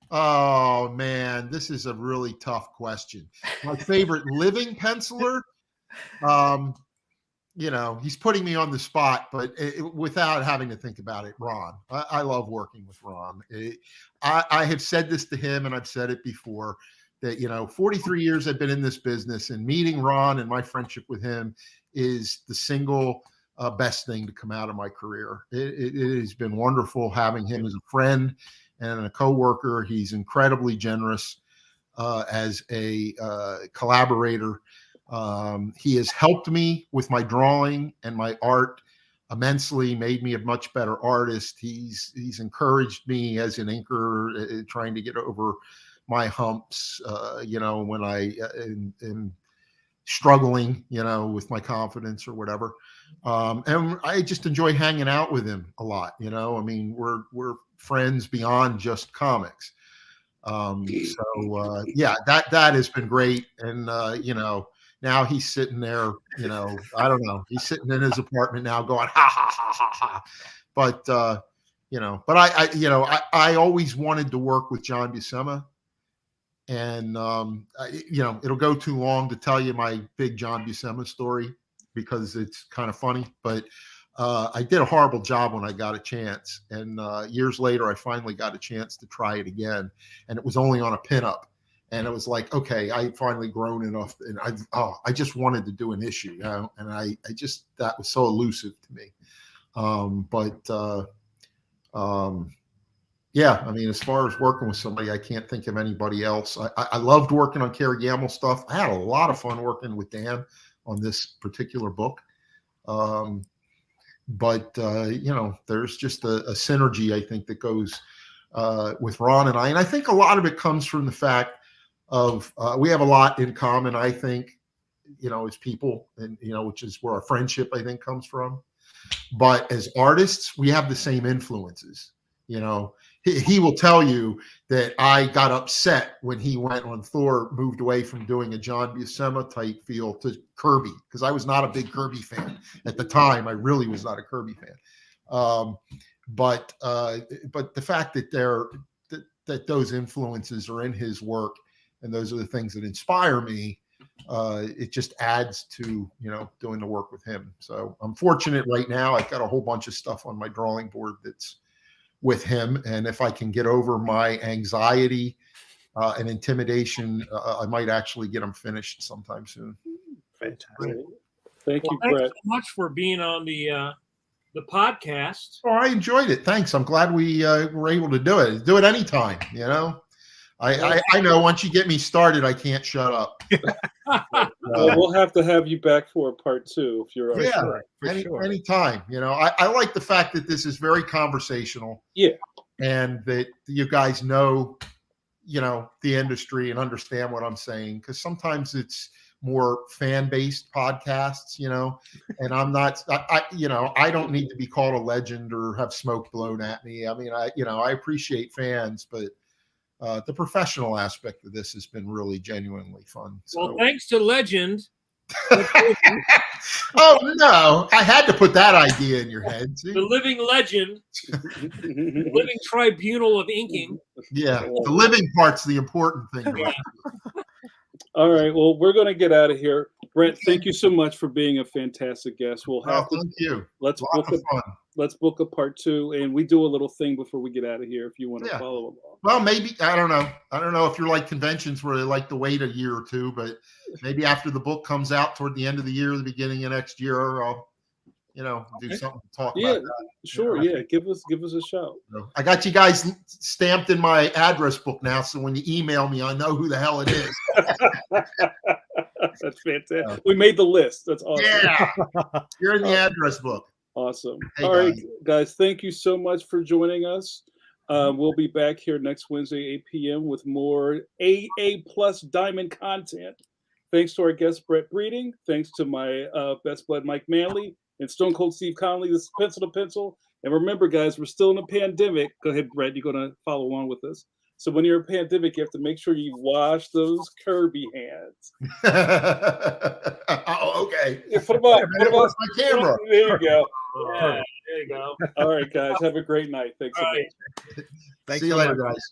Oh man, this is a really tough question. My favorite living penciler, he's putting me on the spot, but without having to think about it, Ron. I love working with Ron. I have said this to him, and I've said it before, that 43 years I've been in this business, and meeting Ron and my friendship with him is the single best thing to come out of my career. It has been wonderful having him as a friend and a coworker. He's incredibly generous as a collaborator. He has helped me with my drawing and my art immensely, made me a much better artist. He's encouraged me as an inker, trying to get over my humps, when I am struggling, with my confidence or whatever. And I just enjoy hanging out with him a lot. I mean, we're friends beyond just comics. Yeah, that has been great. And, now he's sitting there, I don't know, he's sitting in his apartment now going, ha, ha, ha, ha, ha. But, I always wanted to work with John Buscema. And, it'll go too long to tell you my big John Buscema story because it's kind of funny, but I did a horrible job when I got a chance. And years later, I finally got a chance to try it again. And it was only on a pinup. And it was like, okay, I had finally grown enough. And I just wanted to do an issue, and I just, that was so elusive to me. Yeah, I mean, as far as working with somebody, I can't think of anybody else. I loved working on Kerry Gamble stuff. I had a lot of fun working with Dan on this particular book. There's just a synergy, I think, that goes with Ron and I. And I think a lot of it comes from the fact of we have a lot in common, I think, as people, and, which is where our friendship, I think, comes from. But as artists, we have the same influences. He will tell you that I got upset when he went on Thor, moved away from doing a John Buscema type feel to Kirby, because I was not a big Kirby fan at the time. I really was not a Kirby fan. But the fact that that those influences are in his work, and those are the things that inspire me, it just adds to, doing the work with him. So I'm fortunate right now. I've got a whole bunch of stuff on my drawing board that's with him. And if I can get over my anxiety and intimidation, I might actually get them finished sometime soon. Fantastic. Thank you, Thanks Brett. so much for being on the podcast. Oh, I enjoyed it. Thanks. I'm glad we were able to do it. Do it anytime, I know once you get me started, I can't shut up. Well, we'll have to have you back for a part 2 if you're anytime. I like the fact that this is very conversational. Yeah. And that you guys know, the industry and understand what I'm saying, because sometimes it's more fan-based podcasts, and I'm not, I don't need to be called a legend or have smoke blown at me. I mean, I appreciate fans, but the professional aspect of this has been really genuinely fun. So. Well, thanks to Legend. Oh no! I had to put that idea in your head. See? The living legend, the living tribunal of inking. Yeah, the living part's the important thing. Yeah. All right. Well, we're going to get out of here. Brent, thank you so much for being a fantastic guest. We'll have thank you. Let's book a part 2, and we do a little thing before we get out of here if you want to follow along. Well, maybe, I don't know if you're like conventions where they like to wait a year or two, but maybe after the book comes out toward the end of the year or the beginning of next year, I'll do something to talk Yeah, about that. sure. Yeah, give us a shout. I got you guys stamped in my address book now, so when you email me, I know who the hell it is. That's fantastic. We made the list. That's awesome. Yeah, you're in the address book. Awesome. Hey, All right, guys. Thank you so much for joining us. We'll be back here next Wednesday, 8 p.m. with more AA plus diamond content. Thanks to our guest, Brett Breeding. Thanks to my best bud, Mike Manley, and Stone Cold Steve Connolly. This is Pencil to Pencil. And remember, guys, we're still in a pandemic. Go ahead, Brett. You're going to follow along with us. So when you're in a pandemic, you have to make sure you wash those Kirby hands. Oh, okay. Yeah, put them up. Put them up. My camera. There you go. Yeah, there you go. All right, guys. Have a great night. Thanks so much. Thanks See you so later, much. guys.